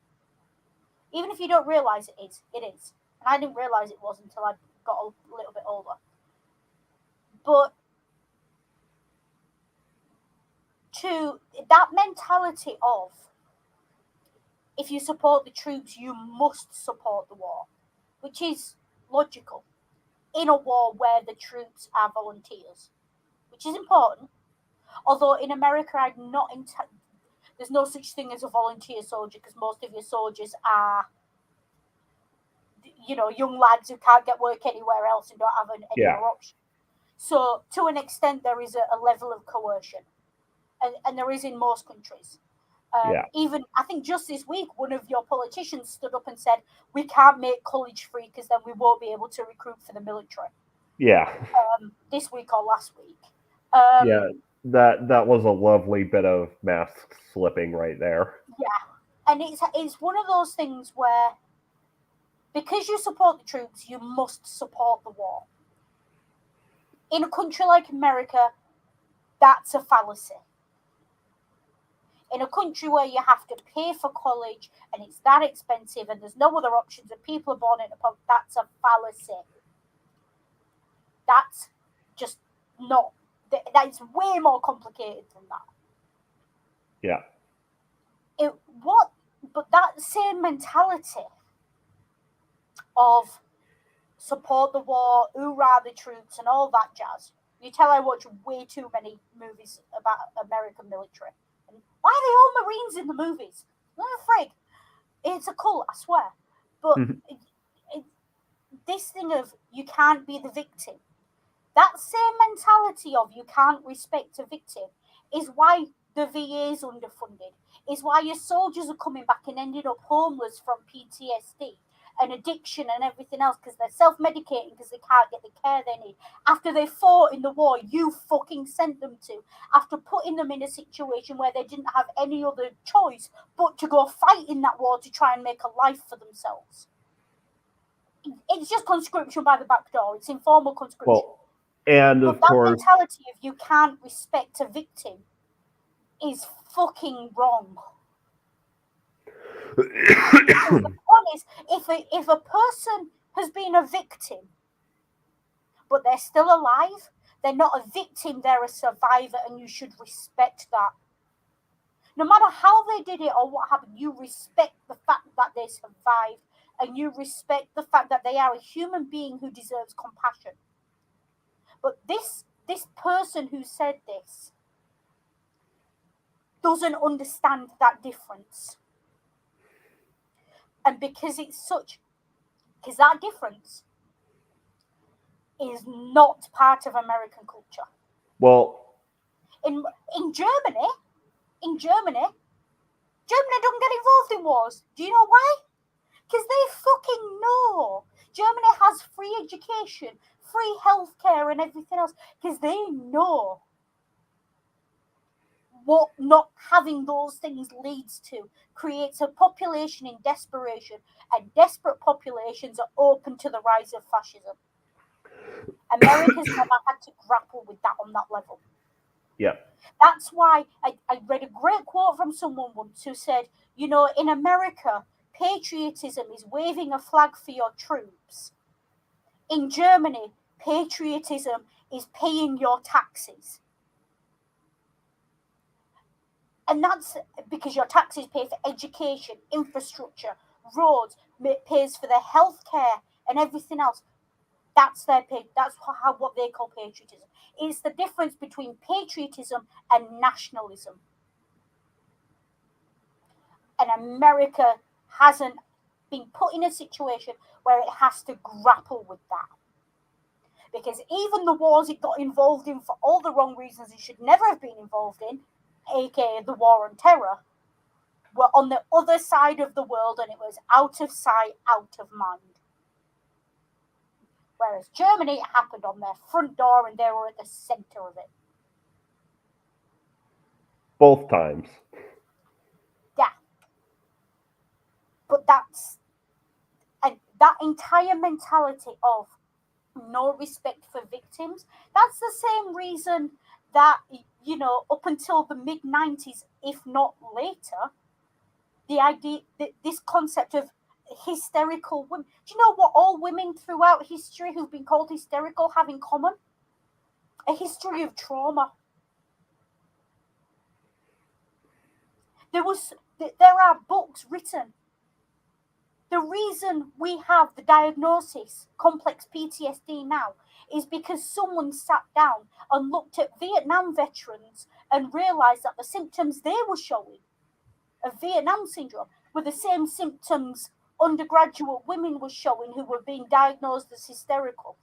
Even if you don't realise it is. It is. And I didn't realise it was until I got a little bit older. But to that mentality of, if you support the troops, you must support the war, which is logical in a war where the troops are volunteers, which is important. Although in America, there's no such thing as a volunteer soldier because most of your soldiers are, young lads who can't get work anywhere else and don't have any other option. So to an extent, there is a level of coercion, and there is in most countries. Even, I think just this week, one of your politicians stood up and said, we can't make college free because then we won't be able to recruit for the military. Yeah. This week or last week. That was a lovely bit of mask slipping right there. Yeah. And it's one of those things where, because you support the troops, you must support the war. In a country like America, that's a fallacy. In a country where you have to pay for college and it's that expensive and there's no other options and people are born into poverty, that's a fallacy. That's just not. That's way more complicated than that. Yeah. But that same mentality of support the war, hoorah the troops, and all that jazz. You tell I watch way too many movies about American military. And why are they all Marines in the movies? What the frig? It's a cult, I swear. But this thing of you can't be the victim, that same mentality of you can't respect a victim is why the VA is underfunded, is why your soldiers are coming back and ending up homeless from PTSD and addiction and everything else because they're self-medicating because they can't get the care they need. After they fought in the war you fucking sent them to, after putting them in a situation where they didn't have any other choice but to go fight in that war to try and make a life for themselves. It's just conscription by the back door. It's informal conscription. Well, and but of that course, mentality of you can't respect a victim is fucking wrong. Because the point is, if a person has been a victim, but they're still alive, they're not a victim, they're a survivor, and you should respect that. No matter how they did it or what happened, you respect the fact that they survived, and you respect the fact that they are a human being who deserves compassion. But this person who said this doesn't understand that difference. And because that difference is not part of American culture. Well, in Germany don't get involved in wars. Do you know why? Because they fucking know. Germany has free education, free healthcare, and everything else. Because they know what not having those things leads to. Creates a population in desperation, and desperate populations are open to the rise of fascism. America's never had to grapple with that on that level. Yeah. That's why I read a great quote from someone once who said, in America, patriotism is waving a flag for your troops. In Germany, patriotism is paying your taxes. And that's because your taxes pay for education, infrastructure, roads, pays for their healthcare and everything else. That's their pay. That's what they call patriotism. It's the difference between patriotism and nationalism. And America hasn't been put in a situation where it has to grapple with that. Because even the wars it got involved in for all the wrong reasons it should never have been involved in, aka the war on terror, were on the other side of the world, and it was out of sight, out of mind. Whereas Germany, it happened on their front door and they were at the center of it. Both times. Yeah. But that entire mentality of no respect for victims, that's the same reason that, up until the mid-90s, if not later, the idea, this concept of hysterical women. Do you know what all women throughout history who've been called hysterical have in common? A history of trauma. There are books written. The reason we have the diagnosis complex PTSD now is because someone sat down and looked at Vietnam veterans and realized that the symptoms they were showing of Vietnam syndrome were the same symptoms undergraduate women were showing who were being diagnosed as hysterical.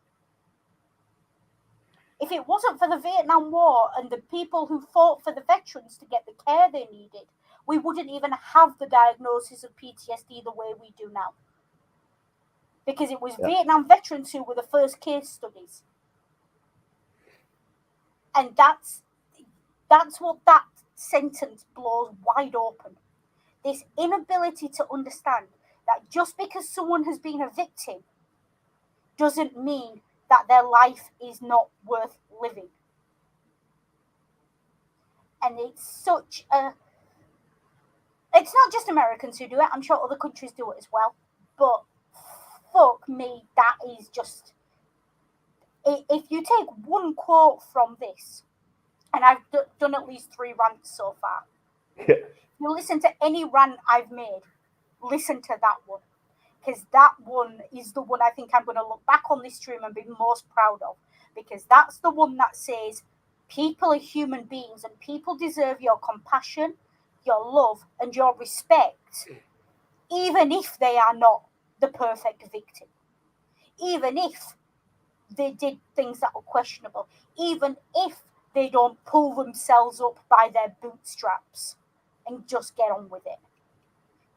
If it wasn't for the Vietnam War and the people who fought for the veterans to get the care they needed, we wouldn't even have the diagnosis of PTSD the way we do now. Because it was Vietnam veterans who were the first case studies. And that's what that sentence blows wide open. This inability to understand that just because someone has been a victim doesn't mean that their life is not worth living. And it's such a It's not just Americans who do it. I'm sure other countries do it as well. But fuck me, that is just. If you take one quote from this, and I've done at least 3 rants so far. Yeah. You listen to any rant I've made, listen to that one. Because that one is the one I think I'm going to look back on this stream and be most proud of. Because that's the one that says people are human beings and people deserve your compassion, your love, and your respect, even if they are not the perfect victim. Even if they did things that were questionable. Even if they don't pull themselves up by their bootstraps and just get on with it.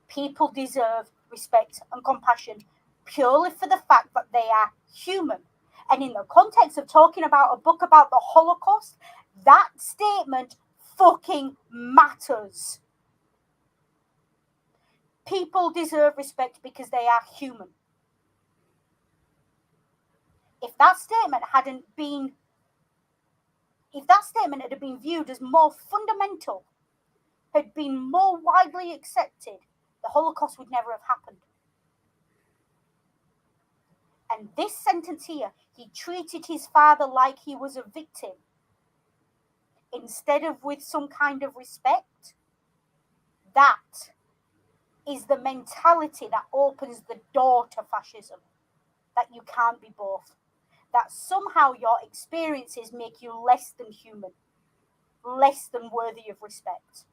People deserve respect and compassion purely for the fact that they are human. And in the context of talking about a book about the Holocaust, that statement fucking matters. People deserve respect because they are human. If that statement had been viewed as more fundamental, had been more widely accepted, the Holocaust would never have happened. And this sentence here, he treated his father like he was a victim instead of with some kind of respect. That is the mentality that opens the door to fascism. That you can't be both. That somehow your experiences make you less than human, less than worthy of respect.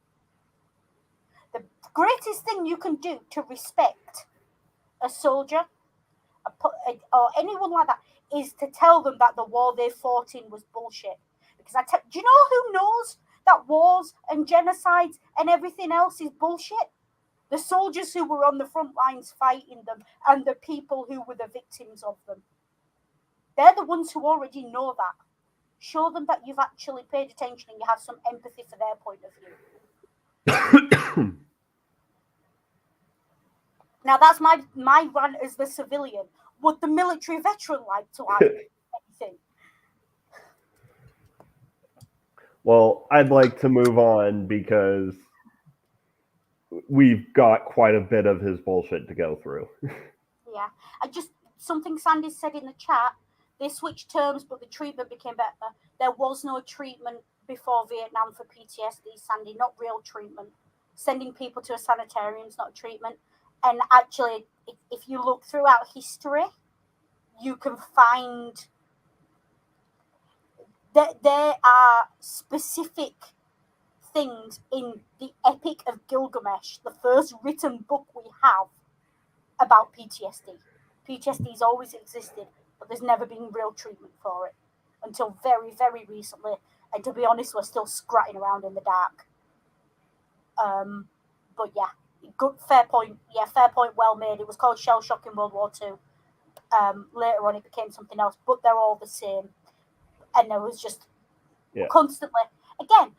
The greatest thing you can do to respect a soldier or anyone like that is to tell them that the war they fought in was bullshit. Because do you know who knows that wars and genocides and everything else is bullshit? The soldiers who were on the front lines fighting them and the people who were the victims of them. They're the ones who already know that. Show them that you've actually paid attention and you have some empathy for their point of view. Now, that's my rant as the civilian. Would the military veteran like to add anything? Well, I'd like to move on because we've got quite a bit of his bullshit to go through. Yeah. Something Sandy said in the chat, they switched terms, but the treatment became better. There was no treatment before Vietnam for PTSD, Sandy, not real treatment. Sending people to a sanitarium is not treatment. And actually, if you look throughout history, you can find that there are specific things in the Epic of Gilgamesh, the first written book we have about PTSD. PTSD's always existed, but there's never been real treatment for it until very, very recently. And to be honest, we're still scratching around in the dark. But yeah, fair point. Yeah, fair point, well made. It was called shell shock in World War II. Later on, it became something else, but they're all the same. And there was just constantly, again,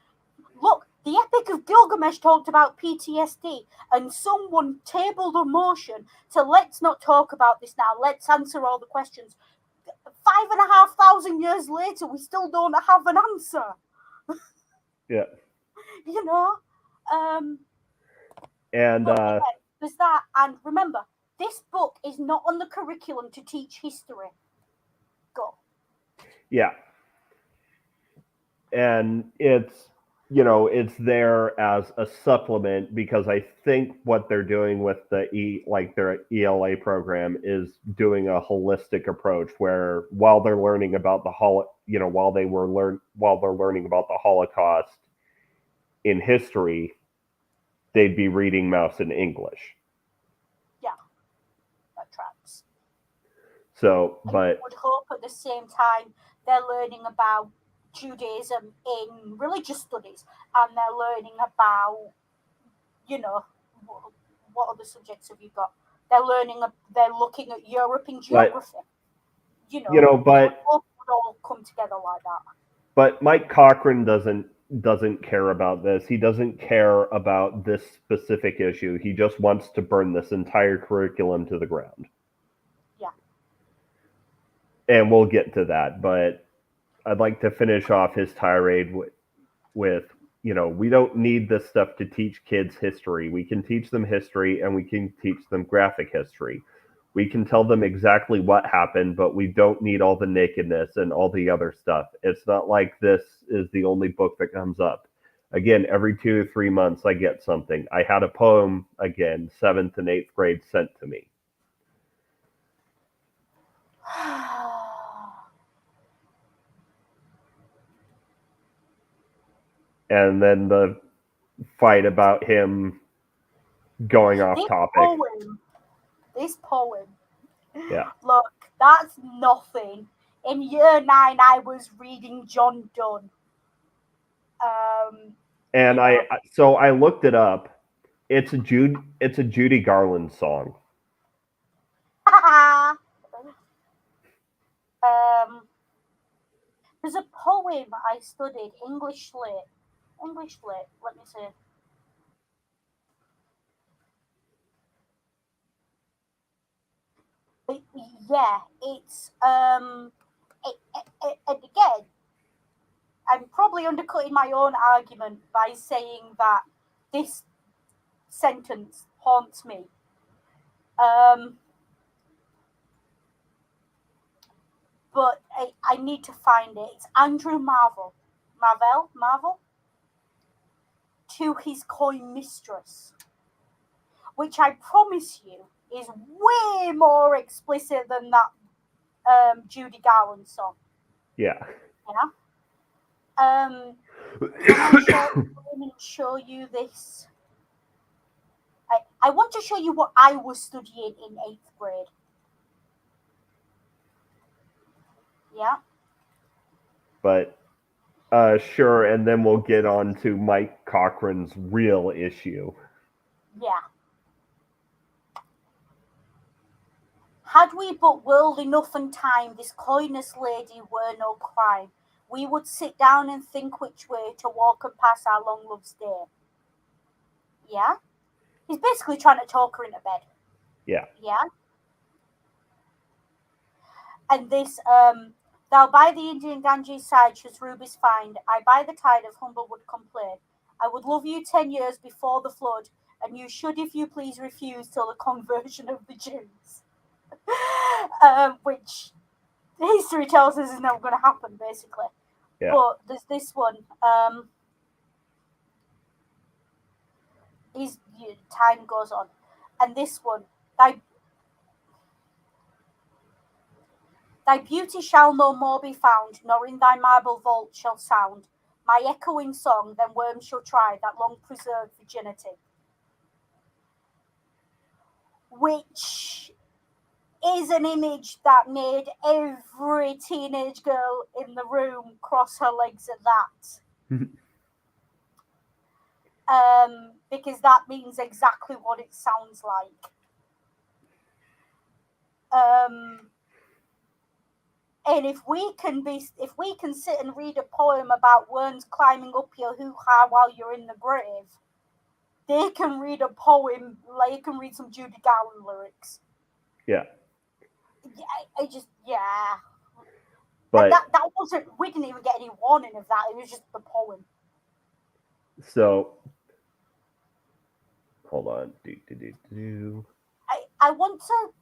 look, the Epic of Gilgamesh talked about PTSD, and someone tabled a motion to let's not talk about this now, let's answer all the questions. 5,500 years later, we still don't have an answer. Yeah. You know? And again, there's that, and remember, this book is not on the curriculum to teach history. Go. Yeah. And it's there as a supplement because I think what they're doing with their ELA program is doing a holistic approach where while they're learning about while they're learning about the Holocaust in history, they'd be reading Mouse in English. Yeah, that tracks. So, and but I would hope at the same time they're learning about Judaism in religious studies, and they're learning about, what other subjects have you got? They're looking at Europe in geography. But it would all come together like that. But Mike Cochran doesn't care about this. He doesn't care about this specific issue. He just wants to burn this entire curriculum to the ground. Yeah. And we'll get to that, but I'd like to finish off his tirade with we don't need this stuff to teach kids history. We can teach them history and we can teach them graphic history. We can tell them exactly what happened, but we don't need all the nakedness and all the other stuff. It's not like this is the only book that comes up. Again, every 2 or 3 months, I get something. I had a poem, again, 7th and 8th grade, sent to me. And then the fight about him going off topic. This poem. Yeah. Look, that's nothing. In year 9, I was reading John Donne. And I looked it up. It's a Judy Garland song. There's a poem I studied, English lit. Let me see. Yeah, it's and again, I'm probably undercutting my own argument by saying that this sentence haunts me. But I need to find it. It's Andrew Marvell, to his coy mistress, which I promise you is way more explicit than that Judy Garland song. Yeah. Can I show you this? I want to show you what I was studying in 8th grade. Yeah. But sure, and then we'll get on to Mike Cochran's real issue. Yeah. Had we but world enough and time, this coyness lady were no crime. We would sit down and think which way to walk and pass our long love's day. Yeah? He's basically trying to talk her into bed. Yeah. Yeah? And this, thou by the Indian Ganges side shouldst rubies find. I by the tide of Humblewood complain. I would love you 10 years before the flood, and you should, if you please, refuse till the conversion of the Jews. Which history tells us is never going to happen, basically. Yeah. But there's this one. Time goes on, and this one. Thy beauty shall no more be found, nor in thy marble vault shall sound my echoing song. Then worms shall try that long preserved virginity, which is an image that made every teenage girl in the room cross her legs at that. Because that means exactly what it sounds like. And if we can sit and read a poem about worms climbing up your hoo-ha while you're in the grave, they can read a poem, like you can read some Judy Garland lyrics. Yeah. But that wasn't, we didn't even get any warning of that. It was just the poem. So, hold on. I want to,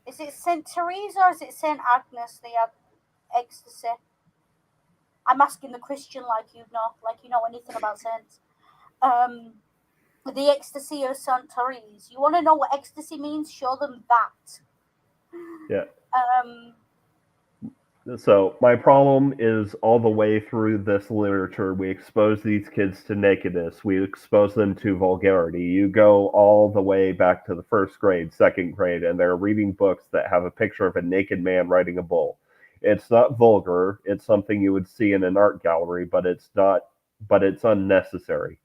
is it St. Teresa or is it St. Agnes, the ecstasy? I'm asking the Christian like you know anything about saints. The ecstasy of St. Teresa. You want to know what ecstasy means? Show them that. Yeah. So my problem is all the way through this literature, we expose these kids to nakedness. We expose them to vulgarity. You go all the way back to the 1st grade, 2nd grade, and they're reading books that have a picture of a naked man riding a bull. It's not vulgar. It's something you would see in an art gallery, but it's unnecessary.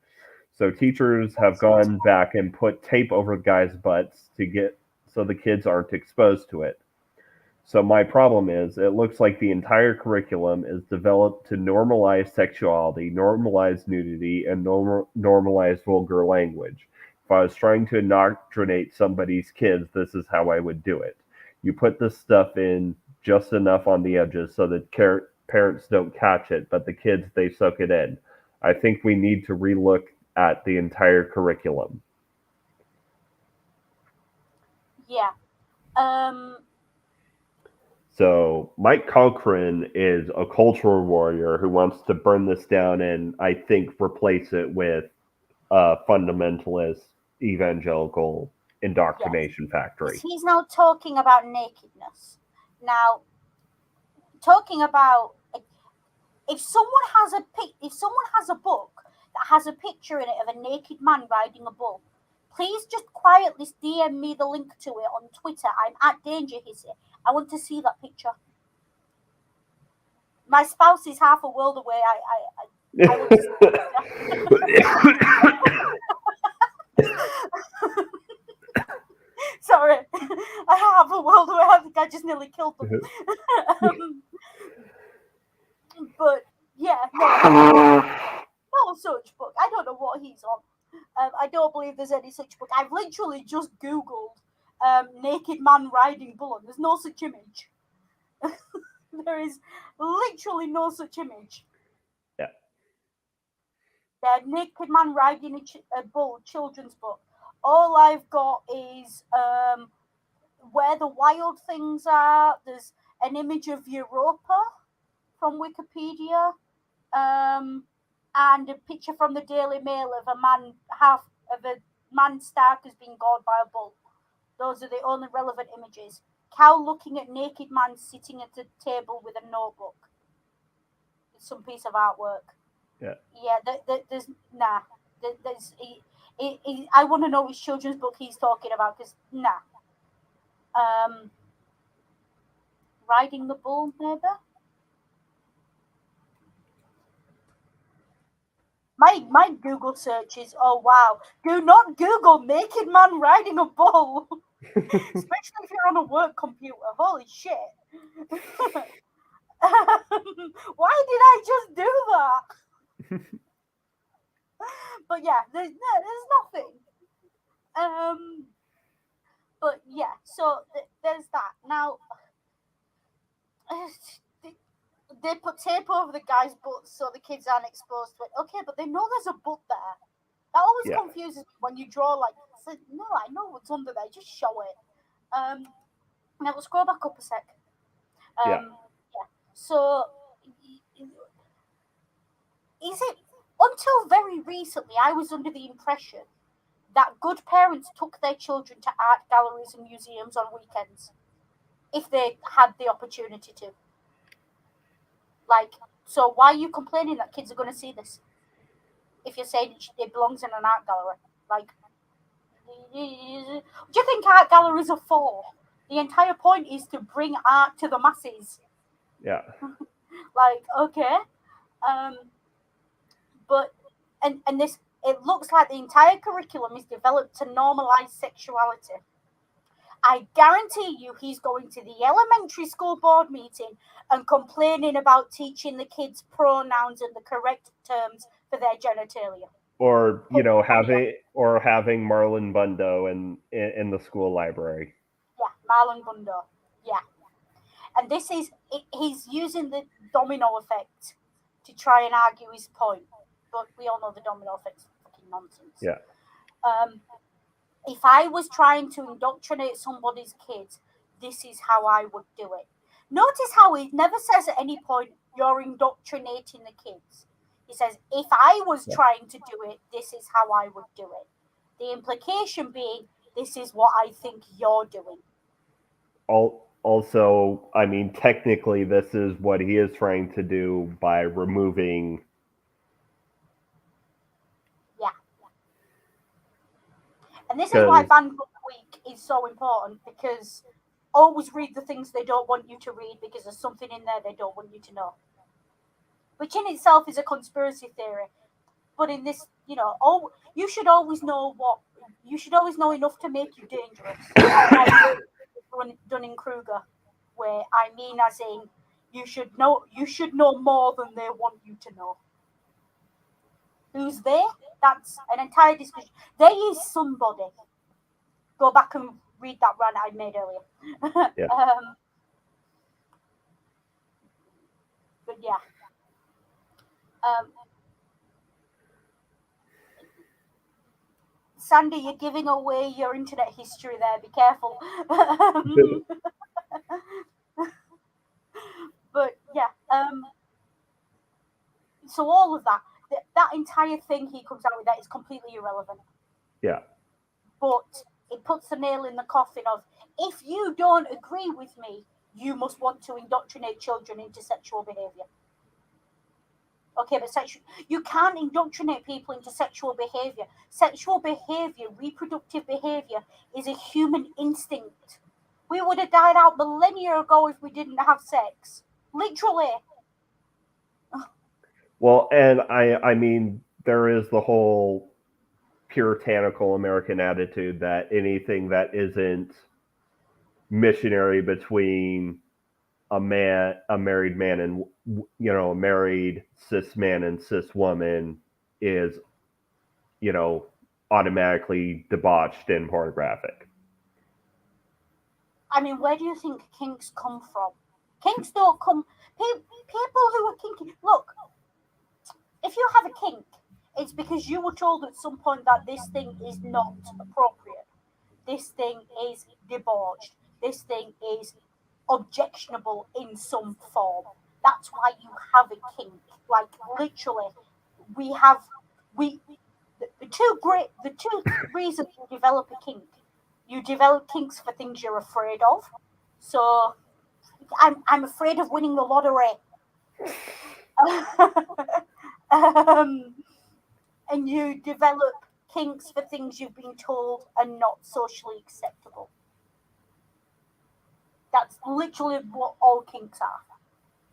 So teachers have gone back and put tape over guys' butts so the kids aren't exposed to it. So my problem is, it looks like the entire curriculum is developed to normalize sexuality, normalize nudity, and normalize vulgar language. If I was trying to indoctrinate somebody's kids, this is how I would do it. You put this stuff in just enough on the edges so that parents don't catch it, but the kids, they soak it in. I think we need to relook at the entire curriculum. Yeah. So Mike Cochran is a cultural warrior who wants to burn this down and I think replace it with a fundamentalist evangelical indoctrination factory. He's now talking about nakedness. Now, talking about if someone has a book that has a picture in it of a naked man riding a bull, please just quietly DM me the link to it on Twitter. I'm at Danger Hissy. I want to see that picture. My spouse is half a world away. I want to see that picture. Sorry, I have a world away. I think I just nearly killed them. But yeah, no such book. I don't know what he's on. I don't believe there's any such book. I've literally just Googled naked man riding bull, and there's no such image. There is literally no such image. Yeah. Naked man riding a bull children's book. All I've got is where the wild things are. There's an image of Europa from Wikipedia. And a picture from the Daily Mail of a man stark has been gored by a bull. Those are the only relevant images. Cow looking at naked man sitting at a table with a notebook. It's some piece of artwork. Yeah. Yeah. There's nah. There's. I want to know which children's book he's talking about because nah. Riding the bull, maybe. My Google search is, oh wow, do not Google naked man riding a bull, especially if you're on a work computer. Holy shit! Why did I just do that? But yeah, there's nothing. But yeah, so there's that. Now, they put tape over the guy's butt so the kids aren't exposed to it. Okay, but they know there's a butt there. That always confuses me when you draw like. No, I know what's under there. Just show it. Now we'll scroll back up a sec. Yeah. So, is it until very recently? I was under the impression that good parents took their children to art galleries and museums on weekends, if they had the opportunity to. Like, so why are you complaining that kids are going to see this? If you're saying it belongs in an art gallery, like, what do you think art galleries are for? The entire point is to bring art to the masses. Yeah. Like, okay, but and this, it looks like the entire curriculum is developed to normalize sexuality. I guarantee you he's going to the elementary school board meeting and complaining about teaching the kids pronouns and the correct terms for their genitalia. Or, having Marlon Bundo in the school library. Yeah, Marlon Bundo. Yeah. And this is, he's using the domino effect to try and argue his point. But we all know the domino effect's fucking nonsense. Yeah. If I was trying to indoctrinate somebody's kids, this is how I would do it. Notice how he never says at any point, you're indoctrinating the kids. He says, if I was trying to do it, this is how I would do it. The implication being, this is what I think you're doing. Also, I mean, technically, this is what he is trying to do by removing. Yeah. And this is why Banned Book Week is so important, because always read the things they don't want you to read because there's something in there they don't want you to know. Which in itself is a conspiracy theory. But in this, you should always know enough to make you dangerous. Like Dunning-Kruger, where I mean as in you should know more than they want you to know. Who's they? That's an entire discussion. They is somebody. Go back and read that rant I made earlier. Yeah. But yeah, um, Sandy, you're giving away your internet history there. Be careful. But yeah, so all of that, that entire thing he comes out with that is completely irrelevant. Yeah. But it puts the nail in the coffin of if you don't agree with me, you must want to indoctrinate children into sexual behavior. Okay, but you can't indoctrinate people into sexual behavior. Sexual behavior, reproductive behavior, is a human instinct. We would have died out millennia ago if we didn't have sex. Literally. Well, and I mean, there is the whole puritanical American attitude that anything that isn't missionary between a married man, and a married cis man and cis woman is, you know, automatically debauched and pornographic. I mean, where do you think kinks come from? Kinks don't come. People who are kinky. Look, if you have a kink, it's because you were told at some point that this thing is not appropriate. This thing is debauched. This thing is objectionable in some form. That's why you have a kink. Like literally, we have we the two reasons you develop a kink. You develop kinks for things you're afraid of. So I'm afraid of winning the lottery. um, and you develop kinks for things you've been told are not socially acceptable. That's literally what all kinks are.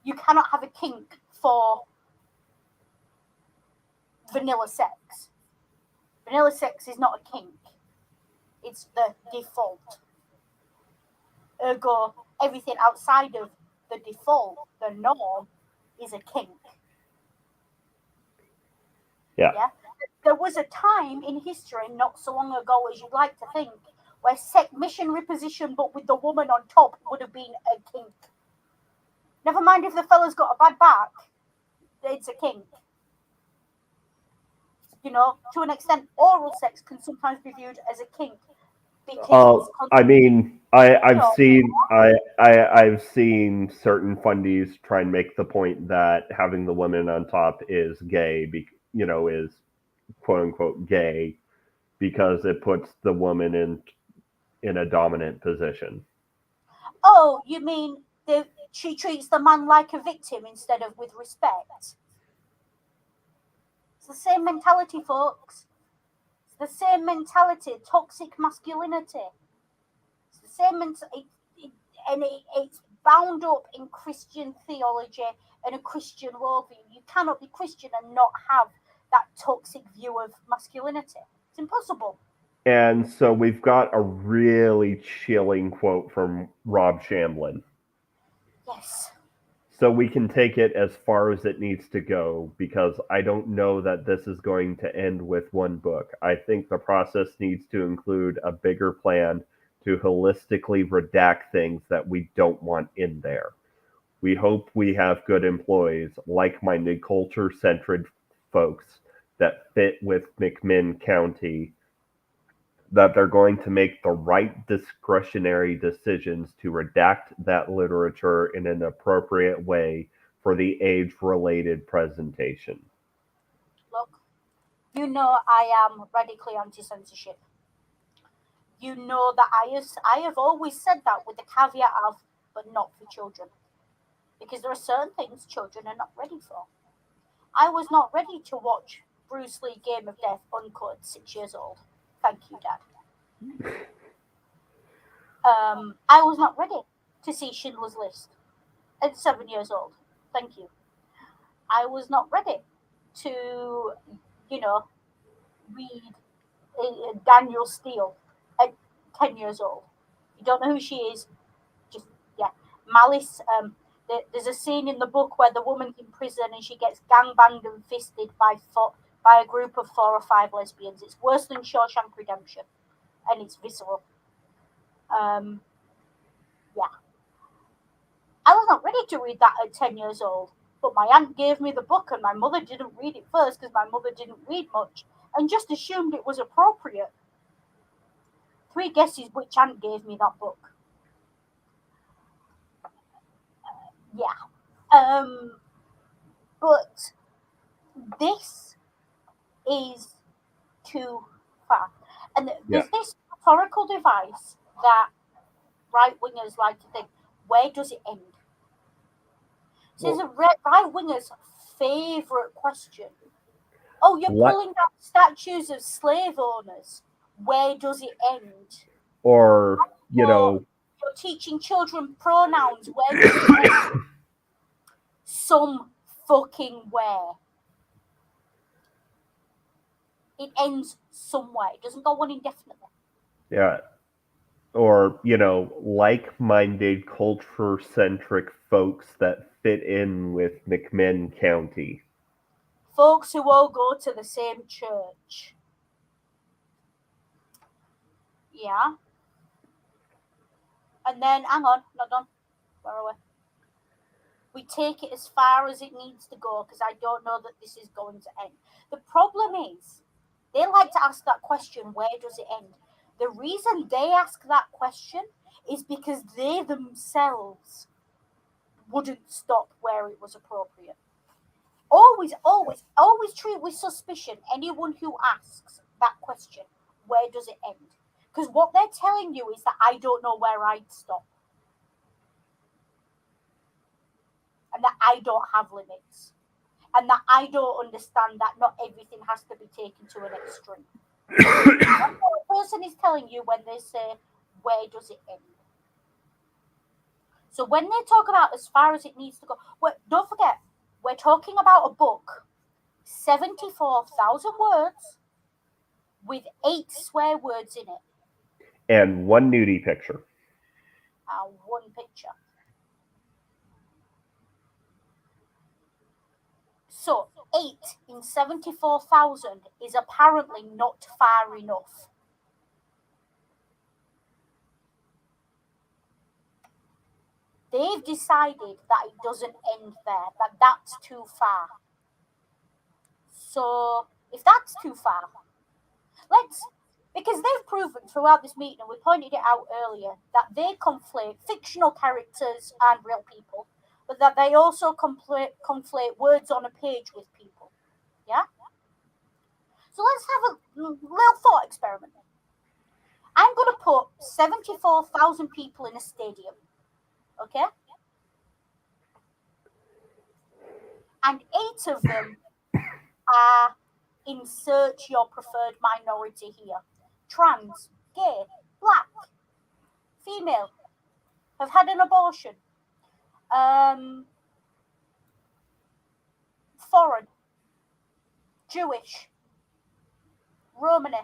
You cannot have a kink for vanilla sex. Vanilla sex is not a kink, it's the default. Ergo, everything outside of the default, the norm, is a kink. Yeah. Yeah? There was a time in history, not so long ago as you'd like to think, where missionary position but with the woman on top would have been a kink. Never mind if the fella's got a bad back, it's a kink. To an extent, oral sex can sometimes be viewed as a kink because it's I mean, you know, I've seen certain fundies try and make the point that having the women on top is gay, is quote unquote gay because it puts the woman in a dominant position. oh, you mean she treats the man like a victim instead of with respect? It's the same mentality, folks. It's the same mentality, toxic masculinity. It's the same it's bound up in Christian theology and a Christian worldview. You cannot be Christian and not have that toxic view of masculinity. It's impossible. And so we've got a really chilling quote from Rob Shamblin. Yes. So we can take it as far as it needs to go because I don't know that this is going to end with one book. I think the process needs to include a bigger plan to holistically redact things that we don't want in there. We hope we have good employees, like minded, culture centered folks that fit with McMinn County, that they're going to make the right discretionary decisions to redact that literature in an appropriate way for the age related presentation. Look, I am radically anti censorship. You know that I have always said that with the caveat of, but not for children. Because there are certain things children are not ready for. I was not ready to watch Bruce Lee Game of Death uncut at 6 years old. Thank you, Dad. I was not ready to see Schindler's List at 7 years old. Thank you. I was not ready to, you know, read Daniel Steele at 10 years old. You don't know who she is, just, yeah. Malice, there's a scene in the book where the woman's in prison and she gets gangbanged and fisted by a group of 4 or 5 lesbians. It's worse than Shawshank Redemption, and it's visceral. Yeah. I was not ready to read that at 10 years old. But my aunt gave me the book, and my mother didn't read it first because my mother didn't read much and just assumed it was appropriate. 3 guesses which aunt gave me that book. Yeah. But this is too far. And there's this rhetorical device that right wingers like to think, where does it end? So it's a right winger's favourite question. Oh, you're pulling down statues of slave owners. Where does it end? Or, you're teaching children pronouns. Where does it end? Some fucking where. It ends somewhere. It doesn't go on indefinitely. Yeah. Or, like-minded, culture-centric folks that fit in with McMinn County. Folks who all go to the same church. Yeah. And then, hang on, not done. Where are we? We take it as far as it needs to go because I don't know that this is going to end. The problem is, they like to ask that question, where does it end? The reason they ask that question is because they themselves wouldn't stop where it was appropriate. Always, always, always treat with suspicion anyone who asks that question, where does it end? Because what they're telling you is that I don't know where I'd stop. And that I don't have limits. And that I don't understand that not everything has to be taken to an extreme. That's what a person is telling you when they say, where does it end? So when they talk about as far as it needs to go, don't forget, we're talking about a book, 74,000 words, with 8 swear words in it. And 1 nudie picture. And 1 picture. So 8 in 74,000 is apparently not far enough. They've decided that it doesn't end there, that that's too far. So if that's too far, because they've proven throughout this meeting, and we pointed it out earlier, that they conflate fictional characters and real people, but that they also conflate words on a page with people. Yeah? So let's have a little thought experiment. I'm going to put 74,000 people in a stadium. Okay? And 8 of them are insert your preferred minority here. Trans, gay, black, female, have had an abortion, foreign, Jewish, Romani,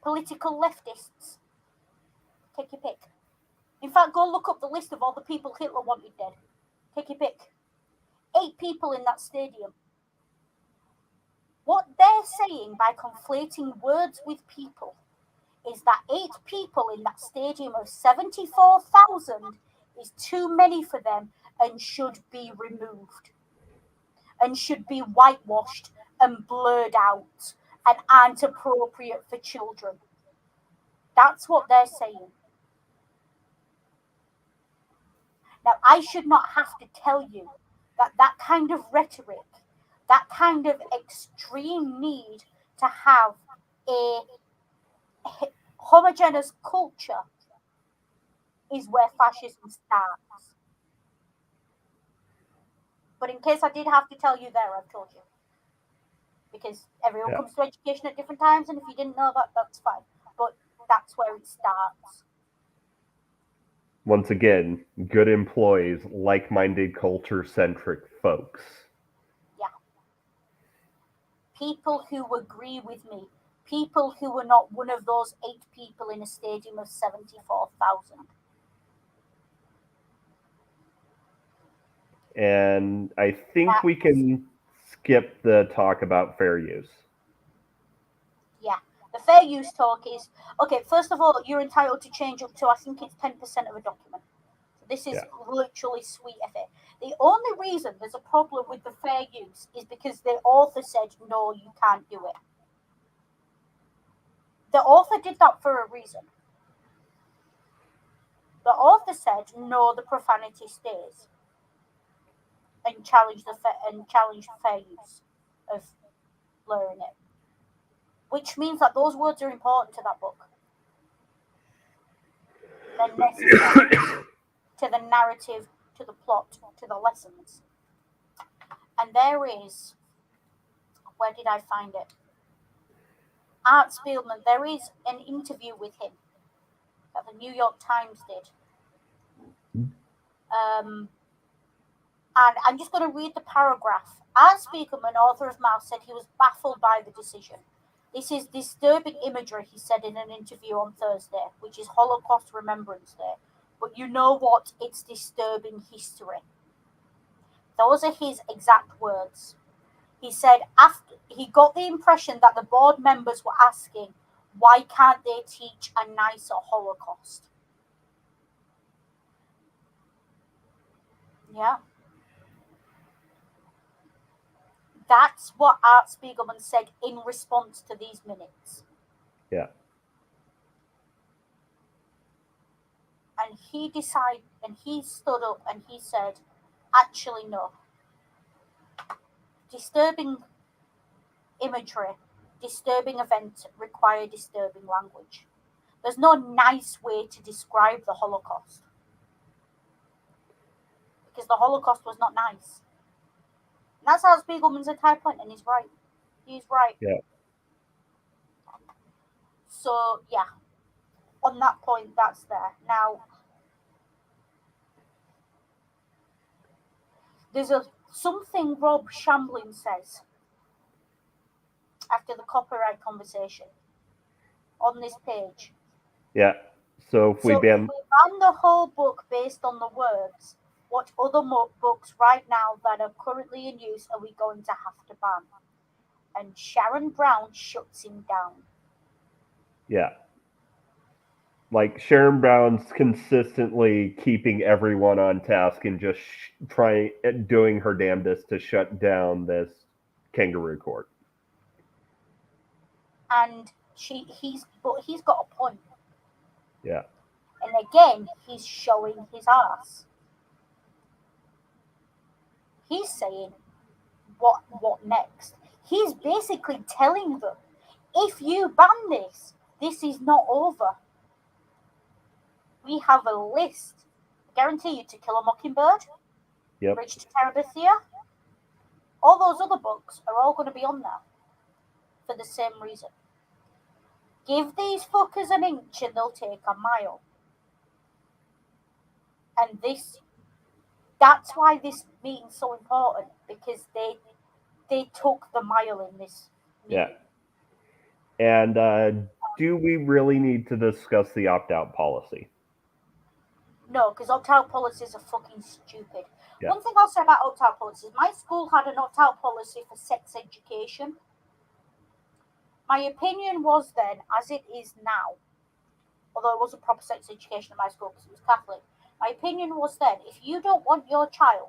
political leftists. Take your pick. In fact, go look up the list of all the people Hitler wanted dead. Take your pick. 8 people in that stadium. What they're saying by conflating words with people is that 8 people in that stadium of 74,000 is too many for them and should be removed and should be whitewashed and blurred out and aren't appropriate for children. That's what they're saying. Now, I should not have to tell you that kind of rhetoric, that kind of extreme need to have a homogeneous culture is where fascism starts. But in case I did have to tell you there, I've told you. Because everyone comes to education at different times, and if you didn't know that, that's fine. But that's where it starts. Once again, good employees, like-minded, culture-centric folks. Yeah. People who agree with me. People who are not one of those 8 people in a stadium of 74,000. And I think we can skip the talk about fair use. Yeah. The fair use talk is, okay, first of all, you're entitled to change up to, I think it's 10% of a document. This is Yeah. literally sweet of it. The only reason there's a problem with the fair use is because the author said, no, you can't do it. The author did that for a reason. The author said, no, the profanity stays, and challenged fair use of blurring it. Which means that those words are important to that book. They're necessary to the narrative, to the plot, to the lessons. And there is, where did I find it? Art Spiegelman, there is an interview with him that the New York Times did. And I'm just going to read the paragraph. Art Spiegelman, author of Mouse, said he was baffled by the decision. This is disturbing imagery, he said in an interview on Thursday, which is Holocaust Remembrance Day. But you know what? It's disturbing history. Those are his exact words. He said after he got the impression that the board members were asking, why can't they teach a nicer Holocaust? Yeah. That's what Art Spiegelman said in response to these minutes. Yeah. And he decided, and he stood up and he said, actually, no. Disturbing imagery, disturbing events require disturbing language. There's no nice way to describe the Holocaust. Because the Holocaust was not nice. And that's Art Spiegelman's entire point, and he's right. He's right. Yeah. So, yeah. On that point, that's there. Now, there's something Rob Shamblin says after the copyright conversation on this page. Yeah. So if we So ban, if we ban the whole book based on the words, what other books right now that are currently in use are we going to have to ban? And Sharon Brown shuts him down. yeah, like Sharon Brown's consistently keeping everyone on task and just trying doing her damnedest to shut down this kangaroo court. And he's got a point. Yeah. And again, he's showing his ass. He's saying, what next? He's basically telling them, if you ban this, this is not over. We have a list. I guarantee you, To Kill a Mockingbird, Yep. Bridge to Terabithia, all those other books are all going to be on there for the same reason. Give these fuckers an inch and they'll take a mile. And that's why this meeting's so important, because they took the mile in this meeting. Yeah. And do we really need to discuss the opt-out policy? No, because opt-out policies are fucking stupid. Yeah. One thing I'll say about opt-out policies, my school had an opt-out policy for sex education. My opinion was then, as it is now, although it wasn't proper sex education in my school because it was Catholic, my opinion was then, if you don't want your child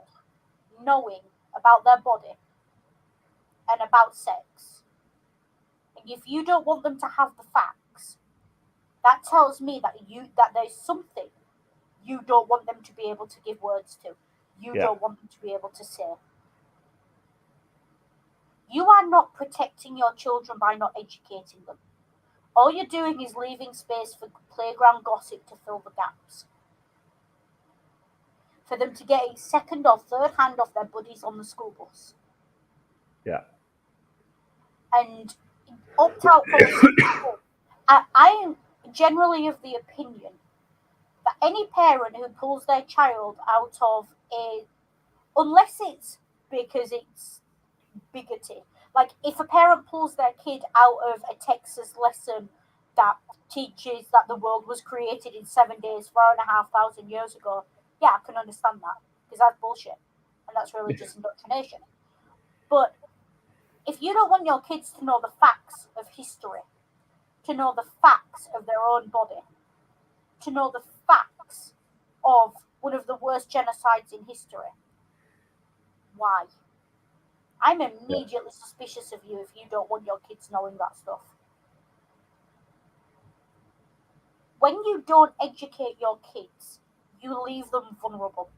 knowing about their body and about sex, and if you don't want them to have the facts, that tells me that there's something you don't want them to be able to give words to. You don't want them to be able to say. You are not protecting your children by not educating them. All you're doing is leaving space for playground gossip to fill the gaps. For them to get a second or third hand off their buddies on the school bus. Yeah. And opt-out policy. I am generally of the opinion that any parent who pulls their child out of unless it's because it's bigoted, like if a parent pulls their kid out of a Texas lesson that teaches that the world was created in 7 days 4,500 years ago, yeah, I can understand that, because that's bullshit and that's religious indoctrination. But if you don't want your kids to know the facts of history, to know the facts of their own body, to know the facts of one of the worst genocides in history. Why? I'm immediately suspicious of you if you don't want your kids knowing that stuff. When you don't educate your kids, you leave them vulnerable.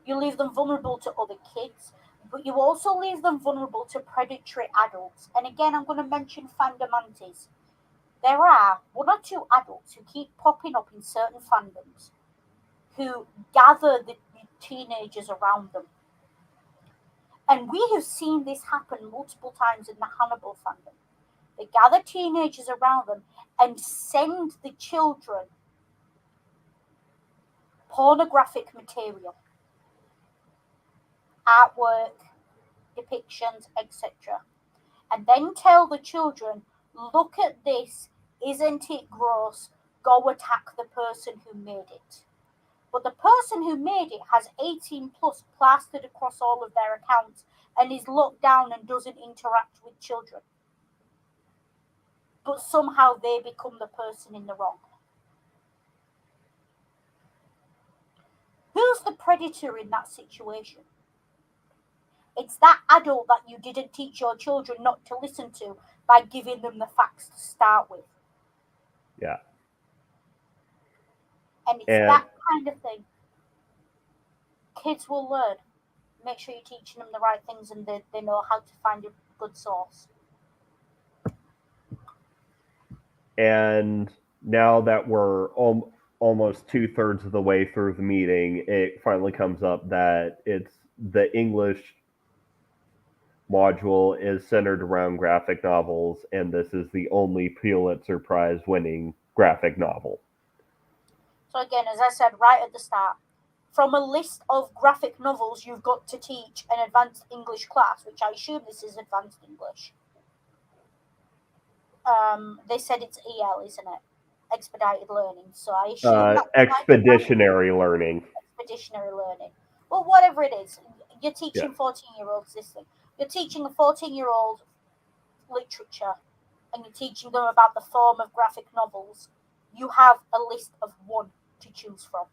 You leave them vulnerable to other kids, but you also leave them vulnerable to predatory adults. And again, I'm going to mention fandomantes. There are one or two adults who keep popping up in certain fandoms who gather the teenagers around them. And we have seen this happen multiple times in the Hannibal fandom. They gather teenagers around them and send the children pornographic material, artwork, depictions, etc. And then tell the children, look at this, isn't it gross? Go attack the person who made it. But the person who made it has 18 plus plastered across all of their accounts and is locked down and doesn't interact with children. But somehow they become the person in the wrong. Who's the predator in that situation? It's that adult that you didn't teach your children not to listen to by giving them the facts to start with. Yeah. And it's that kind of thing. Kids will learn. Make sure you're teaching them the right things and they know how to find a good source. And now that we're almost 2/3 of the way through the meeting, it finally comes up that it's the English module is centered around graphic novels, and this is the only Pulitzer Prize winning graphic novel. So again, as I said right at the start, from a list of graphic novels you've got to teach an advanced English class, which I assume this is advanced English. They said it's EL, isn't it? Expedited learning. So I assume that's expeditionary learning. Expeditionary learning. Well, whatever it is, you're teaching 14-year-olds this thing. You're teaching a 14-year-old literature, and you're teaching them about the form of graphic novels. You have a list of one to choose from.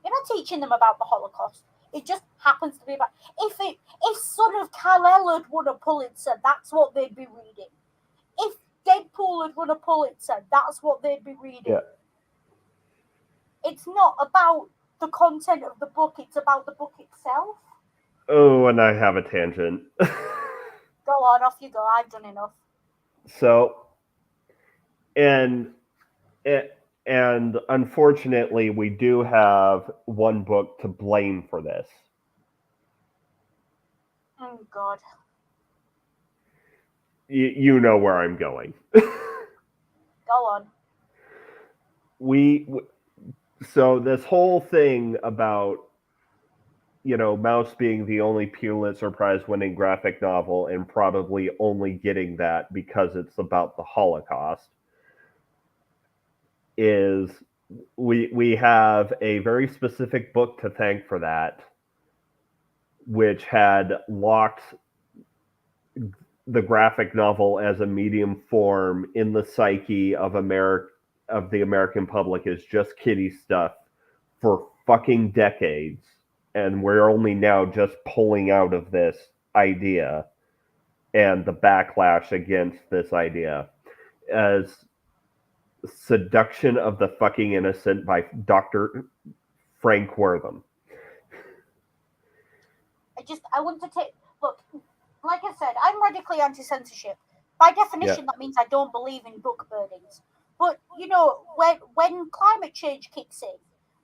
You're not teaching them about the Holocaust. It just happens to be about if Son of Kal-El had won a Pulitzer, that's what they'd be reading. If Deadpool had won a Pulitzer, that's what they'd be reading. Yeah. It's not about the content of the book, it's about the book itself. Oh, and I have a tangent. Go on, off you go. I've done enough. So, and unfortunately, we do have one book to blame for this. Oh, God. You know where I'm going. Go on. So this whole thing about, Mouse being the only Pulitzer Prize winning graphic novel and probably only getting that because it's about the Holocaust is we have a very specific book to thank for that, which had locked the graphic novel as a medium form in the psyche of the American public as just kiddie stuff for fucking decades, and we're only now just pulling out of this idea and the backlash against this idea as Seduction of the Fucking Innocent by Dr. Frank Wortham. I want to take, look, like I said, I'm radically anti-censorship. By definition, that means I don't believe in book burnings. But, when climate change kicks in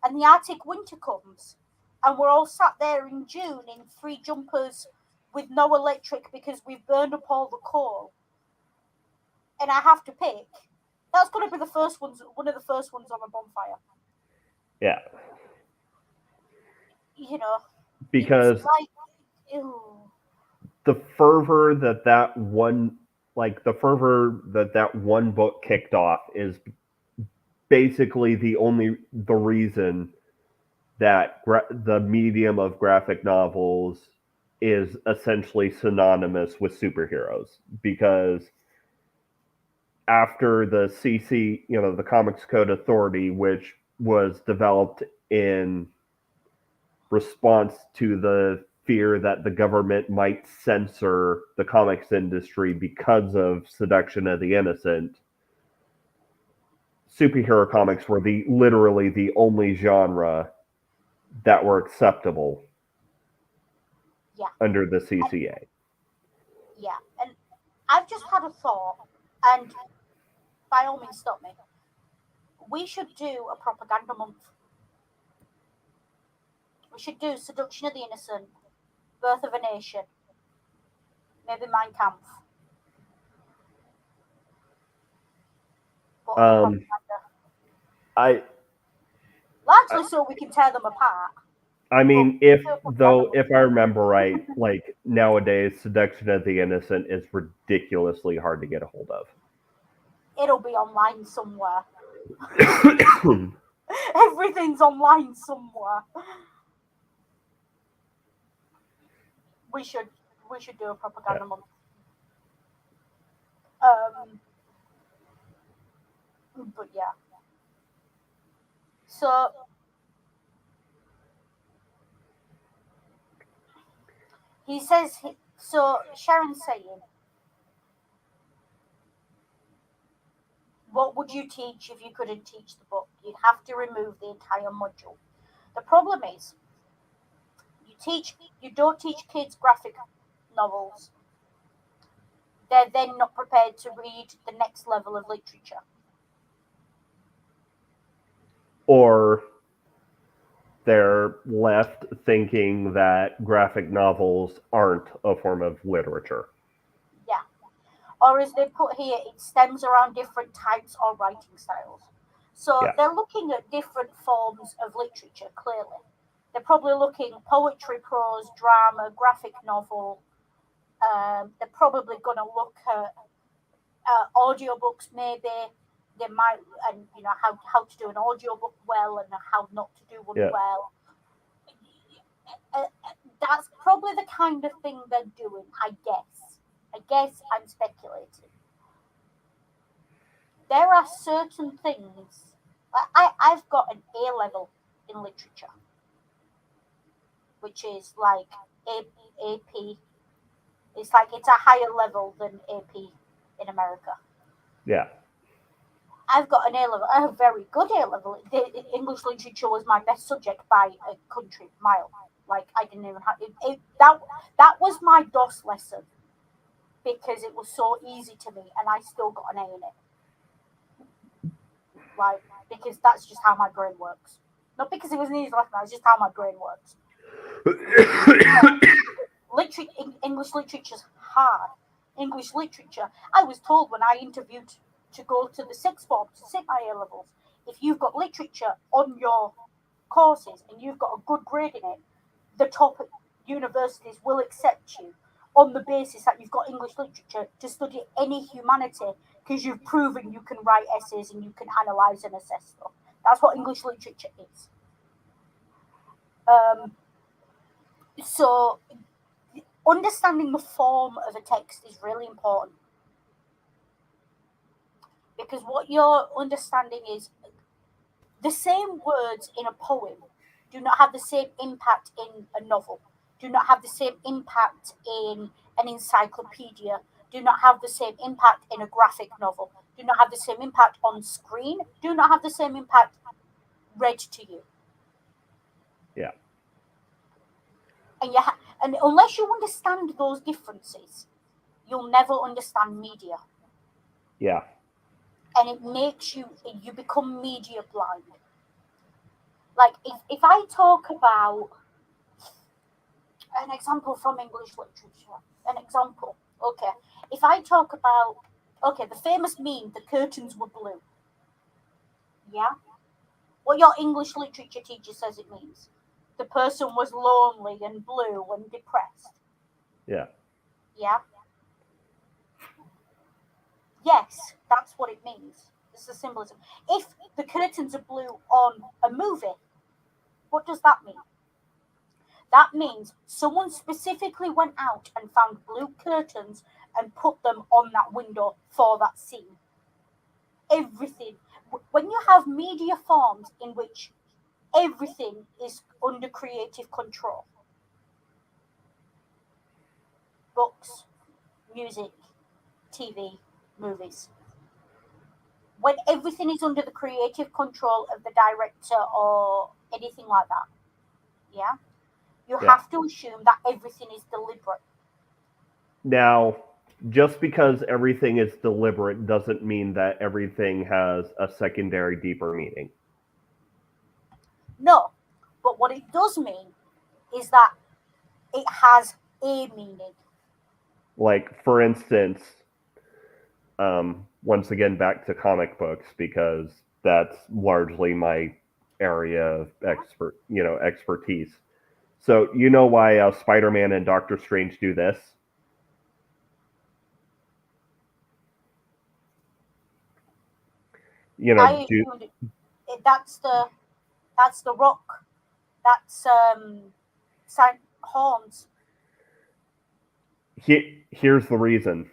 and the Arctic winter comes and we're all sat there in June in 3 jumpers with no electric because we've burned up all the coal and I have to pick, that's going to be one of the first ones on a bonfire. Yeah. Because the fervor that one book kicked off is basically the reason that the medium of graphic novels is essentially synonymous with superheroes, because after the CC, the Comics Code Authority, which was developed in response to the fear that the government might censor the comics industry because of seduction of the innocent. Superhero comics were literally the only genre that were acceptable under the CCA. Yeah, and I've just had a thought, and by all means, stop me. We should do a propaganda month. We should do Seduction of the Innocent, Birth of a Nation, maybe Mein Kampf. What other propaganda? Largely so we can tear them apart. I mean, if I remember right, like nowadays, Seduction of the Innocent is ridiculously hard to get a hold of. It'll be online somewhere. Everything's online somewhere. We should do a propaganda month. But yeah. So he says. So Sharon's saying, what would you teach if you couldn't teach the book? You'd have to remove the entire module. The problem is, you don't teach kids graphic novels. They're then not prepared to read the next level of literature. Or they're left thinking that graphic novels aren't a form of literature. Yeah. Or as they put here, it stems around different types or writing styles. So they're looking at different forms of literature, clearly. They're probably looking poetry, prose, drama, graphic novel. They're probably going to look at audiobooks, maybe. They might, and how to do an audiobook well and how not to do one well. That's probably the kind of thing they're doing, I guess I'm speculating. There are certain things. I've got an A level in literature, which is like AP. It's like it's a higher level than AP in America. Yeah. I've got an A level, a very good A level. English literature was my best subject by a country mile. Like I didn't even have it. That was my DOS lesson because it was so easy to me, and I still got an A in it. Like because that's just how my brain works. Not because it was an easy lesson. That's just how my brain works. English literature's hard. English literature. I was told when I interviewed to go to the sixth form to sit my A levels, if you've got literature on your courses and you've got a good grade in it, the top universities will accept you on the basis that you've got English literature to study any humanity because you've proven you can write essays and you can analyse and assess stuff. That's what English literature is. So understanding the form of a text is really important. Because what you're understanding is the same words in a poem do not have the same impact in a novel, do not have the same impact in an encyclopedia, do not have the same impact in a graphic novel, do not have the same impact on screen, do not have the same impact read to you. Yeah. And unless you understand those differences, you'll never understand media. Yeah. And it makes you become media blind. Like if I talk about an example from English literature, okay. If I talk about the famous meme, the curtains were blue. Yeah. What your English literature teacher says it means. The person was lonely and blue and depressed. Yeah. Yeah. Yes, that's what it means. It's the symbolism. If the curtains are blue on a movie, what does that mean? That means someone specifically went out and found blue curtains and put them on that window for that scene. Everything. When you have media forms in which everything is under creative control. Books, music, TV, movies. When everything is under the creative control of the director or anything like that, yeah, you Yeah. have to assume that everything is deliberate. Now, just because everything is deliberate doesn't mean that everything has a secondary, deeper meaning. No, but what it does mean is that it has a meaning. Like, for instance, once again, back to comic books, because that's largely my area of expertise. So, you know why Spider-Man and Doctor Strange do this? I assumed that's the rock. That's Saint Horns. Here's the reason.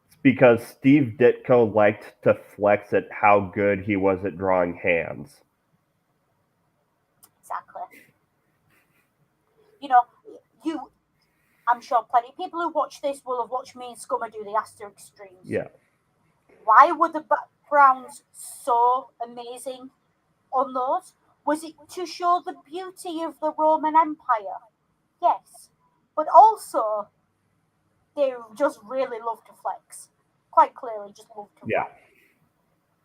It's because Steve Ditko liked to flex at how good he was at drawing hands. Exactly. You know, I'm sure plenty of people who watch this will have watched me and Scummer do the Asterix streams. Yeah. Why were the backgrounds so amazing on those? Was it to show the beauty of the Roman Empire? Yes. But also, they just really love to flex. Quite clearly, just love to Yeah.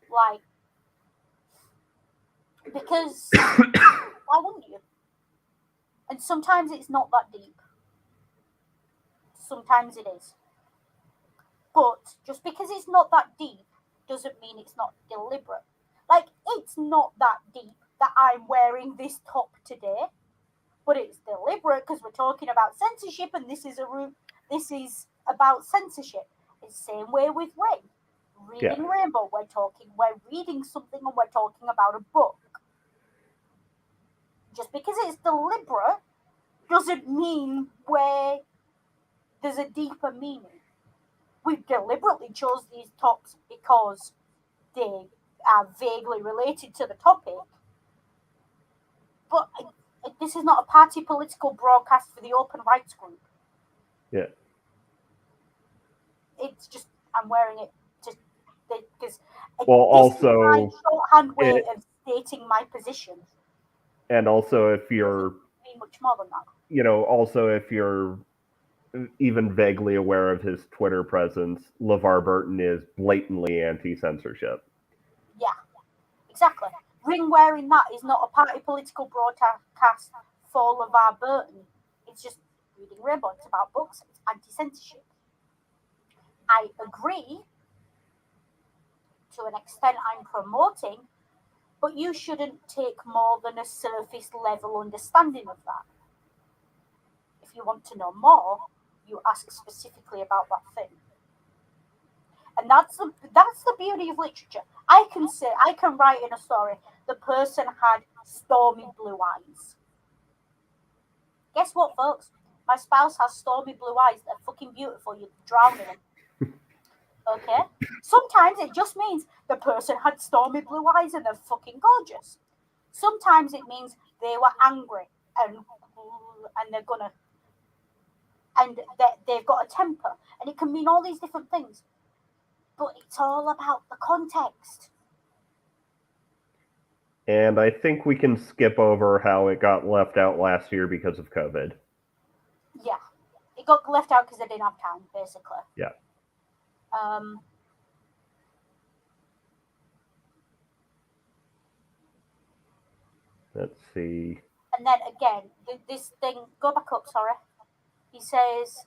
flex. Like, because why wouldn't you? And sometimes it's not that deep. Sometimes it is. But just because it's not that deep doesn't mean it's not deliberate. Like, it's not that deep that I'm wearing this top today, but it's deliberate because we're talking about censorship, and this is about censorship. It's the same way with Ray. Reading Rainbow, we're reading something and we're talking about a book. Just because it's deliberate doesn't mean there's a deeper meaning. We deliberately chose these tops because they are vaguely related to the topic. But this is not a party political broadcast for the Open Rights Group. Yeah. It's just I'm wearing it just because Well, this is my shorthand way of stating my position. And also, if you're mean much more than that. Also if you're even vaguely aware of his Twitter presence, LeVar Burton is blatantly anti-censorship. Yeah, exactly. Ring wearing that is not a party political broadcast for LeVar Burton. It's just reading Rainbow. It's about books. It's anti-censorship. I agree to an extent I'm promoting, but you shouldn't take more than a surface level understanding of that. If you want to know more, you ask specifically about that thing. And that's the beauty of literature. I can write in a story, the person had stormy blue eyes. Guess what, folks? My spouse has stormy blue eyes. They're fucking beautiful. You'd drown in them. Okay? Sometimes it just means the person had stormy blue eyes and they're fucking gorgeous. Sometimes it means they were angry and they're gonna and they've got a temper, and it can mean all these different things. But it's all about the context. And I think we can skip over how it got left out last year because of COVID. Yeah, it got left out because they didn't have time, basically. Yeah. Let's see. And then again, this thing, go back up, sorry. He says,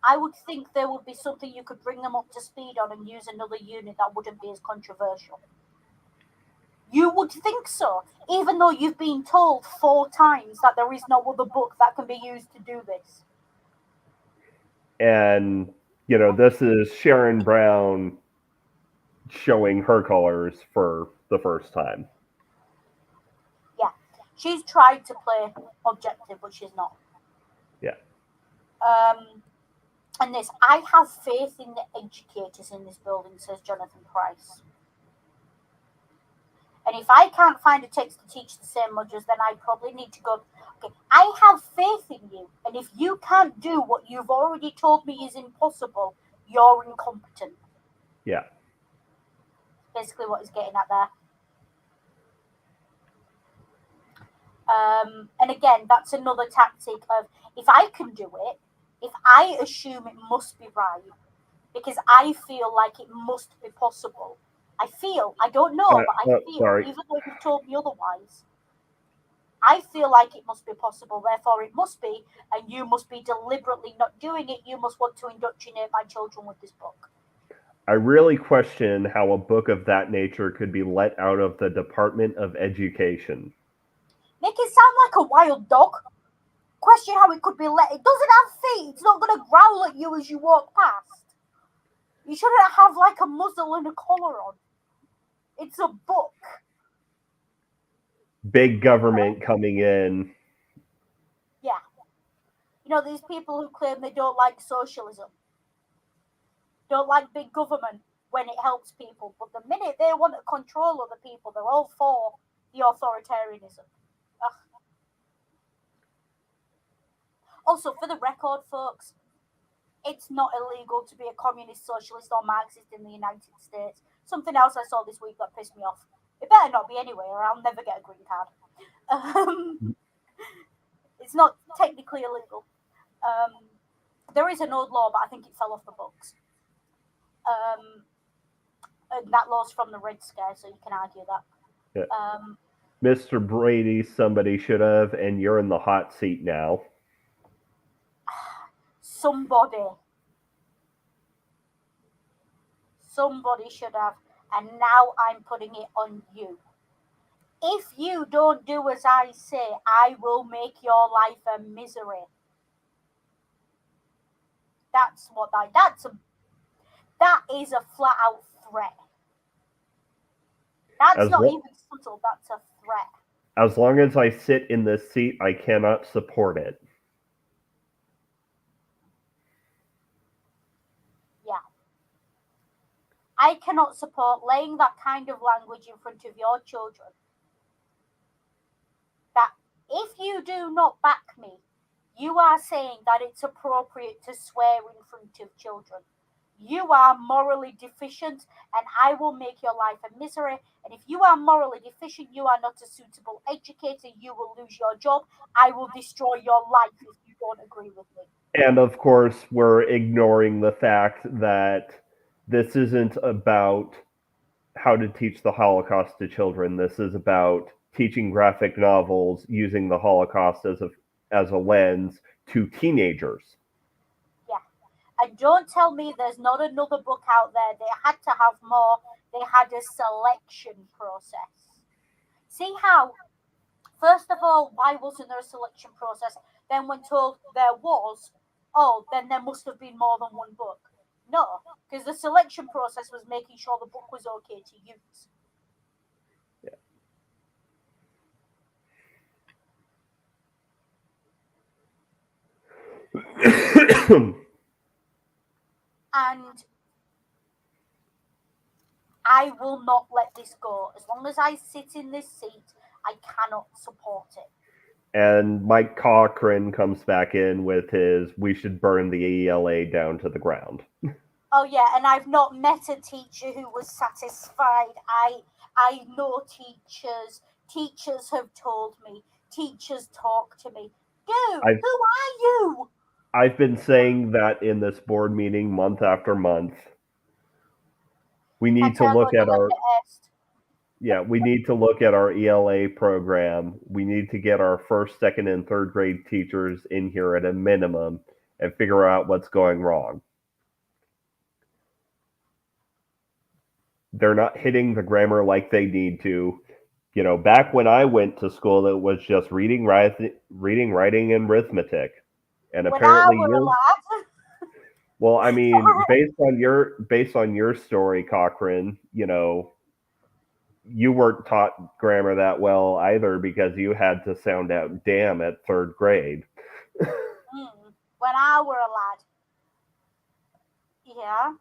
I would think there would be something you could bring them up to speed on and use another unit that wouldn't be as controversial. You would think so, even though you've been told 4 times that there is no other book that can be used to do this. And, this is Sharon Brown showing her colors for the first time. Yeah. She's tried to play objective, but she's not. Yeah. And this, I have faith in the educators in this building, says Jonathan Price. And if I can't find a text to teach the same modules, then I probably need to go, okay, I have faith in you. And if you can't do what you've already told me is impossible, you're incompetent. Yeah. Basically what he's getting at there. And again, that's another tactic of, if I can do it, if I assume it must be right, because I feel like it must be possible. I don't know, but I feel, Sorry. even though you've told me otherwise, I feel like it must be possible, therefore it must be, and you must be deliberately not doing it. You must want to indoctrinate my children with this book. I really question how a book of that nature could be let out of the Department of Education. Make it sound like a wild dog. Question how it could be let. It doesn't have feet. It's not going to growl at you as you walk past. You shouldn't have like a muzzle and a collar on. It's a book. Big government coming in. Yeah. You know, these people who claim they don't like socialism, don't like big government when it helps people, but the minute they want to control other people, they're all for the authoritarianism. Ugh. Also, for the record, folks, it's not illegal to be a communist, socialist, or Marxist in the United States. Something else I saw this week that pissed me off. It better not be anyway, or I'll never get a green card. It's not technically illegal. There is an old law, but I think it fell off the books. And that law's from the Red Scare, so you can argue that. Yeah. Mr. Brady, somebody should have, and you're in the hot seat now. Somebody should have, and now I'm putting it on you. If you don't do as I say, I will make your life a misery. That's what that is a flat out threat. That's not even subtle, that's a threat. As long as I sit in this seat, I cannot support it. Yeah. I cannot support laying that kind of language in front of your children. That if you do not back me, you are saying that it's appropriate to swear in front of children. You are morally deficient, and I will make your life a misery. And if you are morally deficient, you are not a suitable educator. You will lose your job. I will destroy your life if you don't agree with me. And of course, we're ignoring the fact that this isn't about how to teach the Holocaust to children. This is about teaching graphic novels using the Holocaust as a lens to teenagers. Yeah. And don't tell me there's not another book out there. They had to have more. They had a selection process. See how, first of all, why wasn't there a selection process? Then when told there was, oh, then there must have been more than one book. No, because the selection process was making sure the book was okay to use. Yeah. And I will not let this go. As long as I sit in this seat, I cannot support it. And Mike Cochran comes back in with his "we should burn the ELA down to the ground." Oh yeah, and I've not met a teacher who was satisfied. I know teachers. Teachers have told me. Teachers talk to me. Dude, I've, who are you? I've been saying that in this board meeting month after month. We need to look at our we need to look at our ELA program. We need to get our first, second, and third grade teachers in here at a minimum and figure out what's going wrong. They're not hitting the grammar like they need to. You know, back when I went to school, it was just reading, writing, and arithmetic. And When apparently, I were a lad. well, I mean, Sorry. based on your story, Cochran, you know, you weren't taught grammar that well either because you had to sound out "damn" at third grade. When I were a lad. Yeah.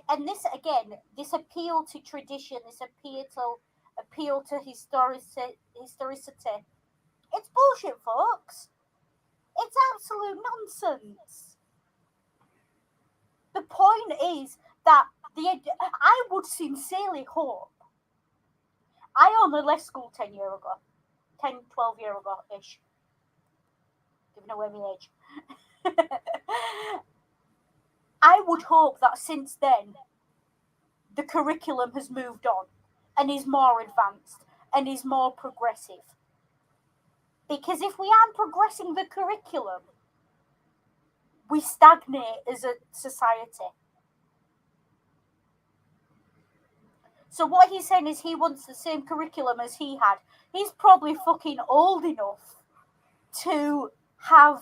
and this again, this appeal to tradition, this appeal to historicity. It's bullshit, folks. It's absolute nonsense. The point is that I would sincerely hope. I only left school 10 years ago, 10, 12 years ago ish, giving away my age. I would hope that since then, the curriculum has moved on and is more advanced and is more progressive. Because if we aren't progressing the curriculum, we stagnate as a society. So what he's saying is he wants the same curriculum as he had. He's probably fucking old enough to have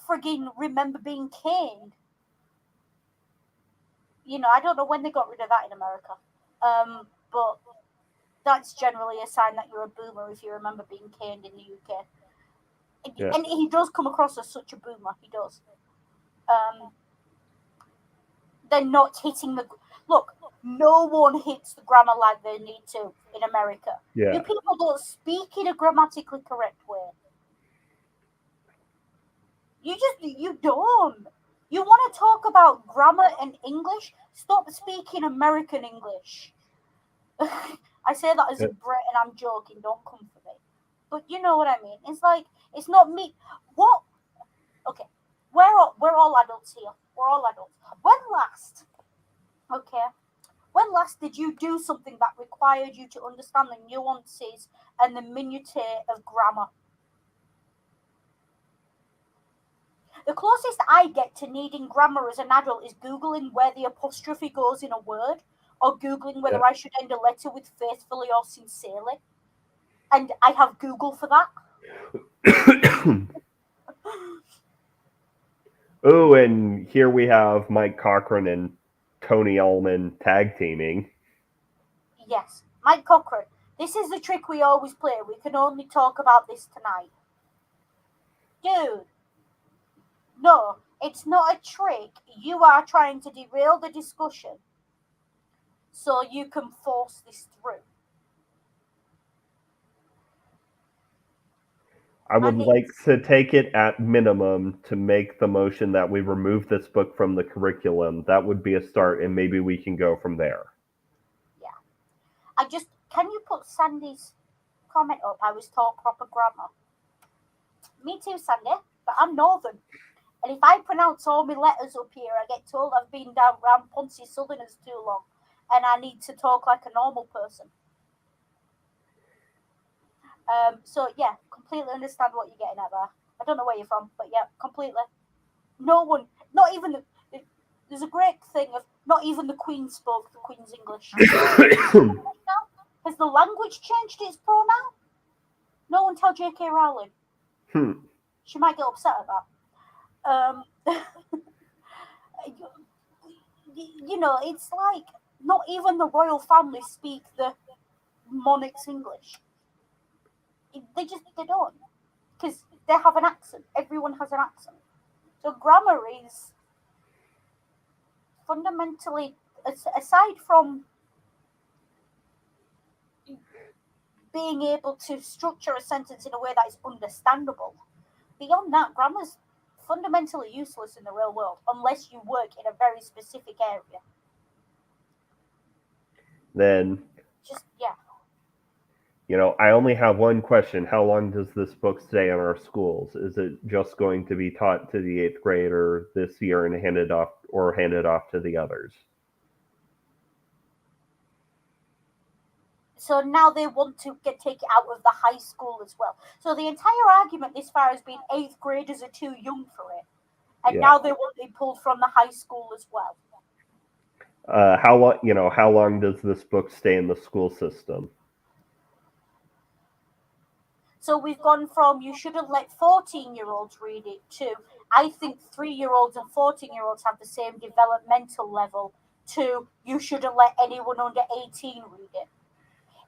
frigging remember being caned. I don't know when they got rid of that in America. But that's generally a sign that you're a boomer if you remember being caned in the UK. Yeah. And he does come across as such a boomer. He does. They're not hitting the... Look, no one hits the grammar like they need to in America. Yeah. You people don't speak in a grammatically correct way. You don't. You want to talk about grammar and English? Stop speaking American English. I say that as a Brit and I'm joking, don't come for me. But you know what I mean. It's like, it's not me. What? Okay, we're all adults here. We're all adults. When last did you do something that required you to understand the nuances and the minutiae of grammar? The closest I get to needing grammar as an adult is Googling where the apostrophe goes in a word, or Googling whether I should end a letter with faithfully or sincerely. And I have Google for that. Oh, and here we have Mike Cochran and Tony Ullman tag teaming. Yes, Mike Cochran. This is the trick we always play. We can only talk about this tonight. Dude. No, it's not a trick. You are trying to derail the discussion so you can force this through. I would like to take it at minimum to make the motion that we remove this book from the curriculum. That would be a start, and maybe we can go from there. Yeah. Can you put Sandy's comment up? I was taught proper grammar. Me too, Sandy, but I'm Northern. And if I pronounce all my letters up here, I get told I've been down around Ponzi Southerners too long, and I need to talk like a normal person. So yeah, completely understand what you're getting at there. I don't know where you're from, but yeah, completely. No one, not even there's a great thing of not even the Queen spoke the Queen's English. Has the language changed its pronoun? No one tell J.K. Rowling. She might get upset at that. It's like not even the royal family speak the monarch's English. They don't, because they have an accent. Everyone has an accent. So grammar is fundamentally, aside from being able to structure a sentence in a way that is understandable, beyond that, grammar's fundamentally useless in the real world unless you work in a very specific area. Then, I only have one question. How long does this book stay in our schools? Is it just going to be taught to the 8th grader this year and handed off to the others? So now they want to take it out of the high school as well. So the entire argument this far has been 8th graders are too young for it. And now they want it pulled from the high school as well. How long does this book stay in the school system? So we've gone from you shouldn't let 14-year-olds read it to I think 3-year-olds and 14-year-olds have the same developmental level to you shouldn't let anyone under 18 read it.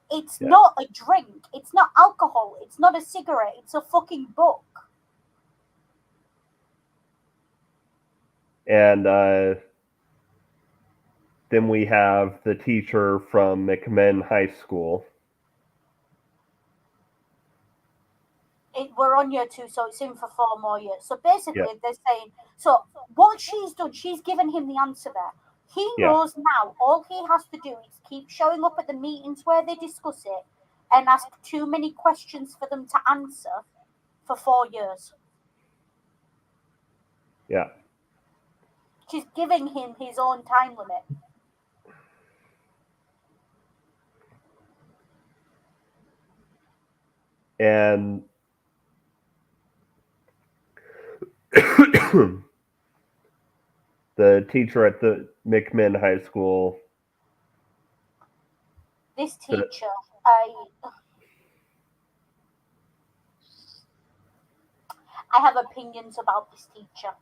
It's not a drink. It's not alcohol. It's not a cigarette. It's a fucking book. And Then we have the teacher from McMinn High School. We're on year 2, so it's in for 4 more years. So basically, Yeah. they're saying, so what she's done, she's given him the answer there. He Yeah. knows now all he has to do is keep showing up at the meetings where they discuss it and ask too many questions for them to answer for 4 years. Yeah. She's giving him his own time limit. And the teacher at the McMinn High School. This teacher, I have opinions about this teacher.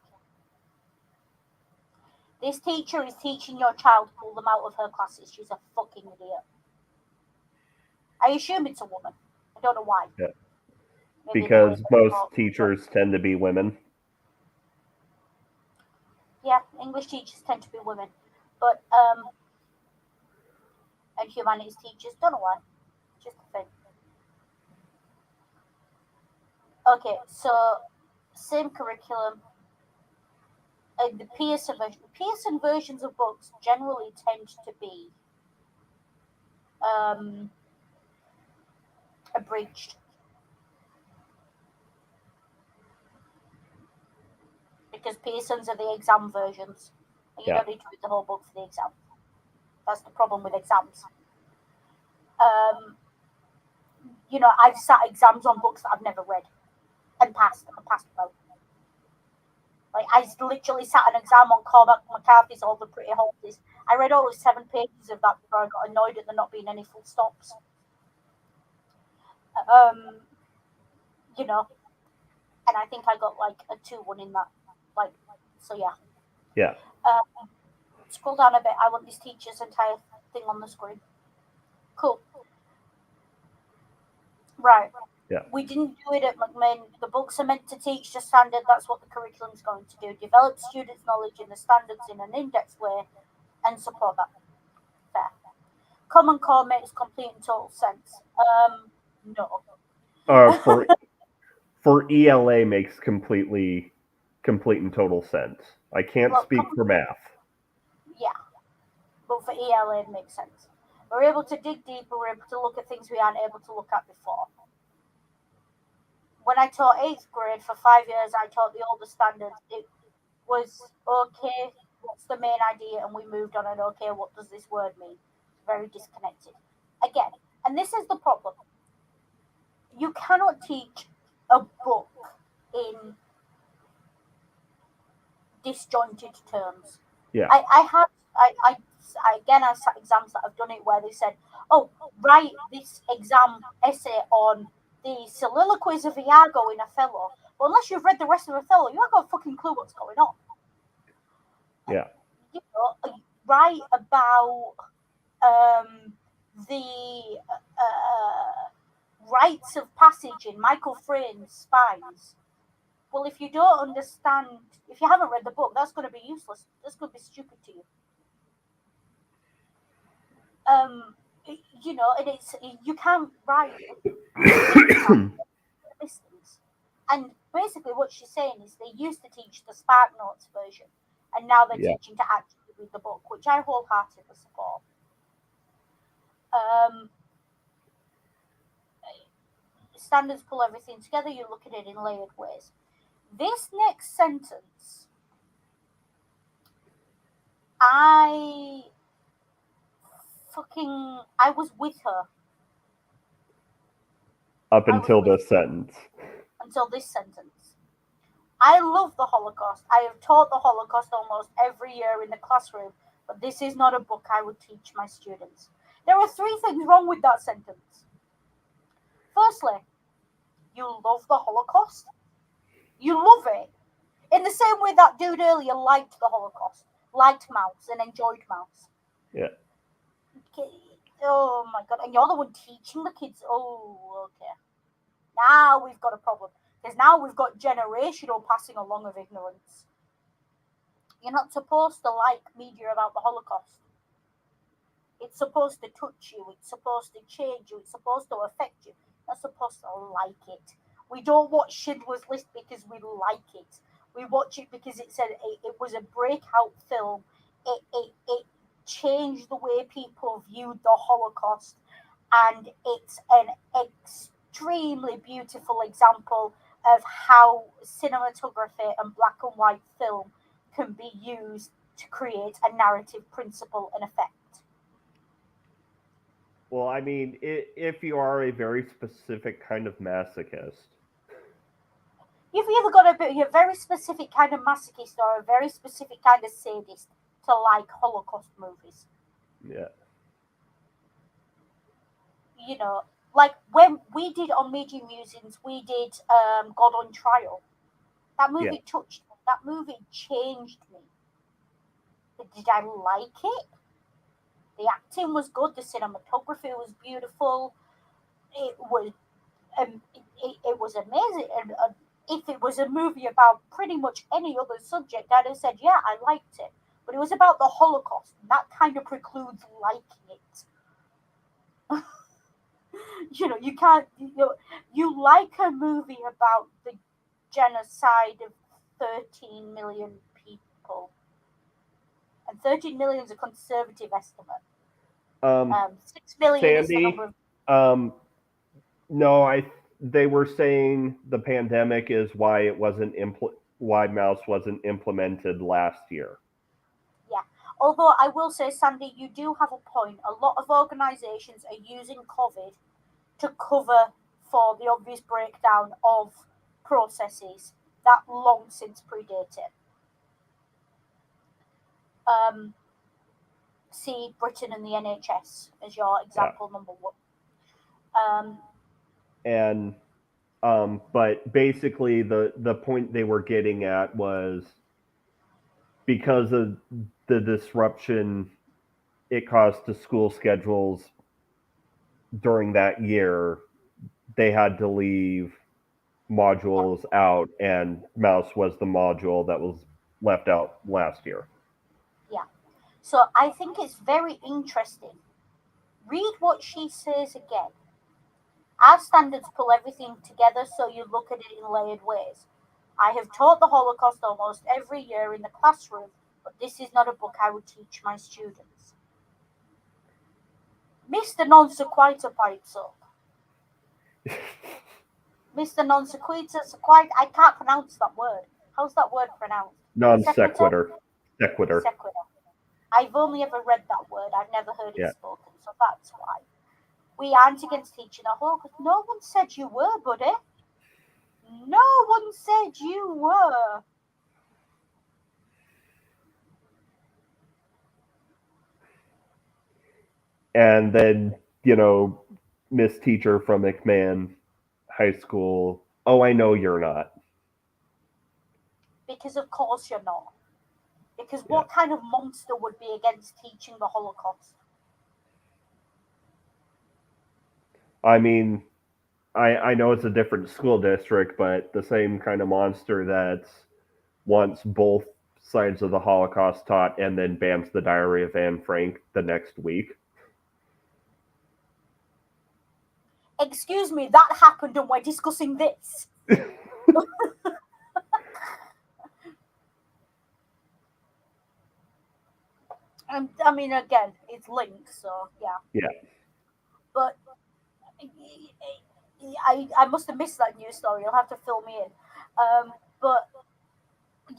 This teacher is teaching your child to pull them out of her classes. She's a fucking idiot. I assume it's a woman. I don't know why. Yeah. Maybe Because most teachers tend to be women. Yeah, English teachers tend to be women. But, and humanities teachers, don't know why. Just a thing. Okay, so same curriculum. The Pearson versions of books generally tend to be abridged. Because Pearsons are the exam versions. And you don't need to read the whole book for the exam. That's the problem with exams. I've sat exams on books that I've never read and passed both. Like, I literally sat an exam on Cormac McCarthy's All the Pretty Horses. I read all 7 pages of that before I got annoyed at there not being any full stops. And I think I got like a 2-1 in that. Like, so yeah. Yeah. Scroll down a bit. I want this teacher's entire thing on the screen. Cool. Right. Yeah. We didn't do it at McMinn. The books are meant to teach the standard. That's what the curriculum is going to do. Develop students' knowledge in the standards in an in-depth way and support that. Fair. Common Core makes complete and total sense. No. For ELA makes complete and total sense. I can't speak for math. Yeah. But for ELA it makes sense. We're able to dig deeper, we're able to look at things we aren't able to look at before. When I taught 8th grade for 5 years, I taught the older standards. It was okay, what's the main idea, and we moved on, and okay, what does this word mean? Very disconnected. Again, and this is the problem. You cannot teach a book in disjointed terms. Yeah. I sat exams that I've done it where they said, oh, write this exam essay on the soliloquies of Iago in Othello. Well, unless you've read the rest of Othello, you haven't got a fucking clue what's going on. Yeah. Write about the rites of passage in Michael Frayn's Spines. Well, if you don't understand, if you haven't read the book, that's going to be useless. That's going to be stupid to you. And it's, you can't write listings. And basically what she's saying is they used to teach the Spark Notes version, and now they're teaching to actually read the book, which I wholeheartedly support. Standards pull everything together, you look at it in layered ways. This next sentence, I was with her. Up until this sentence. Until this sentence. I love the Holocaust. I have taught the Holocaust almost every year in the classroom, but this is not a book I would teach my students. There are 3 things wrong with that sentence. Firstly, you love the Holocaust. You love it. In the same way that dude earlier liked the Holocaust, liked mouse, and enjoyed mouse. Yeah. Oh my god. And you're the one teaching the kids. Oh, okay. Now we've got a problem. Because now we've got generational passing along of ignorance. You're not supposed to like media about the Holocaust. It's supposed to touch you. It's supposed to change you. It's supposed to affect you. You're supposed to like it. We don't watch Schindler's List because we like it. We watch it because it was a breakout film. It changed the way people viewed the Holocaust, and it's an extremely beautiful example of how cinematography and black and white film can be used to create a narrative principle and effect. Well, I mean, if you are a very specific kind of masochist, You've either got to be a very specific kind of masochist or a very specific kind of sadist to like Holocaust movies. yeah, You know, like when we did on Media Musings, we did God on Trial. That yeah. movie touched me. That movie changed me. But did I like it? The acting was good. The cinematography was beautiful. It was it was amazing. And if it was a movie about pretty much any other subject, I'd have said, yeah, I liked it. But it was about the Holocaust, and that kind of precludes liking it. You can't. You like a movie about the genocide of 13 million people, and 13 million is a conservative estimate. Um, 6 million is the Sandy, number of. um, no, they were saying the pandemic is why it wasn't why Mouse wasn't implemented last year. Yeah. Although I will say, Sandy, you do have a point. A lot of organisations are using COVID to cover for the obvious breakdown of processes that long since predated. Um, See Britain and the NHS as your Yeah, example number one. Um, and but basically the point they were getting at was because of the disruption it caused to school schedules during that year, they had to leave yeah, modules out, and Mouse was the module that was left out last year. yeah. So I think it's very interesting. Read what she says again. Our standards pull everything together so you look at it in layered ways. I have taught the Holocaust almost every year in the classroom, but this is not a book I would teach my students. Mr. Non Sequitur pipes up. Mr. Non Sequitur, I can't pronounce that word. How's that word pronounced? Non Sequitur? sequitur. Sequitur. Sequitur. I've only ever read that word, I've never heard it Yeah. spoken, so that's why. We aren't against teaching the Holocaust. No one said you were, buddy. No one said you were. And then, you know, Miss Teacher from McMahon High School. Oh, I know you're not. Because of course you're not. Because Yeah. what kind of monster would be against teaching the Holocaust? I mean, I know it's a different school district, but the same kind of monster that wants both sides of the Holocaust taught and then bans the Diary of Anne Frank the next week. Excuse me, that happened and we're discussing this. And I mean, again, it's linked, so yeah. Yeah. But I must have missed that news story. You'll have to fill me in. But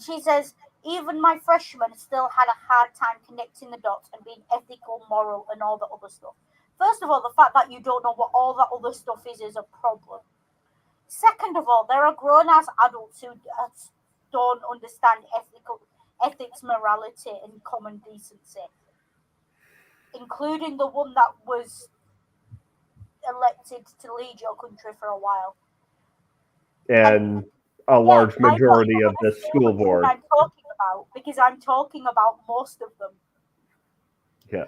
she says, even my freshmen still had a hard time connecting the dots and being ethical, moral, and all the other stuff. First of all, the fact that you don't know what all that other stuff is a problem. Second of all, there are grown ass adults who don't understand ethics, morality, and common decency, including the one that was elected to lead your country for a while. And And a again, large I'm not majority even of going to the say school which one board. I'm talking about because I'm talking about most of them. Yeah.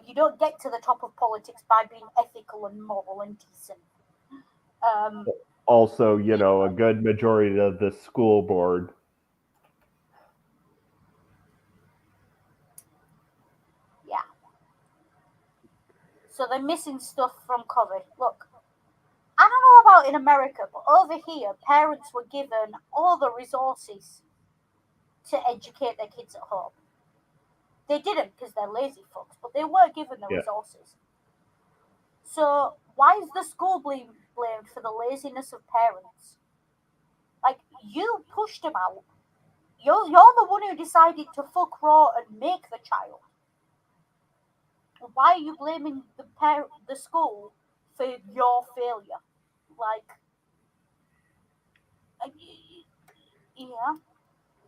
You don't get to the top of politics by being ethical and moral and decent. Um, Also, you you know, a know, good majority of the school board. yeah. So they're missing stuff from COVID. Look, I don't know about in America, but over here, parents were given all the resources to educate their kids at home. They didn't because they're lazy fucks, but they were given the Yeah. resources. So why is the school blamed for the laziness of parents? Like, you pushed them out. You're the one who decided to fuck raw and make the child. Why are you blaming the school for your failure? Like, uh, yeah.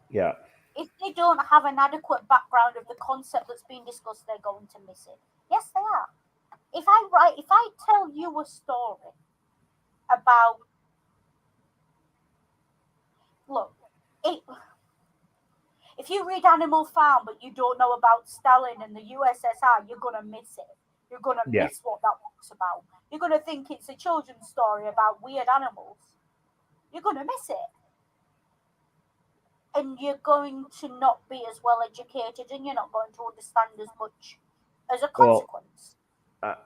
Yeah. If they don't have an adequate background of the concept that's being discussed, they're going to miss it. Yes, they are. If I tell you a story about, look, it, if you read Animal Farm but you don't know about Stalin and the USSR, you're gonna miss it. You're gonna Yeah. miss what that book's about. You're gonna think it's a children's story about weird animals. You're gonna miss it. And you're going to not be as well educated and you're not going to understand as much as a Well, consequence.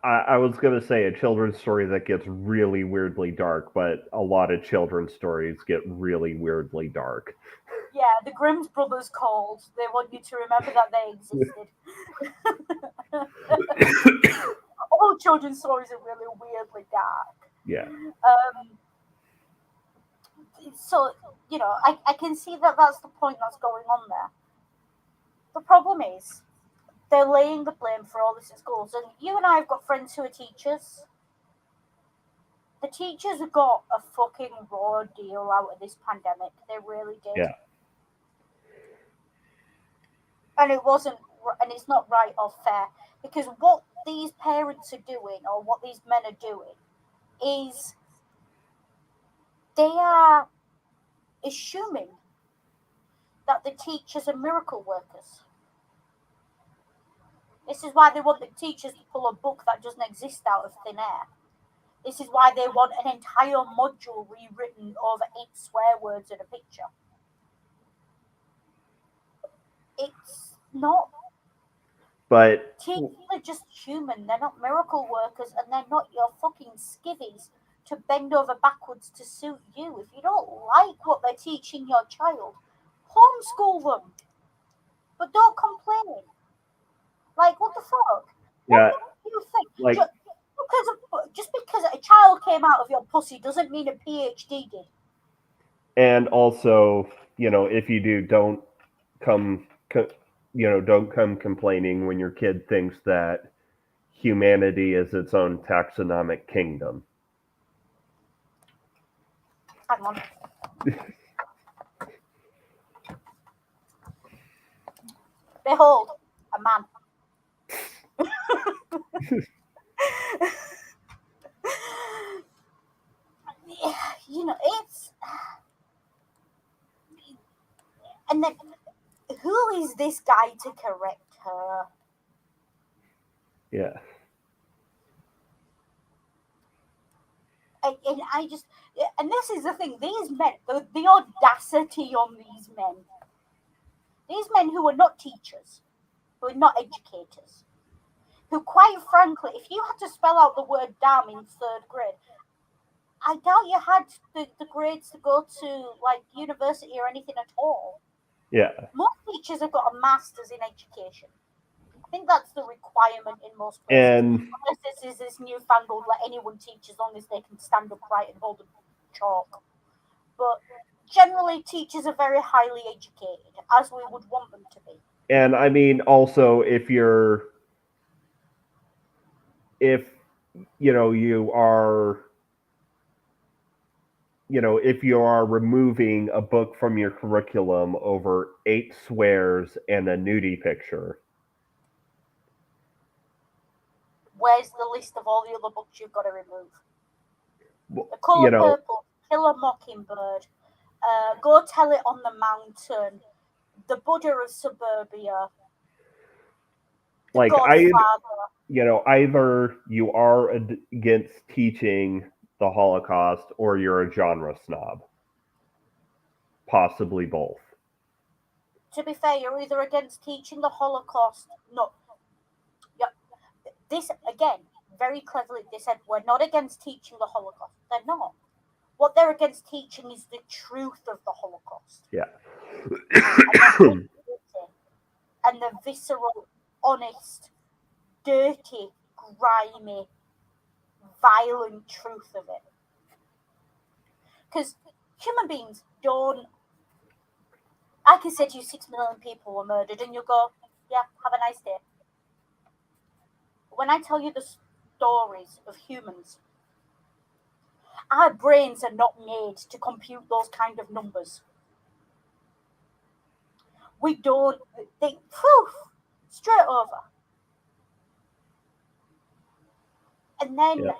I was going to say a children's story that gets really weirdly dark, but a lot of children's stories get really weirdly dark. Yeah, the Grimm's brothers called. They want you to remember that they existed. All children's stories are really weirdly dark. Yeah. Um, so, I can see that that's the point that's going on there. The problem is, they're laying the blame for all this at schools. And you and I have got friends who are teachers. The teachers got a fucking raw deal out of this pandemic. They really did. Yeah. And it wasn't, and it's not right or fair. Because what these parents are doing, or what these men are doing, is they are assuming that the teachers are miracle workers. This is why they want the teachers to pull a book that doesn't exist out of thin air. This is why they want an entire module rewritten over 8 swear words and a picture. It's not. But Teachers are just human. They're not miracle workers and they're not your fucking skivvies to bend over backwards to suit you. If you don't like what they're teaching your child, homeschool them. But don't complain. Like, what the fuck? What yeah, do you think? like, Just because a child came out of your pussy doesn't mean a PhD did. and also, if you do, come, don't come complaining when your kid thinks that humanity is its own taxonomic kingdom. Hang on. Behold, a man. It's. And then, who is this guy to correct her? Yeah. And I just. And this is the thing, these men, the audacity on these men who are not teachers, who are not educators, who, quite frankly, if you had to spell out the word damn in 3rd grade, I doubt you had the grades to go to like university or anything at all. Yeah. Most teachers have got a master's in education. I think that's the requirement in most places. And Unless this is this newfangled, let anyone teach as long as they can stand upright and hold a chalk. But generally, teachers are very highly educated, as we would want them to be. and I mean also if you are if you are removing a book from your curriculum over 8 swears and a nudie picture. Where's the list of all the other books you've got to remove? Well, The Colour Purple, Kill a Mockingbird, Go Tell It on the Mountain, The Buddha of Suburbia, The like Godfather. either you are against teaching the Holocaust or you're a genre snob. Possibly both. To be fair, you're either against teaching the Holocaust. No. Yeah. This, again, very cleverly, they said, we're not against teaching the Holocaust. They're not. What they're against teaching is the truth of the Holocaust. Yeah. And the visceral, honest, dirty, grimy, violent truth of it. Because human beings don't. I can say to you 6 million people were murdered, and you'll go, yeah, have a nice day. When I tell you the stories of humans, our brains are not made to compute those kind of numbers. We don't think, straight over. And then, Yeah.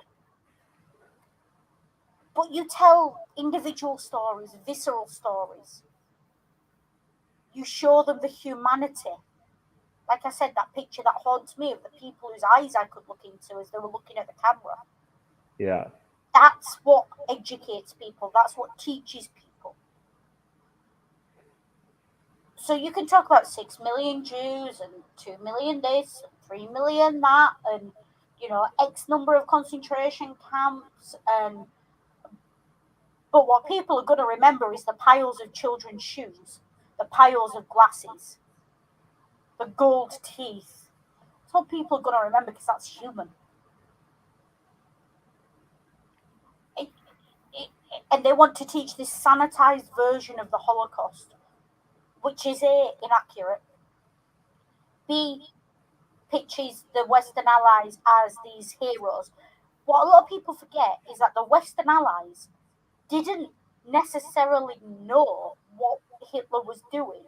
but you tell individual stories, visceral stories. You show them the humanity. Like I said, that picture that haunts me of the people whose eyes I could look into as they were looking at the camera. Yeah. That's what educates people. That's what teaches people. So you can talk about 6 million Jews and 2 million this and 3 million that and, X number of concentration camps. But what people are going to remember is the piles of children's shoes, the piles of glasses, the gold teeth. That's what people are going to remember because that's human. And they want to teach this sanitized version of the Holocaust, which is A, inaccurate, B, pitches the Western Allies as these heroes. What a lot of people forget is that the Western Allies didn't necessarily know what Hitler was doing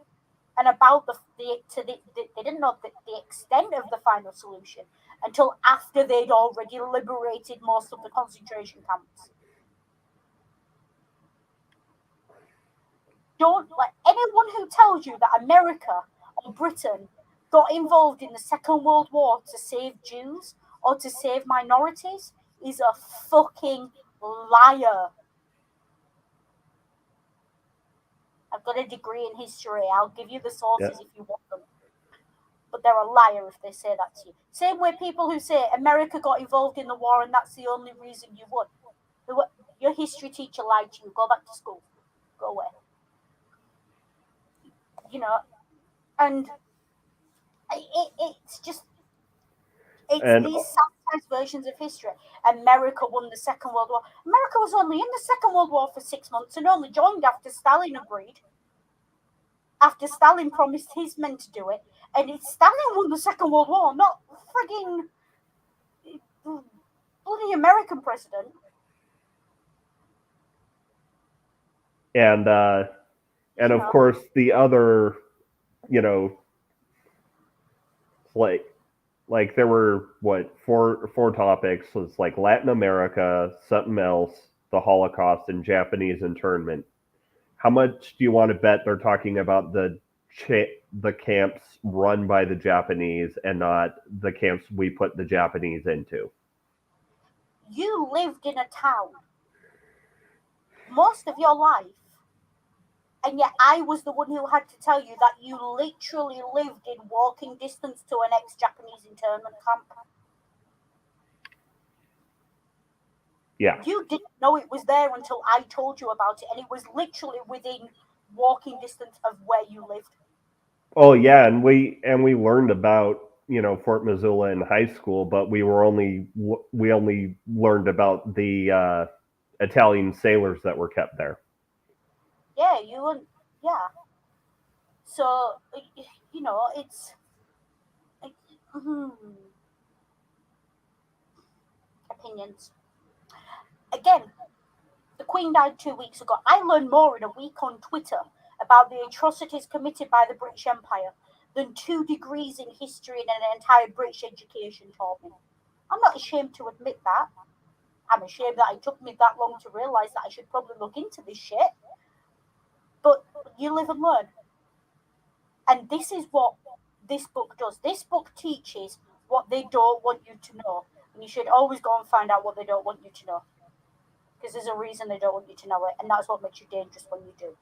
and about they didn't know the extent of the final solution until after they'd already liberated most of the concentration camps. Don't let anyone who tells you that America or Britain got involved in the Second World War to save Jews or to save minorities is a fucking liar. I've got a degree in history. I'll give you the sources if you want them. But they're a liar if they say that to you. Same way people who say America got involved in the war and that's the only reason you won. Your history teacher lied to you. Go back to school. Go away. And it's just these sanitized versions of history. America won the Second World War. America was only in the Second World War for 6 months and only joined after Stalin agreed. After Stalin promised his men to do it. And it's Stalin won the Second World War, not frigging bloody American president. And of course the other, like there were four topics. So it's like Latin America, something else, the Holocaust, and Japanese internment. How much do you want to bet they're talking about the camps run by the Japanese and not the camps we put the Japanese into? You lived in a town most of your life, and yet I was the one who had to tell you that you literally lived in walking distance to an ex-Japanese internment camp. Yeah. You didn't know it was there until I told you about it, and it was literally within walking distance of where you lived. Oh yeah, and we learned about Fort Missoula in high school, but we only learned about the Italian sailors that were kept there. Yeah, So it's opinions. Again, the Queen died 2 weeks ago. I learned more in a week on Twitter about the atrocities committed by the British Empire than 2 degrees in history and an entire British education taught me. I'm not ashamed to admit that. I'm ashamed that it took me that long to realise that I should probably look into this shit. But you live and learn. And this is what this book does. This book teaches what they don't want you to know. And you should always go and find out what they don't want you to know. Because there's a reason they don't want you to know it. And that's what makes you dangerous when you do.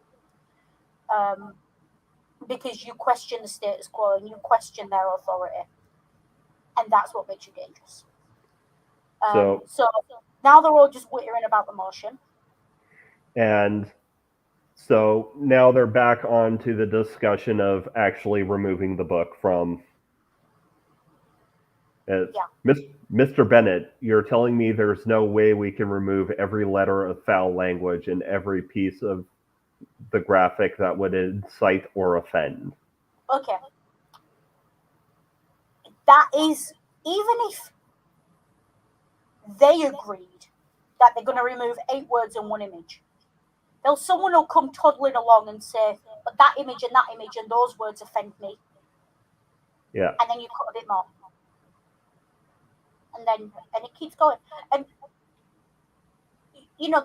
Because you question the status quo and you question their authority. And that's what makes you dangerous. So So now they're all just wittering about the motion. and so now they're back on to the discussion of actually removing the book from it. Yeah. Mr. Bennett, you're telling me there's no way we can remove every letter of foul language and every piece of the graphic that would incite or offend. Okay. That is, even if they agreed that they're going to remove 8 words and 1 image, someone will come toddling along and say, but that image and those words offend me. Yeah. And then you cut a bit more. And it keeps going. And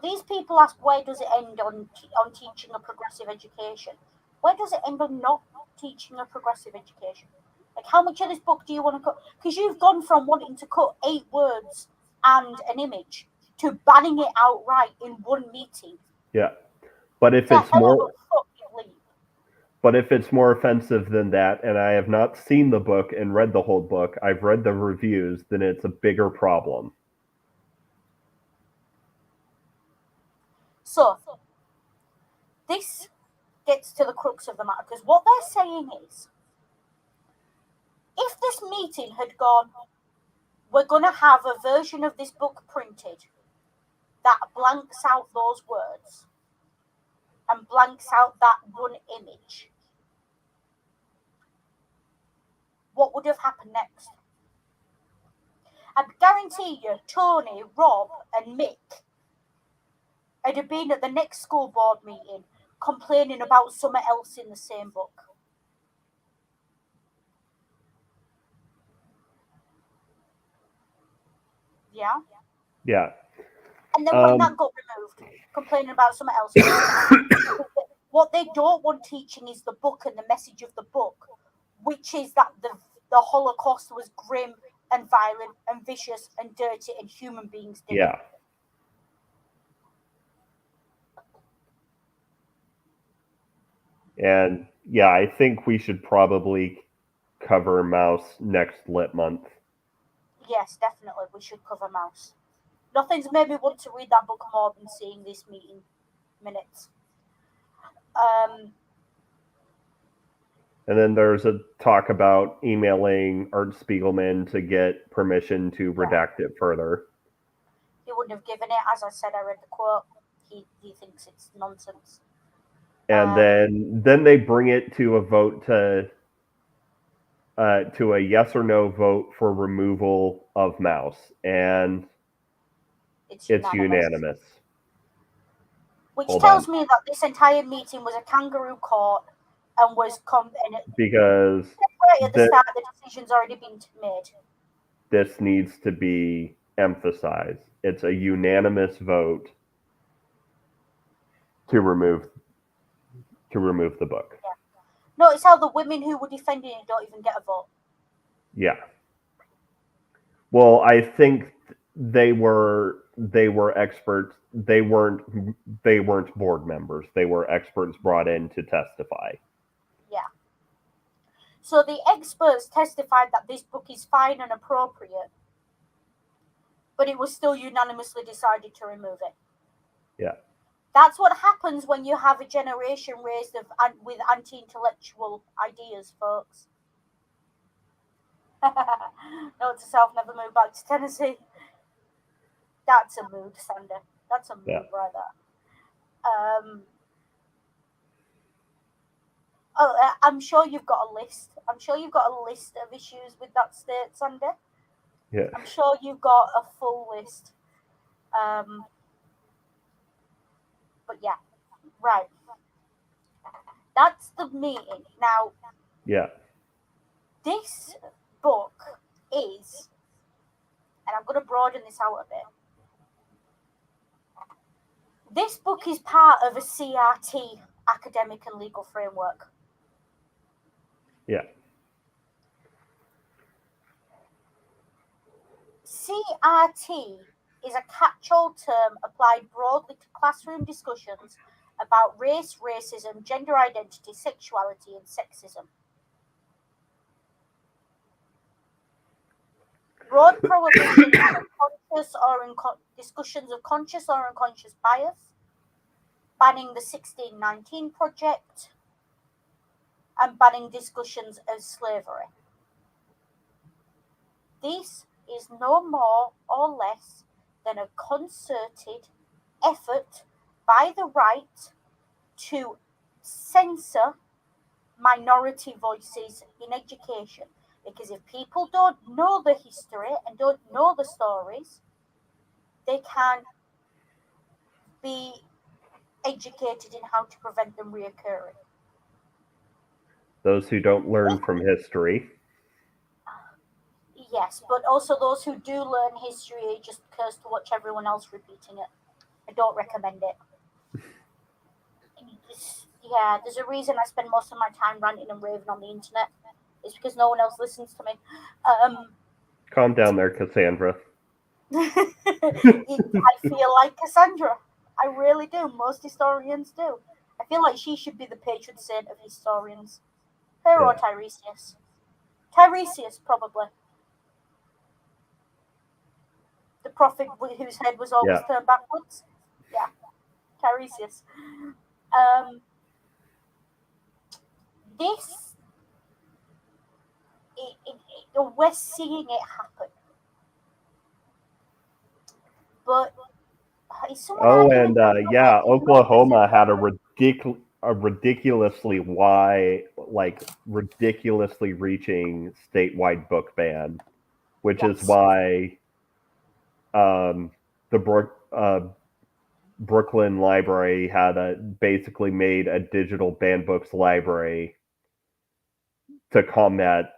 these people ask, where does it end on teaching a progressive education? Where does it end on not teaching a progressive education? Like, how much of this book do you want to cut? Because you've gone from wanting to cut 8 words and an image to banning it outright in one meeting. Yeah. But if It's it's a hell more of a fucking leap. but if it's more offensive than that, and I have not seen the book and read the whole book, I've read the reviews, then it's a bigger problem. So, this gets to the crux of the matter, because what they're saying is, if this meeting had gone, we're going to have a version of this book printed that blanks out those words and blanks out that one image, what would have happened next? I guarantee you, Tony, Rob, and Mick had have been at the next school board meeting complaining about something else in the same book. Yeah? Yeah. And then when that got removed, complaining about something else. What they don't want teaching is the book and the message of the book, which is that the Holocaust was grim and violent and vicious and dirty and human beings did Yeah. And yeah, I think we should probably cover Mouse next lit month. Yes, definitely, we should cover Mouse. Nothing's made me want to read that book more than seeing this meeting minutes. And then there's a talk about emailing Art Spiegelman to get permission to redact it further. He wouldn't have given it. As I said, I read the quote. He thinks it's nonsense. And then they bring it to a vote to a yes or no vote for removal of Mouse, and it's unanimous. Which tells me that this entire meeting was a kangaroo court and was because at the start the decision's already been made. This needs to be emphasized. It's a unanimous vote to remove the book. Yeah. Notice how the women who were defending it don't even get a vote. Yeah. Well, I think they were experts. They weren't board members. They were experts brought in to testify. Yeah. So the experts testified that this book is fine and appropriate, but it was still unanimously decided to remove it. Yeah. That's what happens when you have a generation raised with anti-intellectual ideas, folks. Note to self, never move back to Tennessee. That's a mood, Sander. That's a mood right there. I'm sure you've got a list. I'm sure you've got a list of issues with that state, Sander. Yeah. I'm sure you've got a full list. But yeah, right. That's the meeting. Now, yeah. This book is, and I'm going to broaden this out a bit. This book is part of a CRT, academic and legal framework. Yeah. CRT is a catch-all term applied broadly to classroom discussions about race, racism, gender identity, sexuality, and sexism. Broad prohibition of discussions of conscious or unconscious bias, banning the 1619 Project, and banning discussions of slavery. This is no more or less than a concerted effort by the right to censor minority voices in education. Because if people don't know the history and don't know the stories, they can't be educated in how to prevent them reoccurring. Those who don't learn from history. Yes, but also those who do learn history are just cursed to watch everyone else repeating it. I don't recommend it. Yeah, there's a reason I spend most of my time ranting and raving on the internet. It's because no one else listens to me. Calm down there, Cassandra. I feel like Cassandra. I really do. Most historians do. I feel like she should be the patron saint of historians. Her or Yeah. Tiresias. Tiresias, probably. The prophet whose head was always Yeah. turned backwards. Yeah, Tiresias. Um, this, we're seeing it happen. But is someone Oh, arguing and that yeah, Memphis Oklahoma had a ridiculously reaching statewide book ban, which is Yes. why the Brooklyn Library had basically made a digital banned books library to combat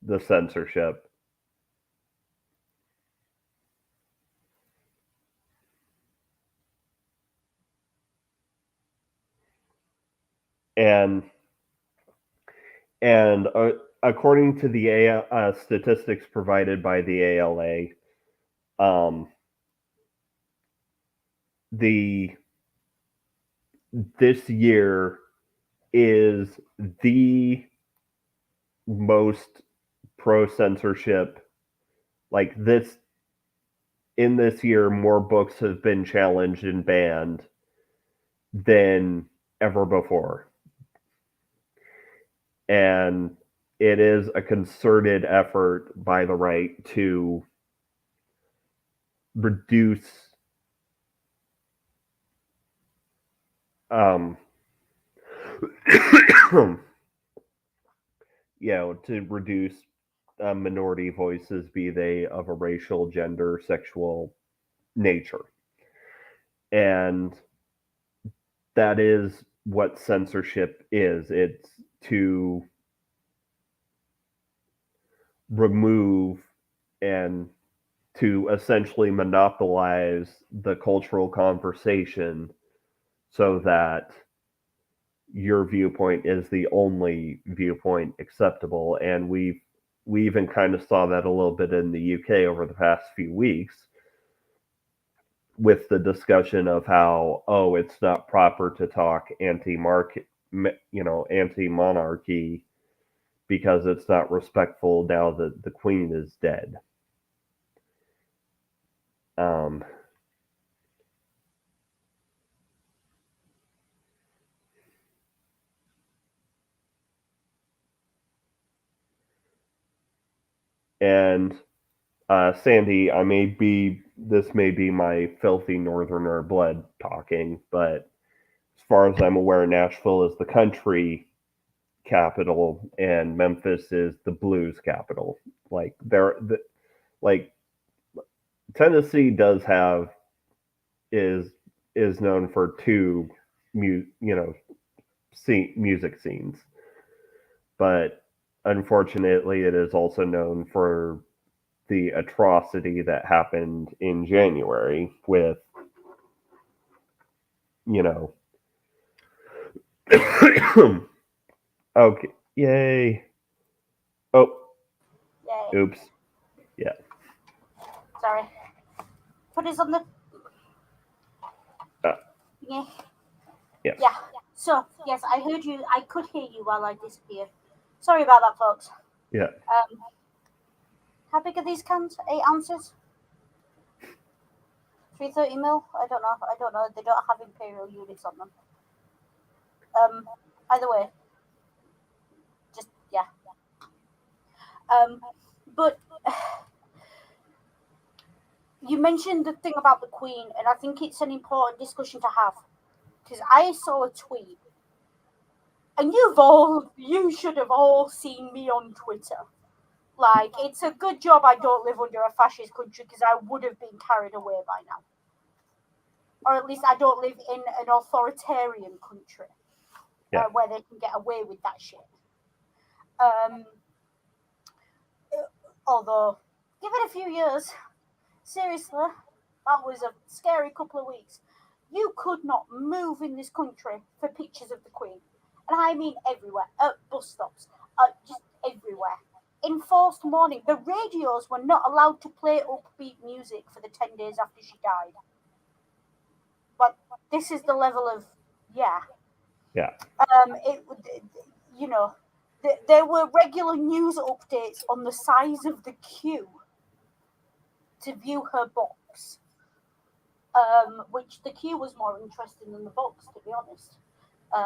the censorship. And and according to the statistics provided by the ALA, the this year is the most pro censorship. Like this in this year, more books have been challenged and banned than ever before. And it is a concerted effort by the right to reduce um, to reduce minority voices, be they of a racial, gender, sexual nature. And that is what censorship is. It's to remove and to essentially monopolize the cultural conversation so that your viewpoint is the only viewpoint acceptable. And we even kind of saw that a little bit in the UK over the past few weeks with the discussion of how, oh, it's not proper to talk anti-monarchy because it's not respectful now that the queen is dead. Um, and Sandy, this may be my filthy northerner blood talking, but as far as I'm aware, Nashville is the country capital and Memphis is the blues capital. Like like Tennessee does have is known for two music scenes, but unfortunately, it is also known for the atrocity that happened in January with you know okay, yay. Oh, Yay. oops. Yeah. Sorry. Put us on the. Uh, Yeah. yes. Yeah. So, yes, I heard you. I could hear you while I disappeared. Sorry about that, folks. Yeah. How big are these cans? 8 ounces? 330 mil. I don't know. They don't have imperial units on them. Either way, just yeah. But you mentioned the thing about the Queen, and I think it's an important discussion to have because I saw a tweet, and you should have all seen me on Twitter. Like, it's a good job I don't live under a fascist country because I would have been carried away by now. Or at least I don't live in an authoritarian country where they can get away with that shit. Although, give it a few years, seriously, that was a scary couple of weeks. You could not move in this country for pictures of the Queen. And I mean everywhere, at bus stops, just everywhere. Enforced mourning. The radios were not allowed to play upbeat music for the 10 days after she died. But this is the level of, yeah. There were regular news updates on the size of the queue to view her box, which the queue was more interesting than the box, to be honest.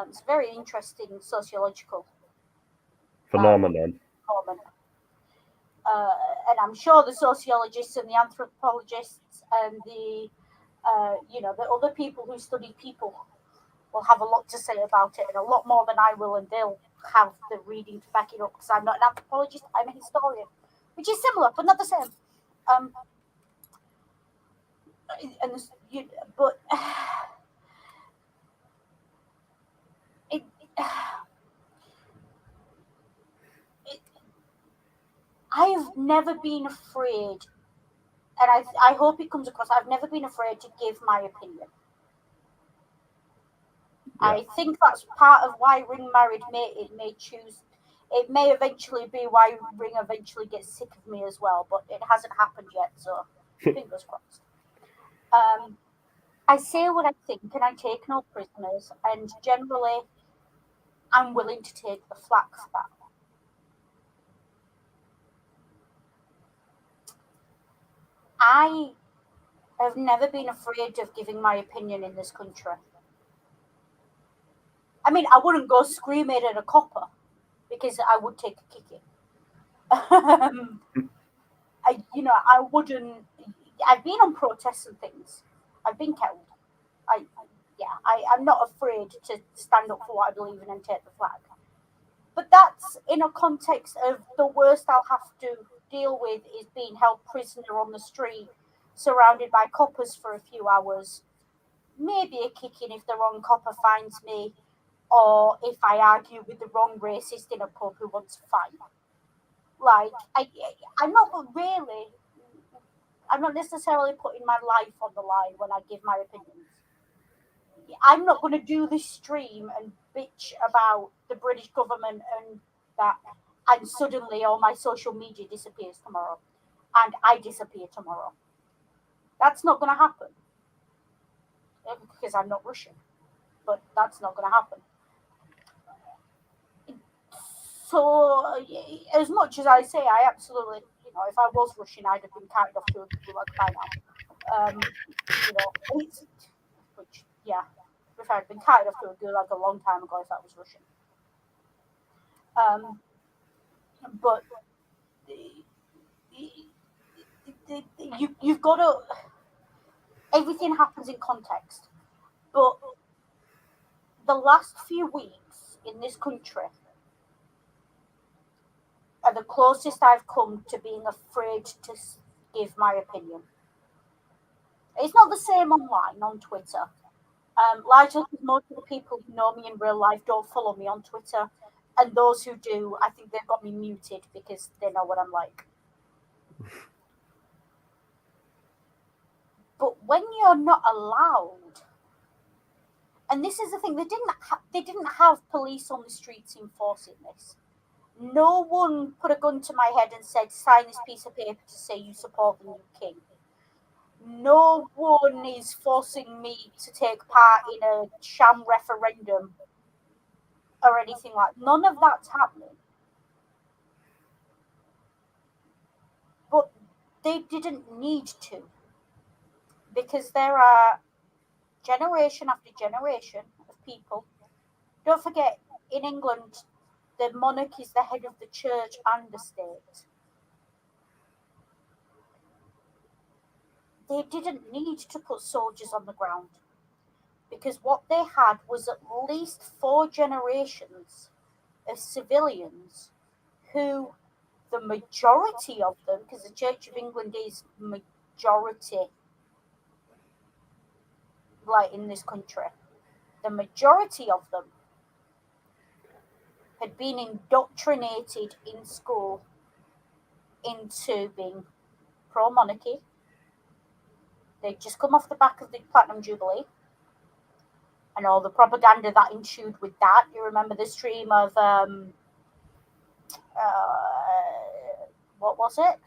It's a very interesting sociological phenomenon. And I'm sure the sociologists and the anthropologists and the other people who study people will have a lot to say about it, and a lot more than I will, and they'll have the reading to back it up because I'm not an anthropologist, I'm a historian, which is similar but not the same. But I've never been afraid, and I hope it comes across, I've never been afraid to give my opinion. Yeah. I think that's part of why Ring Married it may eventually be why Ring eventually gets sick of me as well, but it hasn't happened yet, so fingers crossed. I say what I think, and I take no prisoners, and generally I'm willing to take the flak for that. I have never been afraid of giving my opinion in this country. I mean, I wouldn't go screaming at a copper because I would take a kicking. I wouldn't. I've been on protests and things. I've been killed. I'm not afraid to stand up for what I believe in and take the flag. But that's in a context of the worst I'll have to deal with is being held prisoner on the street, surrounded by coppers for a few hours. Maybe a kicking if the wrong copper finds me, or if I argue with the wrong racist in a pub who wants to fight. Like, I'm not necessarily putting my life on the line when I give my opinions. I'm not going to do this stream and bitch about the British government and suddenly all my social media disappears tomorrow and I disappear tomorrow. That's not going to happen because I'm not Russian, but that's not going to happen. So, as much as I say, I absolutely, if I was Russian, I'd have been carried off to a gulag by now. If I'd been carried off to a gulag a long time ago, if that was Russian. But you've got to. Everything happens in context, but the last few weeks in this country are the closest I've come to being afraid to give my opinion. It's not the same online on Twitter. Largely because most of the people who know me in real life don't follow me on Twitter, and those who do, I think they've got me muted because they know what I'm like. But when you're not allowed, and this is the thing, they didn't have police on the streets enforcing this. No one put a gun to my head and said, sign this piece of paper to say you support the new king. No one is forcing me to take part in a sham referendum or anything like that. None of that's happening. But they didn't need to. because there are generation after generation of people. Don't forget, in England, the monarch is the head of the church and the state. They didn't need to put soldiers on the ground because what they had was at least 4 generations of civilians who, the majority of them, because the Church of England is majority, like in this country, the majority of them had been indoctrinated in school into being pro monarchy. They'd just come off the back of the Platinum Jubilee and all the propaganda that ensued with that. You remember the stream of what was it?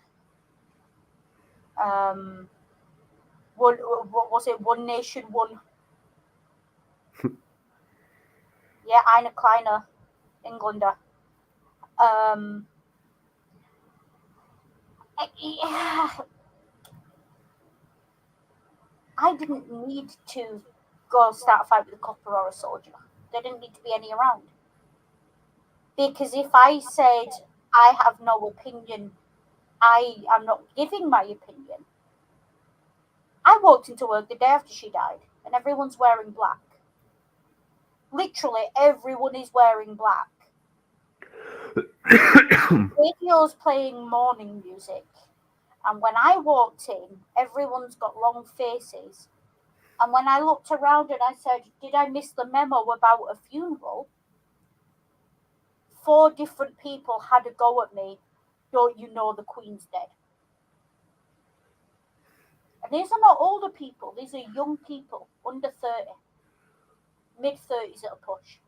What was it? One Nation, One. Yeah, Eine Kleine Englander. I didn't need to go start a fight with a copper or a soldier. There didn't need to be any around. Because if I said I have no opinion, I am not giving my opinion. I walked into work the day after she died, and everyone's wearing black. Literally, everyone is wearing black. Radio's playing morning music, and when I walked in, everyone's got long faces. And when I looked around and I said, "Did I miss the memo about a funeral?" 4 different people had a go at me. "Don't you know the Queen's dead?" And these are not older people, these are young people, under 30, mid-30s at a push.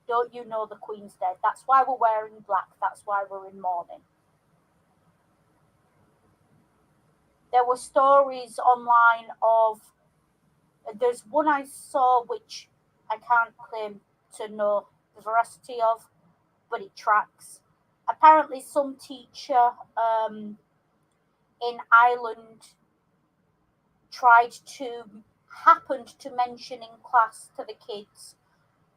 "Don't you know the Queen's dead? That's why we're wearing black, that's why we're in mourning." There were stories online of, there's one I saw which I can't claim to know the veracity of, but it tracks. Apparently, some teacher in Ireland happened to mention in class to the kids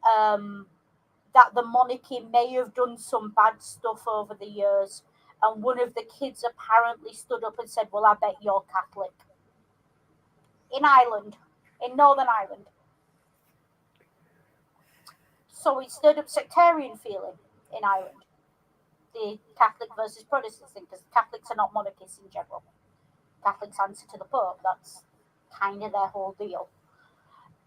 that the monarchy may have done some bad stuff over the years. And one of the kids apparently stood up and said, "Well, I bet you're Catholic." In Ireland, in Northern Ireland. So it stirred up sectarian feeling in Ireland. The Catholic versus Protestant thing, because Catholics are not monarchists in general. Catholics answer to the Pope. That's kind of their whole deal.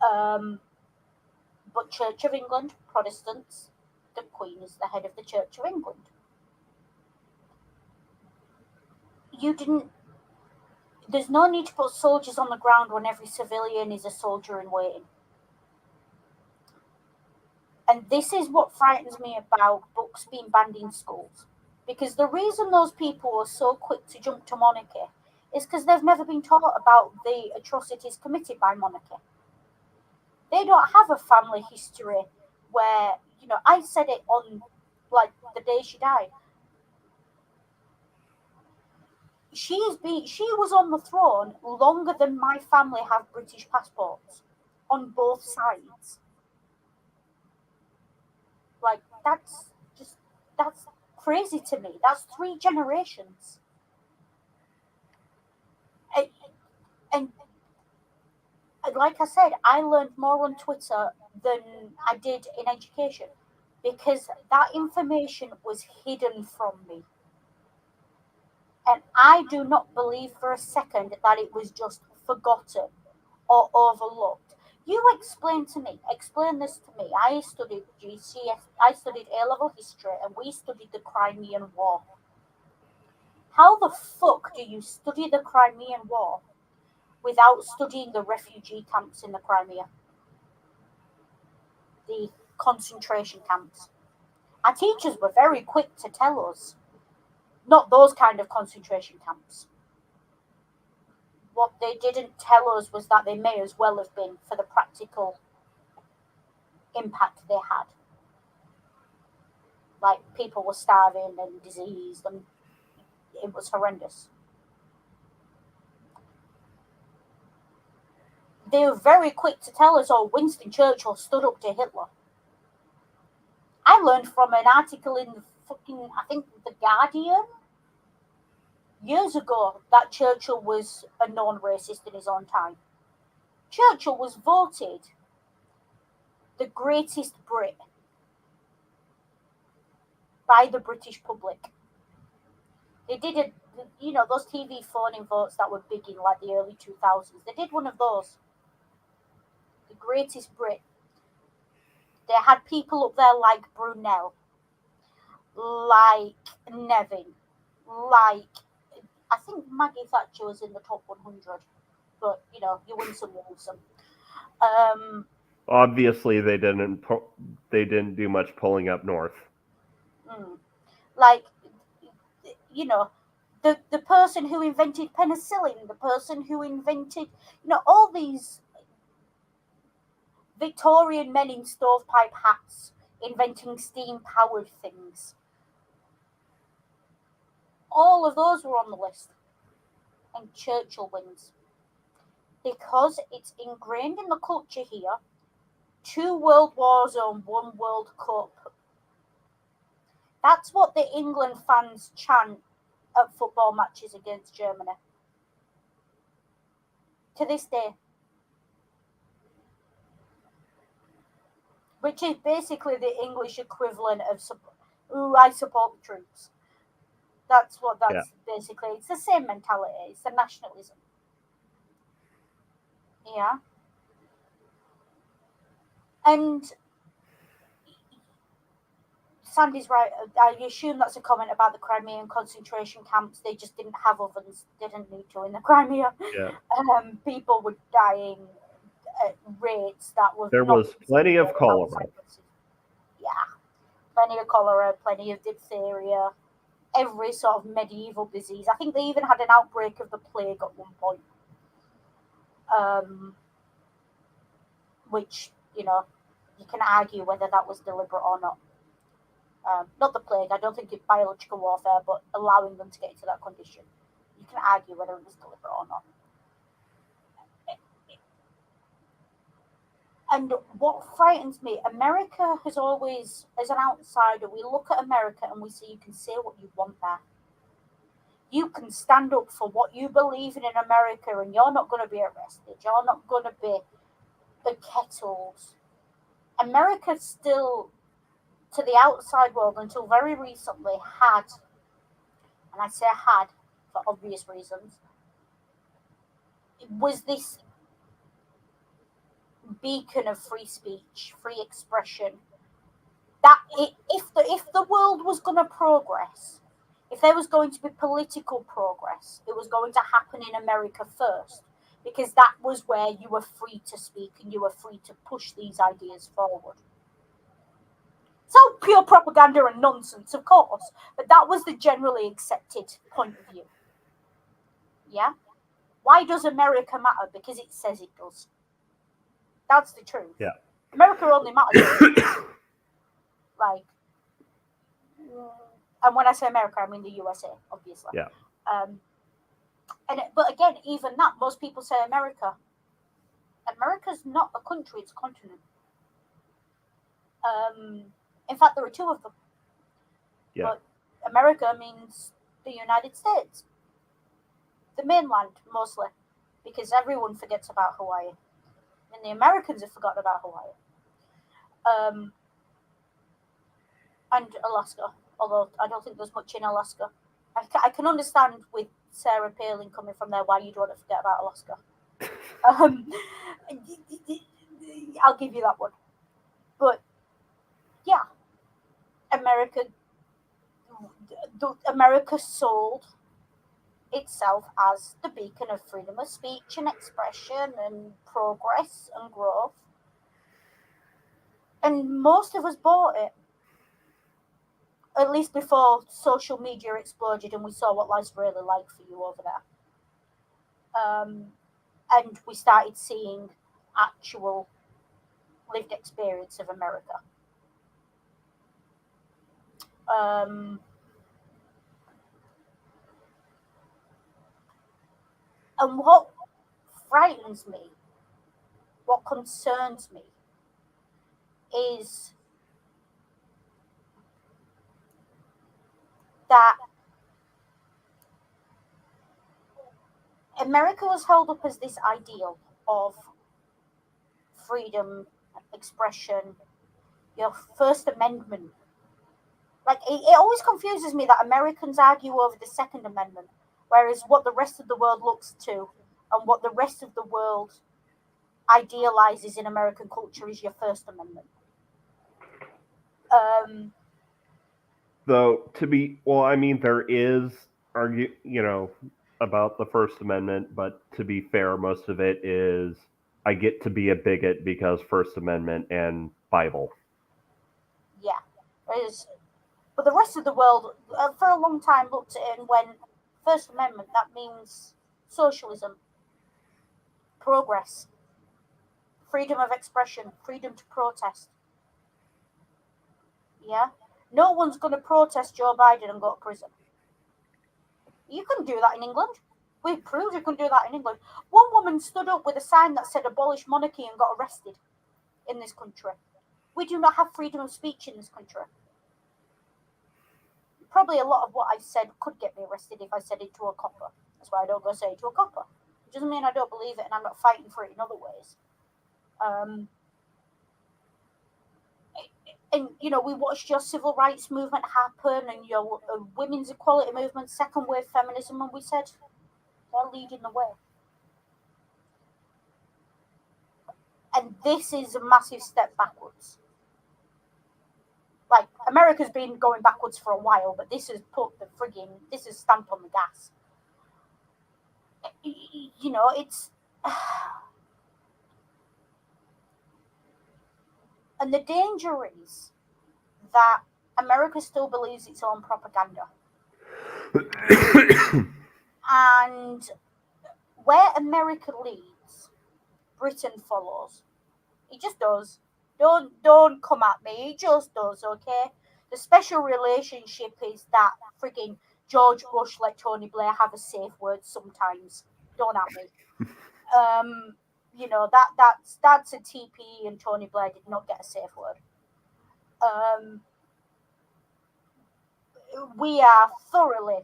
But Church of England, Protestants, the Queen is the head of the Church of England. There's no need to put soldiers on the ground when every civilian is a soldier in waiting. And this is what frightens me about books being banned in schools. Because the reason those people are so quick to jump to monarchy is because they've never been taught about the atrocities committed by monarchy. They don't have a family history where, I said it on like the day she died. She was on the throne longer than my family have British passports on both sides. Like that's crazy to me. That's 3 generations. And like I said, I learned more on Twitter than I did in education because that information was hidden from me. And I do not believe for a second that it was just forgotten or overlooked. You explain this to me. I studied GCS, I studied A-level history, and we studied the Crimean War. How the fuck do you study the Crimean War without studying the refugee camps in the Crimea? The concentration camps. Our teachers were very quick to tell us, not those kind of concentration camps. What they didn't tell us was that they may as well have been for the practical impact they had. Like people were starving and diseased, and it was horrendous. they were very quick to tell us, oh, Winston Churchill stood up to Hitler. I learned from an article in the fucking, I think, The Guardian years ago that Churchill was a known racist in his own time. Churchill was voted the greatest Brit by the British public. They did a, those TV phone-in votes that were big in like the early 2000s. They did one of those. The greatest Brit. They had people up there like Brunel, like Nevin, like I think Maggie Thatcher was in the top 100, but you win some, you lose some. Obviously, they didn't do much pulling up north. Like, the person who invented penicillin, the person who invented, all these Victorian men in stovepipe hats inventing steam-powered things. All of those were on the list. And Churchill wins. Because it's ingrained in the culture here. 2 World Wars on 1 World Cup. That's what the England fans chant at football matches against Germany. To this day. Which is basically the English equivalent of, I support the troops. That's what that's basically. It's the same mentality. It's the nationalism. Yeah. And Sandy's right. I assume that's a comment about the Crimean concentration camps. They just didn't have ovens. They didn't need to in the Crimea. Yeah. People were dying at rates that were. There was plenty of cholera. Yeah. Plenty of cholera, plenty of diphtheria, every sort of medieval disease. I think they even had an outbreak of the plague at one point. Which, you can argue whether that was deliberate or not. Not the plague, I don't think it's biological warfare, but allowing them to get into that condition. You can argue whether it was deliberate or not. And what frightens me, America has always, as an outsider, we look at America and we see you can say what you want there. You can stand up for what you believe in America and you're not going to be arrested. You're not going to be the kettles. America still, to the outside world, until very recently, had, and I say had for obvious reasons, it was this beacon of free speech, free expression. That if the world was going to progress, if there was going to be political progress, it was going to happen in America first, because that was where you were free to speak and you were free to push these ideas forward. It's all pure propaganda and nonsense, of course, but that was the generally accepted point of view. Yeah? Why does America matter? Because it says it does. That's the truth. Yeah. America only matters. And when I say America, I mean the USA, obviously. Yeah. But again, even that, most people say America. America's not a country; it's a continent. In fact, there are 2 of them. Yeah. But America means the United States, the mainland mostly, because everyone forgets about Hawaii, and the Americans have forgotten about Hawaii. And Alaska, although I don't think there's much in Alaska. I can understand with Sarah Palin coming from there why you'd want to forget about Alaska. I'll give you that one. But yeah, America sold itself as the beacon of freedom of speech and expression and progress and growth. And most of us bought it. At least before social media exploded and we saw what life's really like for you over there. And we started seeing actual lived experience of America. And what frightens me what concerns me is that America was held up as this ideal of freedom, expression, your First Amendment. Like, it always confuses me that Americans argue over the Second Amendment, whereas what the rest of the world looks to and what the rest of the world idealizes in American culture is your First Amendment. Though I mean, there is about the First Amendment, but to be fair, most of it is I get to be a bigot because First Amendment and Bible. Yeah, it is. But the rest of the world, for a long time, looked at it and went, First Amendment, that means socialism, progress, freedom of expression, freedom to protest. Yeah? No one's going to protest Joe Biden and go to prison. You can do that in England. We've proved you can do that in England. One woman stood up with a sign that said abolish monarchy and got arrested in this country. We do not have freedom of speech in this country. Probably a lot of what I've said could get me arrested if I said it to a copper. That's why I don't go say it to a copper. It doesn't mean I don't believe it and I'm not fighting for it in other ways. And we watched your civil rights movement happen and your women's equality movement, second wave feminism, and we said they're leading the way. And this is a massive step backwards. Like, America's been going backwards for a while, but this has this is stamped on the gas. It's and the danger is that America still believes its own propaganda. And where America leads, Britain follows. It just does. Don't come at me. It just does, okay? The special relationship is that frigging George Bush let Tony Blair have a safe word sometimes. Don't at me. That's a TP and Tony Blair did not get a safe word. We are thoroughly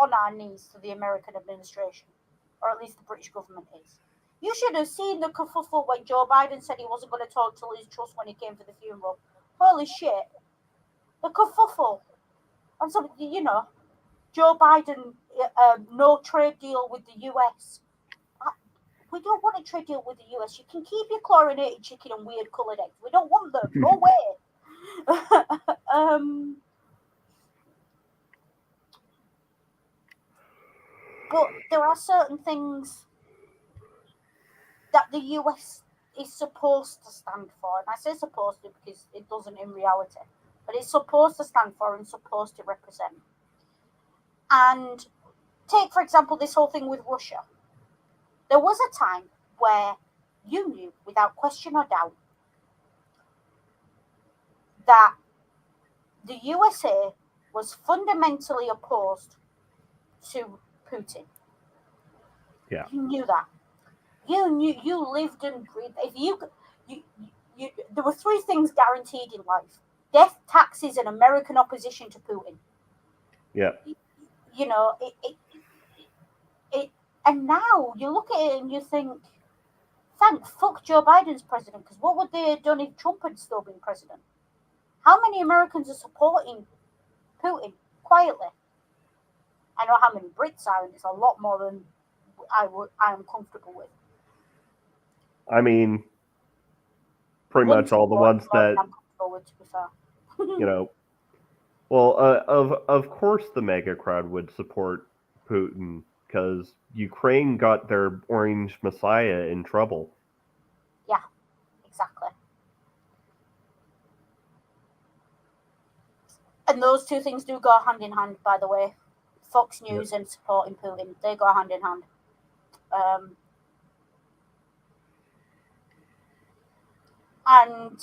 on our knees to the American administration, or at least the British government is. You should have seen the kerfuffle when Joe Biden said he wasn't going to talk to Liz Truss when he came for the funeral. Holy shit. The kerfuffle. And so, Joe Biden, no trade deal with the US. We don't want a trade deal with the US. You can keep your chlorinated chicken and weird coloured eggs. We don't want them. No way. But there are certain things that the US is supposed to stand for. And I say supposed to because it doesn't in reality. But it's supposed to stand for and supposed to represent. And take, for example, this whole thing with Russia. There was a time where you knew, without question or doubt, that the USA was fundamentally opposed to Putin. Yeah. You knew that. You knew, you lived and breathed. If you there were three things guaranteed in life: death, taxes, and American opposition to Putin. Yeah. It and now you look at it and you think, thank fuck Joe Biden's president, because what would they have done if Trump had still been president? How many Americans are supporting Putin quietly? I know how many Brits are, and it's a lot more than I am comfortable with. I mean, pretty much all the ones that I'm comfortable with, to be fair. Well, of course the mega crowd would support Putin because Ukraine got their orange messiah in trouble. Yeah, exactly. And those two things do go hand in hand, by the way. Fox News and supporting Putin, they go hand in hand. And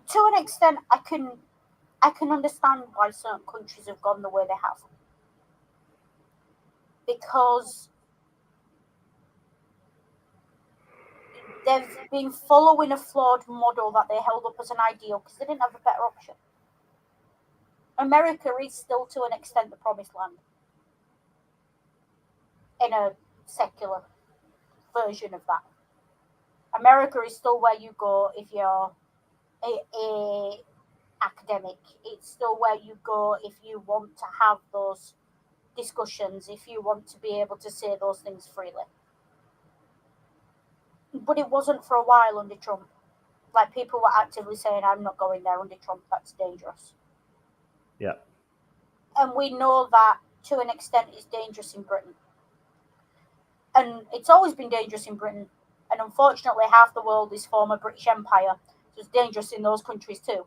to an extent, I can understand why certain countries have gone the way they have. Because They've been following a flawed model that they held up as an ideal because they didn't have a better option. America is still, to an extent, the promised land in a secular version of that. America is still where you go if you're a academic. It's still where you go if you want to have those discussions, if you want to be able to say those things freely. But it wasn't for a while under Trump. Like, people were actively saying, I'm not going there under Trump, that's dangerous. Yeah. And we know that, to an extent, it's dangerous in Britain. And it's always been dangerous in Britain. And unfortunately, half the world is former British Empire. So it's dangerous in those countries too.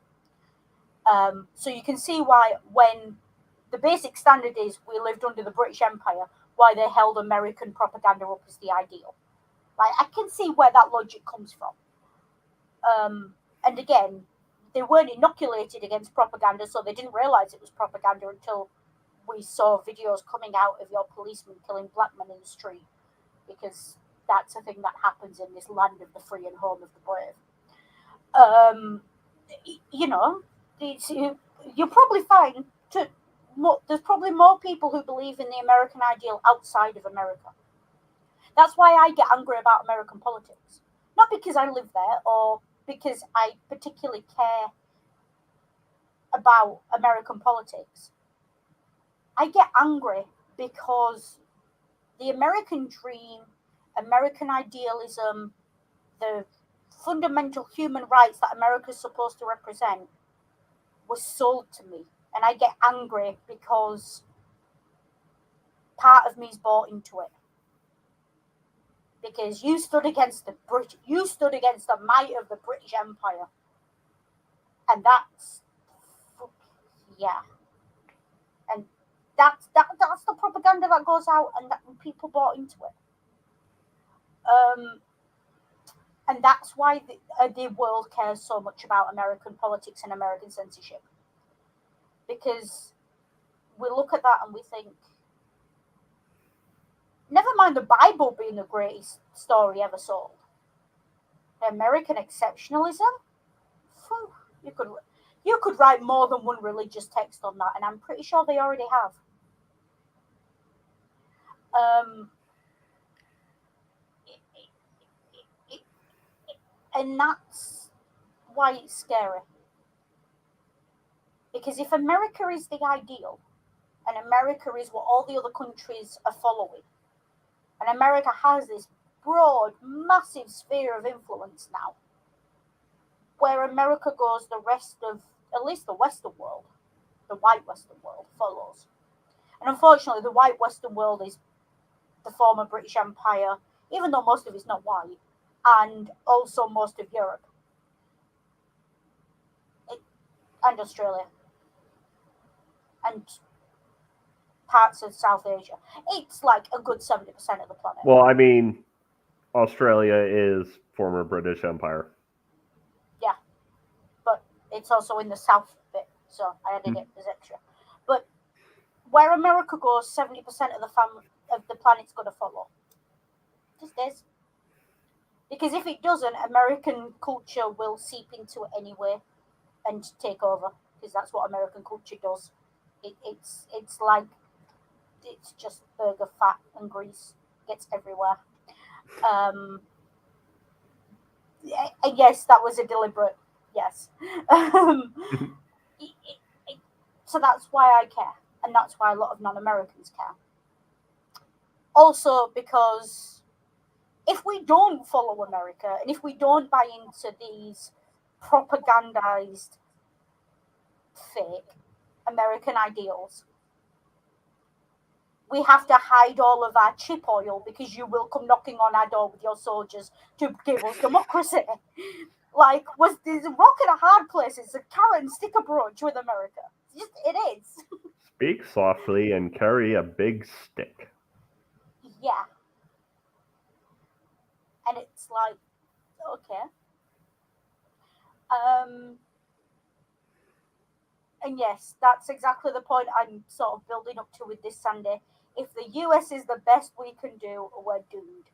So you can see why, when the basic standard is we lived under the British Empire, why they held American propaganda up as the ideal. Like, I can see where that logic comes from. And again, they weren't inoculated against propaganda, so they didn't realize it was propaganda until we saw videos coming out of your policemen killing black men in the street, because that's a thing that happens in this land of the free and home of the brave. You know, you'll probably find there's probably more people who believe in the American ideal outside of America. That's why I get angry about American politics. Not because I live there or because I particularly care about American politics. I get angry because the American dream, American idealism, the fundamental human rights that America is supposed to represent was sold to me. And I get angry because part of me is bought into it. Because you stood against the might of the British Empire. And that's, yeah. And that's the propaganda that goes out, and that people bought into it. And that's why the world cares so much about American politics and American censorship. Because we look at that and we think, never mind the Bible being the greatest story ever sold, American exceptionalism, you could write more than one religious text on that, and I'm pretty sure they already have. And that's why it's scary. Because if America is the ideal, and America is what all the other countries are following, and America has this broad, massive sphere of influence now, where America goes, the rest of, at least the Western world, the white Western world, follows. And unfortunately, the white Western world is the former British Empire, even though most of it's not white, and also most of Europe and Australia and parts of South Asia. It's like a good 70% of the planet. Well, I mean, Australia is former British Empire. Yeah, but it's also in the south bit, so I added it as extra. But where America goes, 70% of the planet's going to follow. Just is. Because if it doesn't, American culture will seep into it anyway and take over. Because that's what American culture does. It's like, it's just burger fat and grease gets everywhere. Yes, that was a deliberate yes. So that's why I care, and that's why a lot of non-Americans care. Also, because if we don't follow America, and if we don't buy into these propagandized, fake American ideals, we have to hide all of our chip oil because you will come knocking on our door with your soldiers to give us democracy. Like, was this a rock and a hard place? It's a carrot and stick approach with America. It is. Speak softly and carry a big stick. Yeah. And it's like, okay. And yes, that's exactly the point I'm sort of building up to with this Sunday. If the US is the best we can do, we're doomed.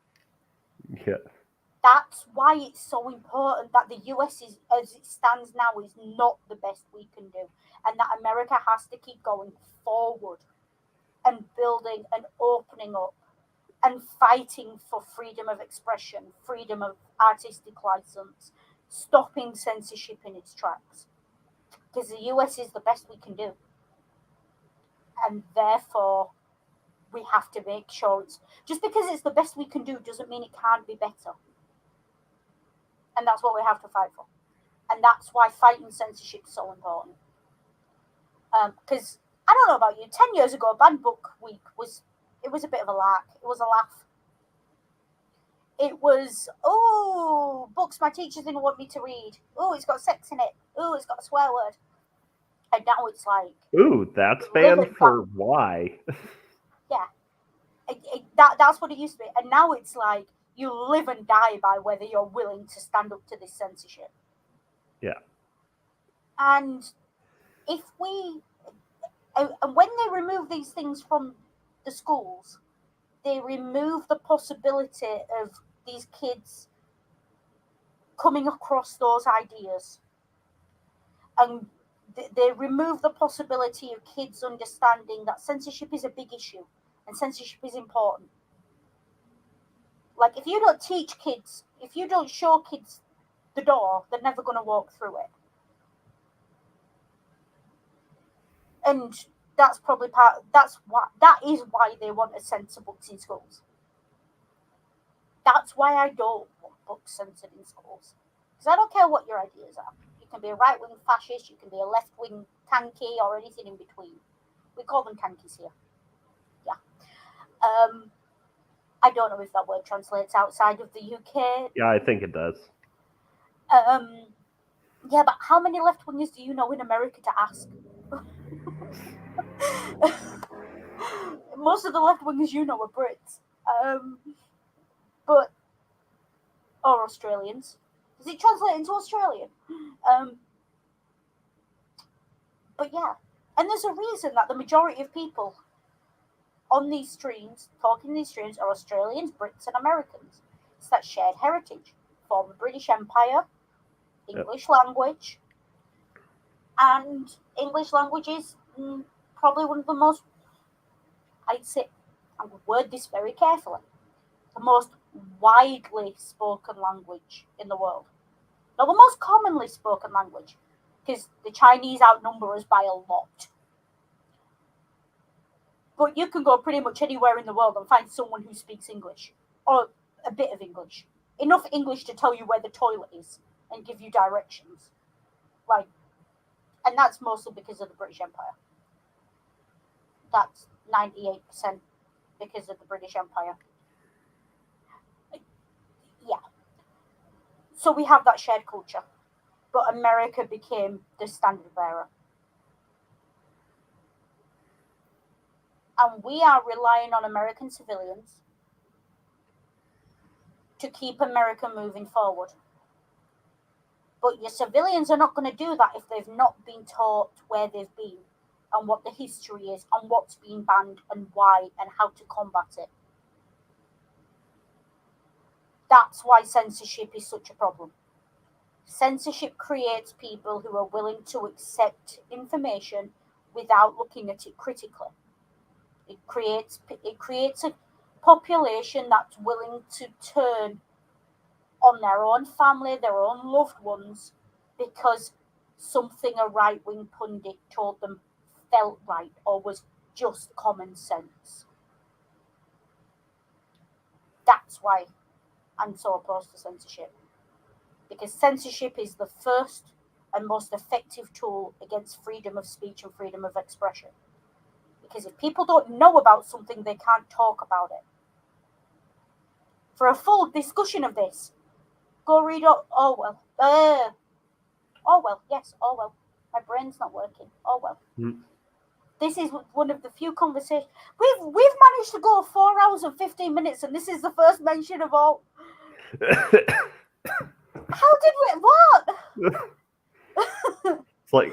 Yeah. That's why it's so important that the US is, as it stands now, is not the best we can do, and that America has to keep going forward and building and opening up and fighting for freedom of expression, freedom of artistic license, stopping censorship in its tracks. Because the US is the best we can do. And therefore, we have to make sure it's just because it's the best we can do doesn't mean it can't be better. And that's what we have to fight for. And that's why fighting censorship is so important. Because I don't know about you, 10 years ago, Banned Book Week was a bit of a lark. It was a laugh. It was, oh, books my teachers didn't want me to read. Oh, it's got sex in it. Oh, it's got a swear word. And now it's like, ooh, that's banned for why? Yeah, that's what it used to be. And now it's like, you live and die by whether you're willing to stand up to this censorship. Yeah. And if we, and when they remove these things from the schools, they remove the possibility of these kids coming across those ideas. And they remove the possibility of kids understanding that censorship is a big issue and censorship is important. Like, if you don't teach kids, if you don't show kids the door, they're never going to walk through it. And that's probably that is why they want to censor books in schools. That's why I don't want books censored in schools. Because I don't care what your ideas are. You can be a right-wing fascist, you can be a left-wing tanky, or anything in between. We call them tankies here. Yeah. I don't know if that word translates outside of the UK. Yeah, I think it does. Yeah, but how many left-wingers do you know in America to ask? Most of the left-wingers you know are Brits. But or Australians. Does it translate into Australian? But yeah, and there's a reason that the majority of people on these streams, talking these streams, are Australians, Brits, and Americans. It's that shared heritage, former British Empire, English language, and English language is probably one of the most, I'd say, I'm going to word this very carefully, the most widely spoken language in the world. Now, the most commonly spoken language, because the Chinese outnumber us by a lot. But you can go pretty much anywhere in the world and find someone who speaks English, or a bit of English. Enough English to tell you where the toilet is and give you directions. Like, and that's mostly because of the British Empire. That's 98% because of the British Empire. Yeah. So we have that shared culture. But America became the standard bearer. And we are relying on American civilians to keep America moving forward. But your civilians are not going to do that if they've not been taught where they've been and what the history is and what's been banned and why and how to combat it. That's why censorship is such a problem. Censorship creates people who are willing to accept information without looking at it critically. It creates a population that's willing to turn on their own family, their own loved ones, because something a right-wing pundit told them felt right or was just common sense. That's why I'm so opposed to censorship. Because censorship is the first and most effective tool against freedom of speech and freedom of expression. Because if people don't know about something, they can't talk about it. For a full discussion of this, go read Orwell. Orwell, yes, Orwell. My brain's not working. Orwell. This is one of the few conversations. We've managed to go 4 hours and 15 minutes, and this is the first mention of all. How did we? What? It's like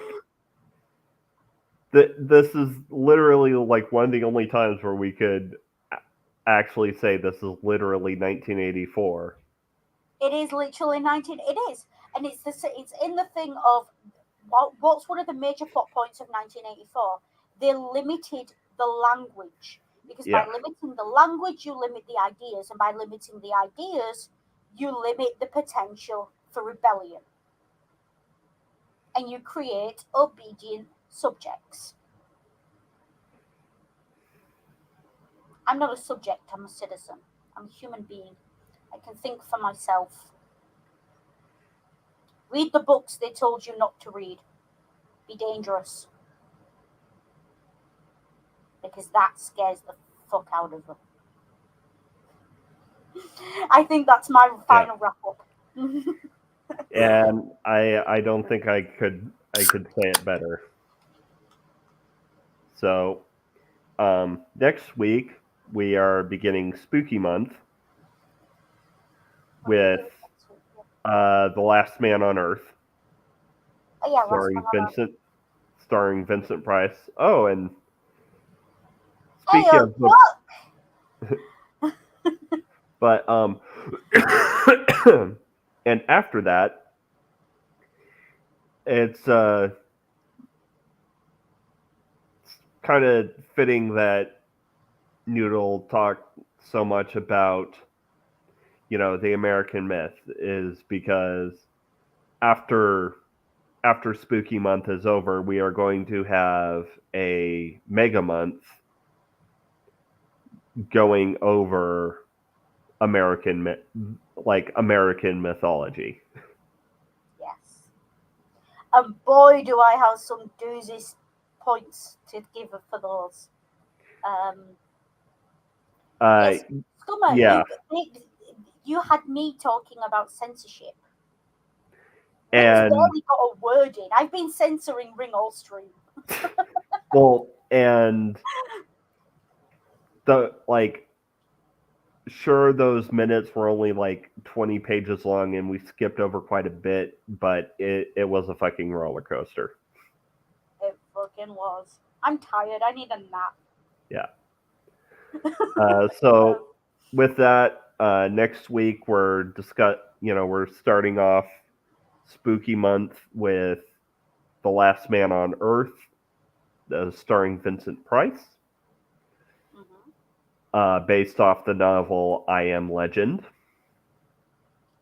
this is literally like one of the only times where we could actually say this is literally 1984. It is literally 19. It is, and it's in the thing of what's one of the major plot points of 1984? They limited the language, because by Yeah. limiting the language, you limit the ideas, and by limiting the ideas, you limit the potential for rebellion, and you create obedient subjects. I'm not a subject, I'm a citizen. I'm a human being. I can think for myself. Read the books they told you not to read. Be dangerous. Because that scares the fuck out of them. I think that's my Yeah. final wrap up. And I don't think I could say it better. So next week we are beginning Spooky Month with The Last Man on Earth, Oh yeah, starring Vincent Price. Oh, and Hey, speaking of books, what? but and after that, it's kind of fitting that Noodle talked so much about the American myth, is because after Spooky Month is over, we are going to have a mega month going over American mythology. Yes. And boy, do I have some doozies points to give for those. Um, Uh, yes, Scummer, yeah, you had me talking about censorship. Ring's and barely got a word in. I've been censoring Ring all stream. well, and the sure, those minutes were only 20 pages long, and we skipped over quite a bit, but it was a fucking roller coaster. It fucking was. I'm tired. I need a nap. Yeah. So with that, next week we're starting off Spooky Month with The Last Man on Earth, starring Vincent Price, based off the novel I Am Legend.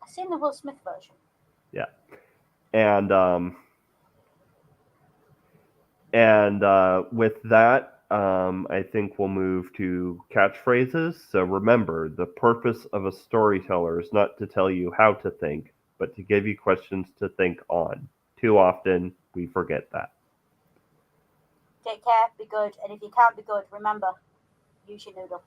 I've seen the Will Smith version. Yeah, and with that, I think we'll move to catchphrases. So remember, the purpose of a storyteller is not to tell you how to think, but to give you questions to think on. Too often, we forget that. Take care, be good, and if you can't be good, remember, use your noodle.